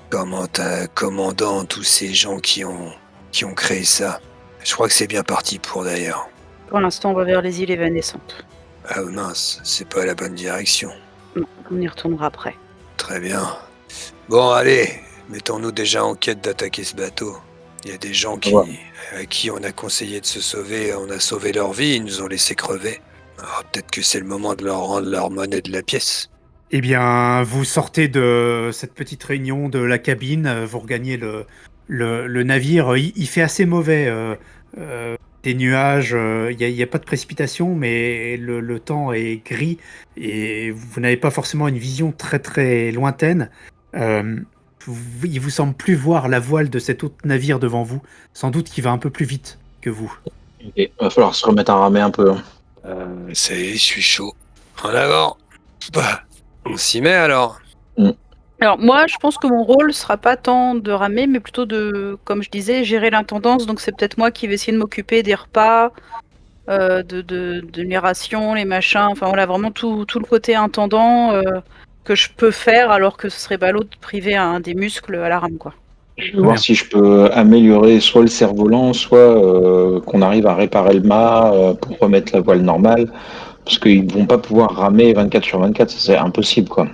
commandants, tous ces gens qui ont créé ça. Je crois que c'est bien parti pour d'ailleurs. Pour l'instant, on va vers les îles évanescentes. Ah mince, c'est pas la bonne direction. Non, on y retournera après. Très bien. Bon, allez, mettons-nous déjà en quête d'attaquer ce bateau. Il y a des gens à qui on a conseillé de se sauver, on a sauvé leur vie, ils nous ont laissé crever. Alors peut-être que c'est le moment de leur rendre leur monnaie de la pièce. Eh bien, vous sortez de cette petite réunion de la cabine, vous regagnez le navire. Il fait assez mauvais, des nuages, il n'y a pas de précipitation, mais le temps est gris et vous n'avez pas forcément une vision très très lointaine. Euh, il vous semble plus voir la voile de cet autre navire devant vous, sans doute qu'il va un peu plus vite que vous. Il va falloir se remettre à ramer un peu. Ça y est, je suis chaud. En avant. Bah, on s'y met alors. Alors moi, je pense que mon rôle sera pas tant de ramer, mais plutôt de, comme je disais, gérer l'intendance. Donc c'est peut-être moi qui vais essayer de m'occuper des repas, de les rations, les machins. Enfin voilà, vraiment tout le côté intendant que je peux faire, alors que ce serait ballot de priver un des muscles à la rame, quoi. Je vais voir si je peux améliorer soit le cerf-volant, soit qu'on arrive à réparer le mât pour remettre la voile normale. Parce qu'ils vont pas pouvoir ramer 24/24, ça, c'est impossible, quoi.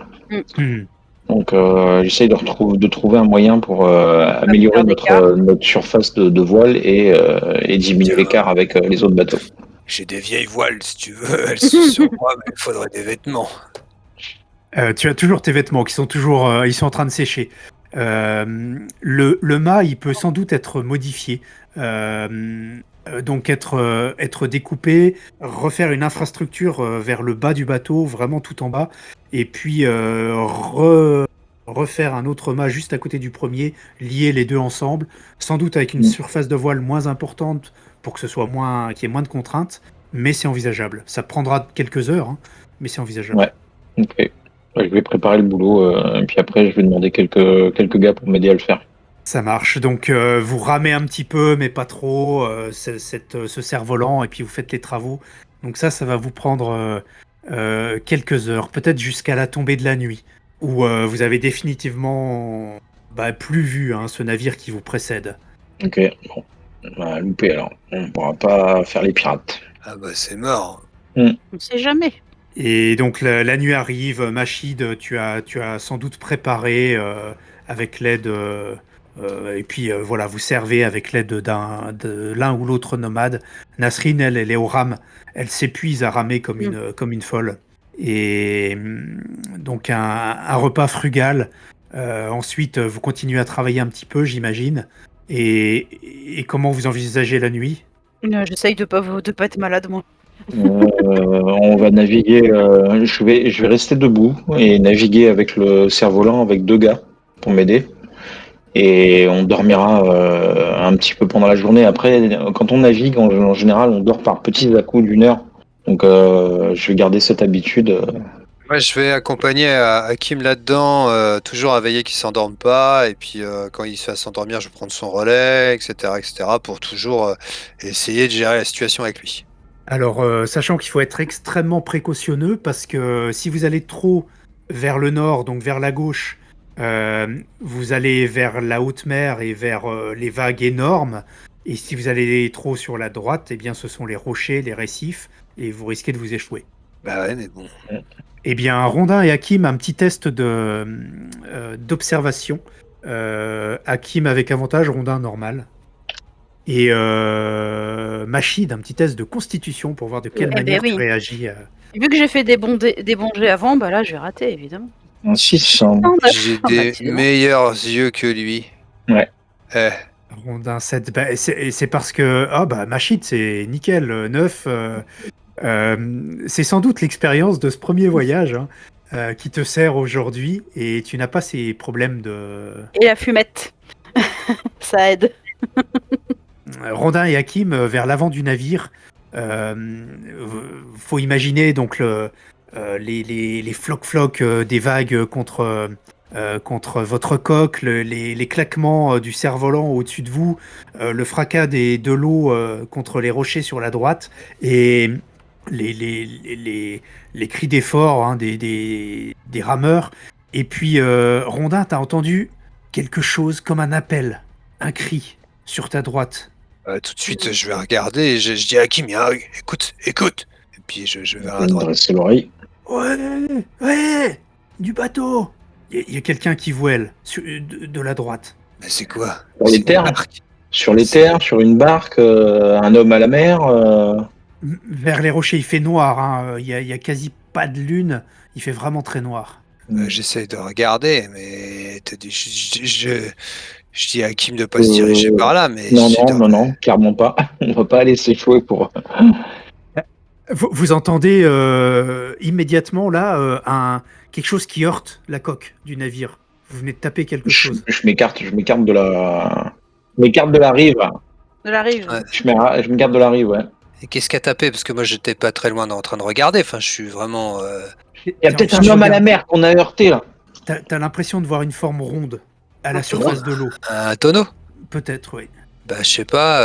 Hmm. Donc j'essaye de trouver un moyen pour améliorer notre surface de voile et diminuer l'écart avec les autres bateaux. J'ai des vieilles voiles si tu veux, elles sont sur moi, mais il faudrait des vêtements. Tu as toujours tes vêtements qui sont toujours, ils sont en train de sécher. Le mât, il peut sans doute être modifié, donc être découpé, refaire une infrastructure vers le bas du bateau, vraiment tout en bas, et puis refaire un autre mât juste à côté du premier, lier les deux ensemble, sans doute avec une surface de voile moins importante pour que ce soit qu'il y ait moins de contraintes, mais c'est envisageable. Ça prendra quelques heures, hein, mais c'est envisageable. Ouais, ok. Je vais préparer le boulot, et puis après je vais demander quelques gars pour m'aider à le faire. Ça marche. Donc vous ramez un petit peu, mais pas trop, ce cerf-volant, et puis vous faites les travaux. Donc ça va vous prendre quelques heures, peut-être jusqu'à la tombée de la nuit, où vous avez définitivement plus vu ce navire qui vous précède. Ok, bon, on va louper alors. On ne pourra pas faire les pirates. Ah bah c'est mort. On sait jamais. Et donc la nuit arrive, Machid, tu as sans doute préparé avec l'aide, et puis voilà, vous servez avec l'aide de l'un ou l'autre nomade. Nasrine, elle est au rame, elle s'épuise à ramer comme une folle. Et donc un repas frugal. Ensuite, vous continuez à travailler un petit peu, j'imagine. Et comment vous envisagez la nuit? J'essaye de pas être malade, moi. On va naviguer. Je vais rester debout et naviguer avec le cerf-volant avec 2 gars pour m'aider. Et on dormira un petit peu pendant la journée. Après, quand on navigue, en général, on dort par petits à-coups d'1 heure. Donc, je vais garder cette habitude. Moi, je vais accompagner Hakim là-dedans, toujours à veiller qu'il s'endorme pas, et puis quand il se fait s'endormir, je vais prendre son relais, etc., pour toujours essayer de gérer la situation avec lui. Alors, sachant qu'il faut être extrêmement précautionneux parce que si vous allez trop vers le nord, donc vers la gauche, vous allez vers la haute mer et vers les vagues énormes. Et si vous allez trop sur la droite, eh bien, ce sont les rochers, les récifs, et vous risquez de vous échouer. Bah ouais, mais bon. Eh bien, Rondin et Hakim, un petit test d'observation. Hakim avec avantage, Rondin normal. Et Machid, un petit test de constitution pour voir de quelle Eh manière ben tu oui. réagis. Vu que j'ai fait des bons jets avant, bah là, je vais rater, évidemment. Un 600. J'ai Ah bah, des décidément. meilleurs yeux que lui. Ouais. Eh, Rondin 7, bah, c'est parce que Machid, c'est nickel, 9. C'est sans doute l'expérience de ce premier voyage hein, qui te sert aujourd'hui et tu n'as pas ces problèmes de... Et la fumette. Ça aide. Rondin et Hakim vers l'avant du navire. Faut imaginer donc les flocs des vagues contre votre coque, les claquements du cerf-volant au-dessus de vous, le fracas de l'eau contre les rochers sur la droite et les cris d'effort hein, des rameurs. Et puis Rondin, t'as entendu quelque chose comme un appel, un cri sur ta droite. tout de suite, je vais regarder et je dis à Hakim, écoute. Et puis je vais vers Je la vais me droite. dresser l'oreille. Ouais, du bateau. Il y a quelqu'un qui voile de la droite. Mais c'est quoi? Sur les C'est une terres barque. Sur les terres, sur une barque, un homme à la mer. Vers les rochers, il fait noir. Hein. Il y a quasi pas de lune. Il fait vraiment très noir. J'essaie de regarder, mais je dis à Hakim de pas se diriger par là, mais Non, j'essaie de- non, clairement pas. On va pas aller s'échouer pour. Vous entendez immédiatement là quelque chose qui heurte la coque du navire. Vous venez de taper quelque chose. Je m'écarte de la. Je m'écarte de la rive. De la rive. Ouais. Je m'écarte de la rive, ouais. Et qu'est-ce qu'a tapé? Parce que moi, j'étais pas très loin en train de regarder. Enfin, je suis vraiment. Il y a peut-être un homme à la mer qu'on a heurté là. T'as l'impression de voir une forme ronde à la surface de l'eau. Un tonneau? Peut-être, oui. Bah, je sais pas.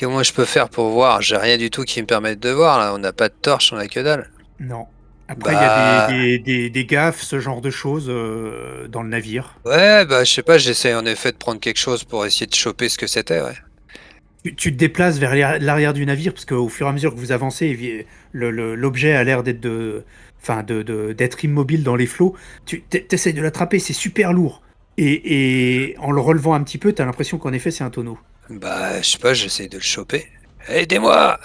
Comment je peux faire pour voir? J'ai rien du tout qui me permette de voir là. On n'a pas de torche, on a que dalle. Non. Après, il y Bah. a des gaffes, ce genre de choses dans le navire. Ouais, bah, je sais pas. J'essaie en effet de prendre quelque chose pour essayer de choper ce que c'était, ouais. Tu te déplaces vers l'arrière du navire parce qu'au fur et à mesure que vous avancez, l'objet a l'air d'être immobile dans les flots. Tu essaies de l'attraper, c'est super lourd. Et en le relevant un petit peu, tu as l'impression qu'en effet, c'est un tonneau. Bah, je sais pas. J'essaie de le choper. Aidez-moi!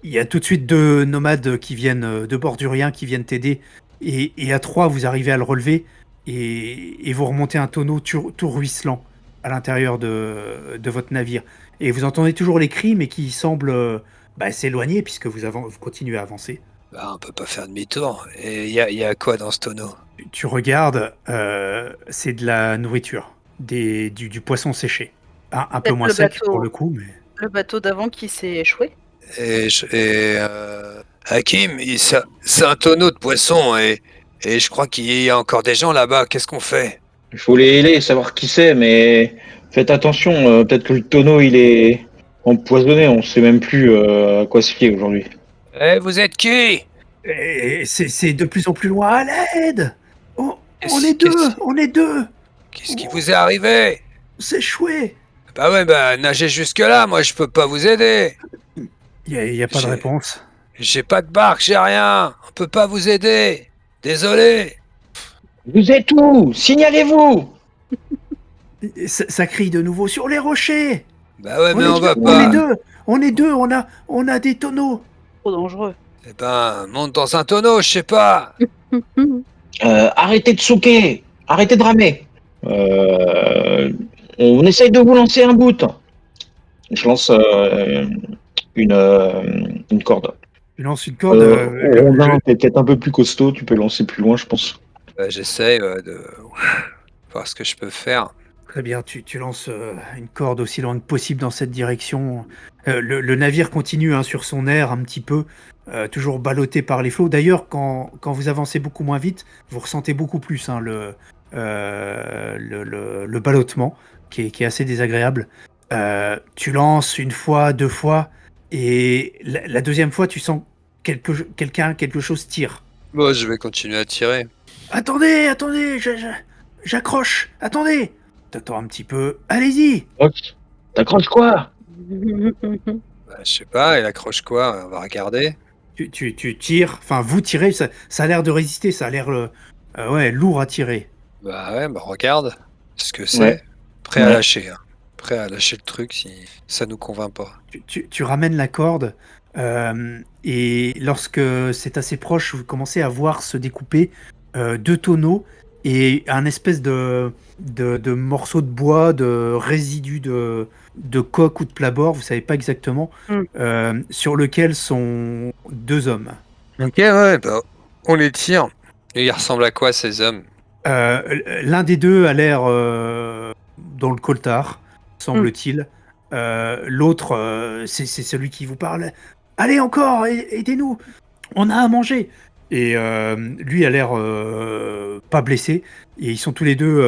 Il y a tout de suite deux nomades qui viennent de Bordurien qui viennent t'aider. Et à trois, vous arrivez à le relever et vous remontez un tonneau tout ruisselant à l'intérieur de votre navire. Et vous entendez toujours les cris, mais qui semblent s'éloigner puisque vous continuez à avancer. Bah, on peut pas faire demi-tour. Et y a quoi dans ce tonneau? Tu regardes, c'est de la nourriture, du poisson séché. Un peu Peut-être moins le sec bateau. pour le coup, mais... Le bateau d'avant qui s'est échoué. Hakim, c'est un tonneau de poisson et je crois qu'il y a encore des gens là-bas. Qu'est-ce qu'on fait? Il faut les héler, savoir qui c'est, mais faites attention. Peut-être que le tonneau il est empoisonné. On sait même plus à quoi se fier aujourd'hui. Eh, vous êtes qui? Et c'est de plus en plus loin. À l'aide! On est Qu'est-ce- deux! On est deux! Qu'est-ce qui vous est arrivé? C'est échoué! Bah ouais, bah nagez jusque-là, moi je peux pas vous aider. Il y a pas de J'ai- réponse. J'ai pas de barque, j'ai rien. On peut pas vous aider. Désolé. Vous êtes où? Signalez-vous! Ça crie de nouveau sur les rochers! Bah ouais, mais est on va deux, pas. On est deux! On est deux! On a des tonneaux! Trop dangereux. Eh ben, monte dans un tonneau, je sais pas. Arrêtez de souquer! Arrêtez de ramer! On essaye de vous lancer un bout. Je lance une corde. Tu lances une corde. Rondin, t'es peut-être un peu plus costaud, tu peux lancer plus loin, je pense. J'essaie de voir ce que je peux faire. Très bien, tu lances une corde aussi loin que possible dans cette direction. Le navire continue hein, sur son air un petit peu, toujours ballotté par les flots. D'ailleurs, quand vous avancez beaucoup moins vite, vous ressentez beaucoup plus hein, le ballottement, qui est assez désagréable. Tu lances une fois, deux fois, et la deuxième fois, tu sens quelque chose tire. Bon, je vais continuer à tirer. Attendez, j'accroche, attendez. T'attends un petit peu, allez-y. Hop, t'accroches quoi? Bah, je sais pas, il accroche quoi? On va regarder. Tu tires, enfin vous tirez, ça a l'air de résister, ça a l'air ouais, lourd à tirer. Bah ouais, bah regarde ce que Ouais. c'est. Prêt à Ouais. lâcher, hein. Prêt à lâcher le truc si ça nous convainc pas. Tu ramènes la corde, et lorsque c'est assez proche, vous commencez à voir se découper deux tonneaux et un espèce de morceau de bois, de résidus de coque ou de plat-bord, vous savez pas exactement, Mm. sur lequel sont deux hommes. Ok, ouais, bah on les tire. Et ils ressemblent à quoi ces hommes? L'un des deux a l'air dans le coltard, semble-t-il. L'autre, c'est celui qui vous parle. Allez encore, aidez-nous, on a à manger. Et lui a l'air pas blessé. Et ils sont tous les deux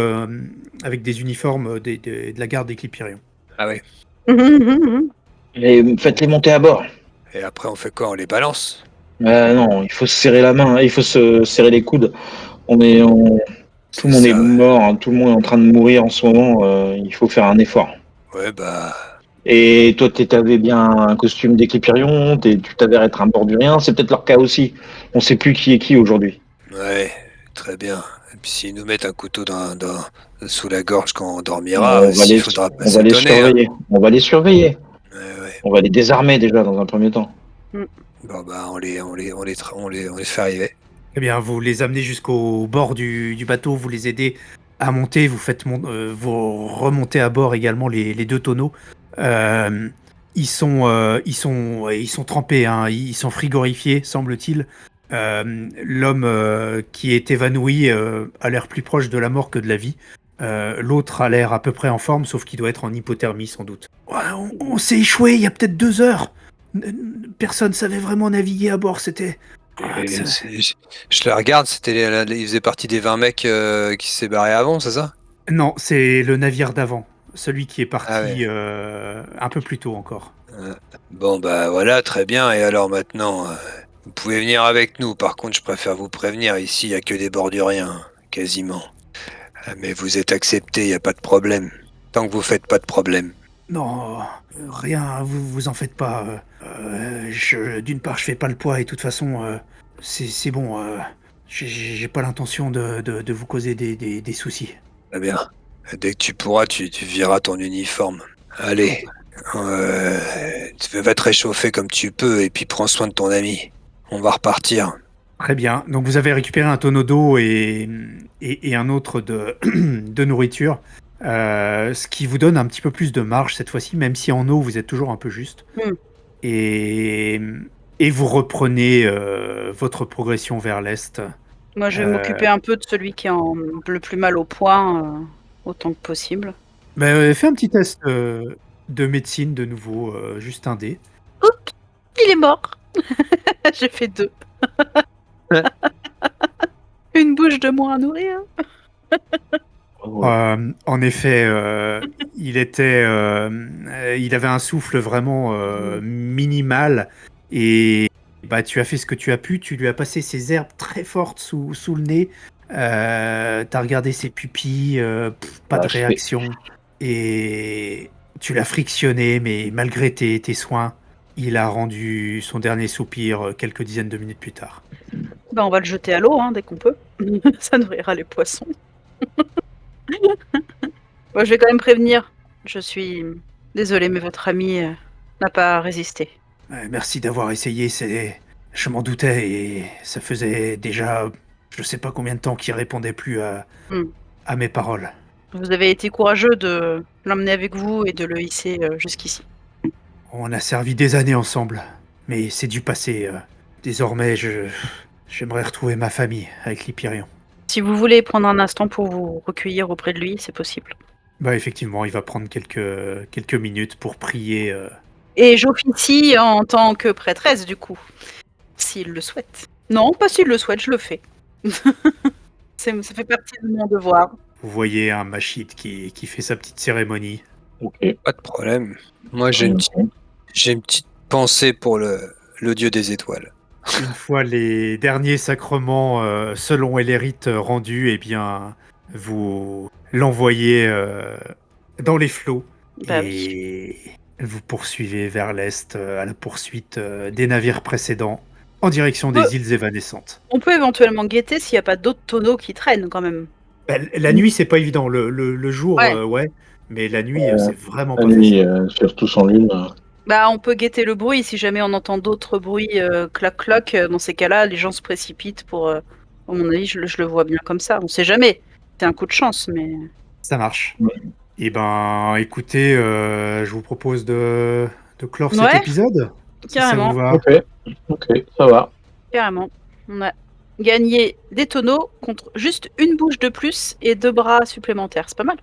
avec des uniformes de la garde des Clipirions. Ah ouais. Et faites-les monter à bord. Et après on fait quoi? On les balance? Non, il faut se serrer la main, hein, il faut se serrer les coudes. Tout C'est le monde est ça. mort, hein, tout le monde est en train de mourir en ce moment. Il faut faire un effort. Ouais, bah. Et toi, t'avais bien un costume d'éclipirion, tu t'avères être un bordurien, c'est peut-être leur cas aussi. On sait plus qui est qui aujourd'hui. Ouais, très bien. Et puis s'ils nous mettent un couteau sous la gorge quand on dormira, s'il faudra pas on va les s'étonner, hein. surveiller. On va les surveiller. Ouais. On va les désarmer déjà dans un premier temps. Bon bah on les fait arriver. Eh bien, vous les amenez jusqu'au bord du bateau, vous les aidez à monter, vous remontez à bord également les deux tonneaux. Ils sont trempés, hein, ils sont frigorifiés, semble-t-il. L'homme qui est évanoui a l'air plus proche de la mort que de la vie. L'autre a l'air à peu près en forme, sauf qu'il doit être en hypothermie sans doute. Ouais, on s'est échoué il y a peut-être 2 heures. Personne savait vraiment naviguer à bord, c'était... Et je la regarde, ils faisaient partie des 20 mecs qui s'est barré avant, c'est ça? Non, c'est le navire d'avant, celui qui est parti Ah ouais. un peu plus tôt encore. Bon bah voilà, très bien. Et alors maintenant, vous pouvez venir avec nous. Par contre, je préfère vous prévenir, ici, il n'y a que des borduriens, quasiment. Mais vous êtes acceptés, il n'y a pas de problème. Tant que vous faites pas de problème. Non, rien, vous en faites pas. D'une part, je fais pas le poids et de toute façon, c'est bon. J'ai pas l'intention de vous causer des soucis. Très bien. Dès que tu pourras, tu vireras ton uniforme. Allez, tu vas te réchauffer comme tu peux et puis prends soin de ton ami. On va repartir. Très bien. Donc vous avez récupéré un tonneau d'eau et un autre de nourriture. Ce qui vous donne un petit peu plus de marge cette fois-ci, même si en eau vous êtes toujours un peu juste. Mm. Et vous reprenez votre progression vers l'est. Moi, je vais m'occuper un peu de celui qui a le plus mal au poing, autant que possible. Fais un petit test de médecine de nouveau, juste un dé. Oups, il est mort. J'ai fait 2. Une bouche de moins à nourrir. En effet, il avait un souffle vraiment minimal et bah, tu as fait ce que tu as pu. Tu lui as passé ces herbes très fortes sous le nez. T'as regardé ses pupilles, pas de réaction. Et tu l'as frictionné, mais malgré tes soins, il a rendu son dernier soupir quelques dizaines de minutes plus tard. Bah, on va le jeter à l'eau hein, dès qu'on peut. Ça nourrira les poissons. Bon, je vais quand même prévenir. Je suis désolée, mais votre ami n'a pas résisté. Merci d'avoir essayé. Je m'en doutais et ça faisait déjà je sais pas combien de temps qu'il répondait plus à mes paroles. Vous avez été courageux de l'emmener avec vous et de le hisser jusqu'ici. On a servi des années ensemble, mais c'est du passé. Désormais, j'aimerais retrouver ma famille avec l'Hyperion. Si vous voulez prendre un instant pour vous recueillir auprès de lui, c'est possible. Bah effectivement, il va prendre quelques minutes pour prier. Et j'officie en tant que prêtresse, du coup, s'il le souhaite. Non, pas s'il le souhaite, je le fais. Ça fait partie de mon devoir. Vous voyez un Machid qui fait sa petite cérémonie. Ok. Pas de problème. Moi, j'ai une petite pensée pour le dieu des étoiles. Une fois les derniers sacrements selon et les rites rendus, eh bien, vous l'envoyez dans les flots Bah oui. et vous poursuivez vers l'est à la poursuite des navires précédents en direction des îles évanescentes. On peut éventuellement guetter s'il n'y a pas d'autres tonneaux qui traînent quand même. Bah, la nuit, c'est pas évident. Le jour, Ouais. ouais, mais la nuit, c'est vraiment La pas nuit, facile. surtout sans lune. Bah, on peut guetter le bruit si jamais on entend d'autres bruits clac-clac. Dans ces cas-là, les gens se précipitent pour. À mon avis, je le vois bien comme ça. On sait jamais. C'est un coup de chance, mais. Ça marche. Ouais. Eh ben, écoutez, je vous propose de clore cet Ouais. épisode. Si ça Carrément. vous va. Ok, ça va. Carrément. On a gagné des tonneaux contre juste une bouche de plus et 2 bras supplémentaires. C'est pas mal.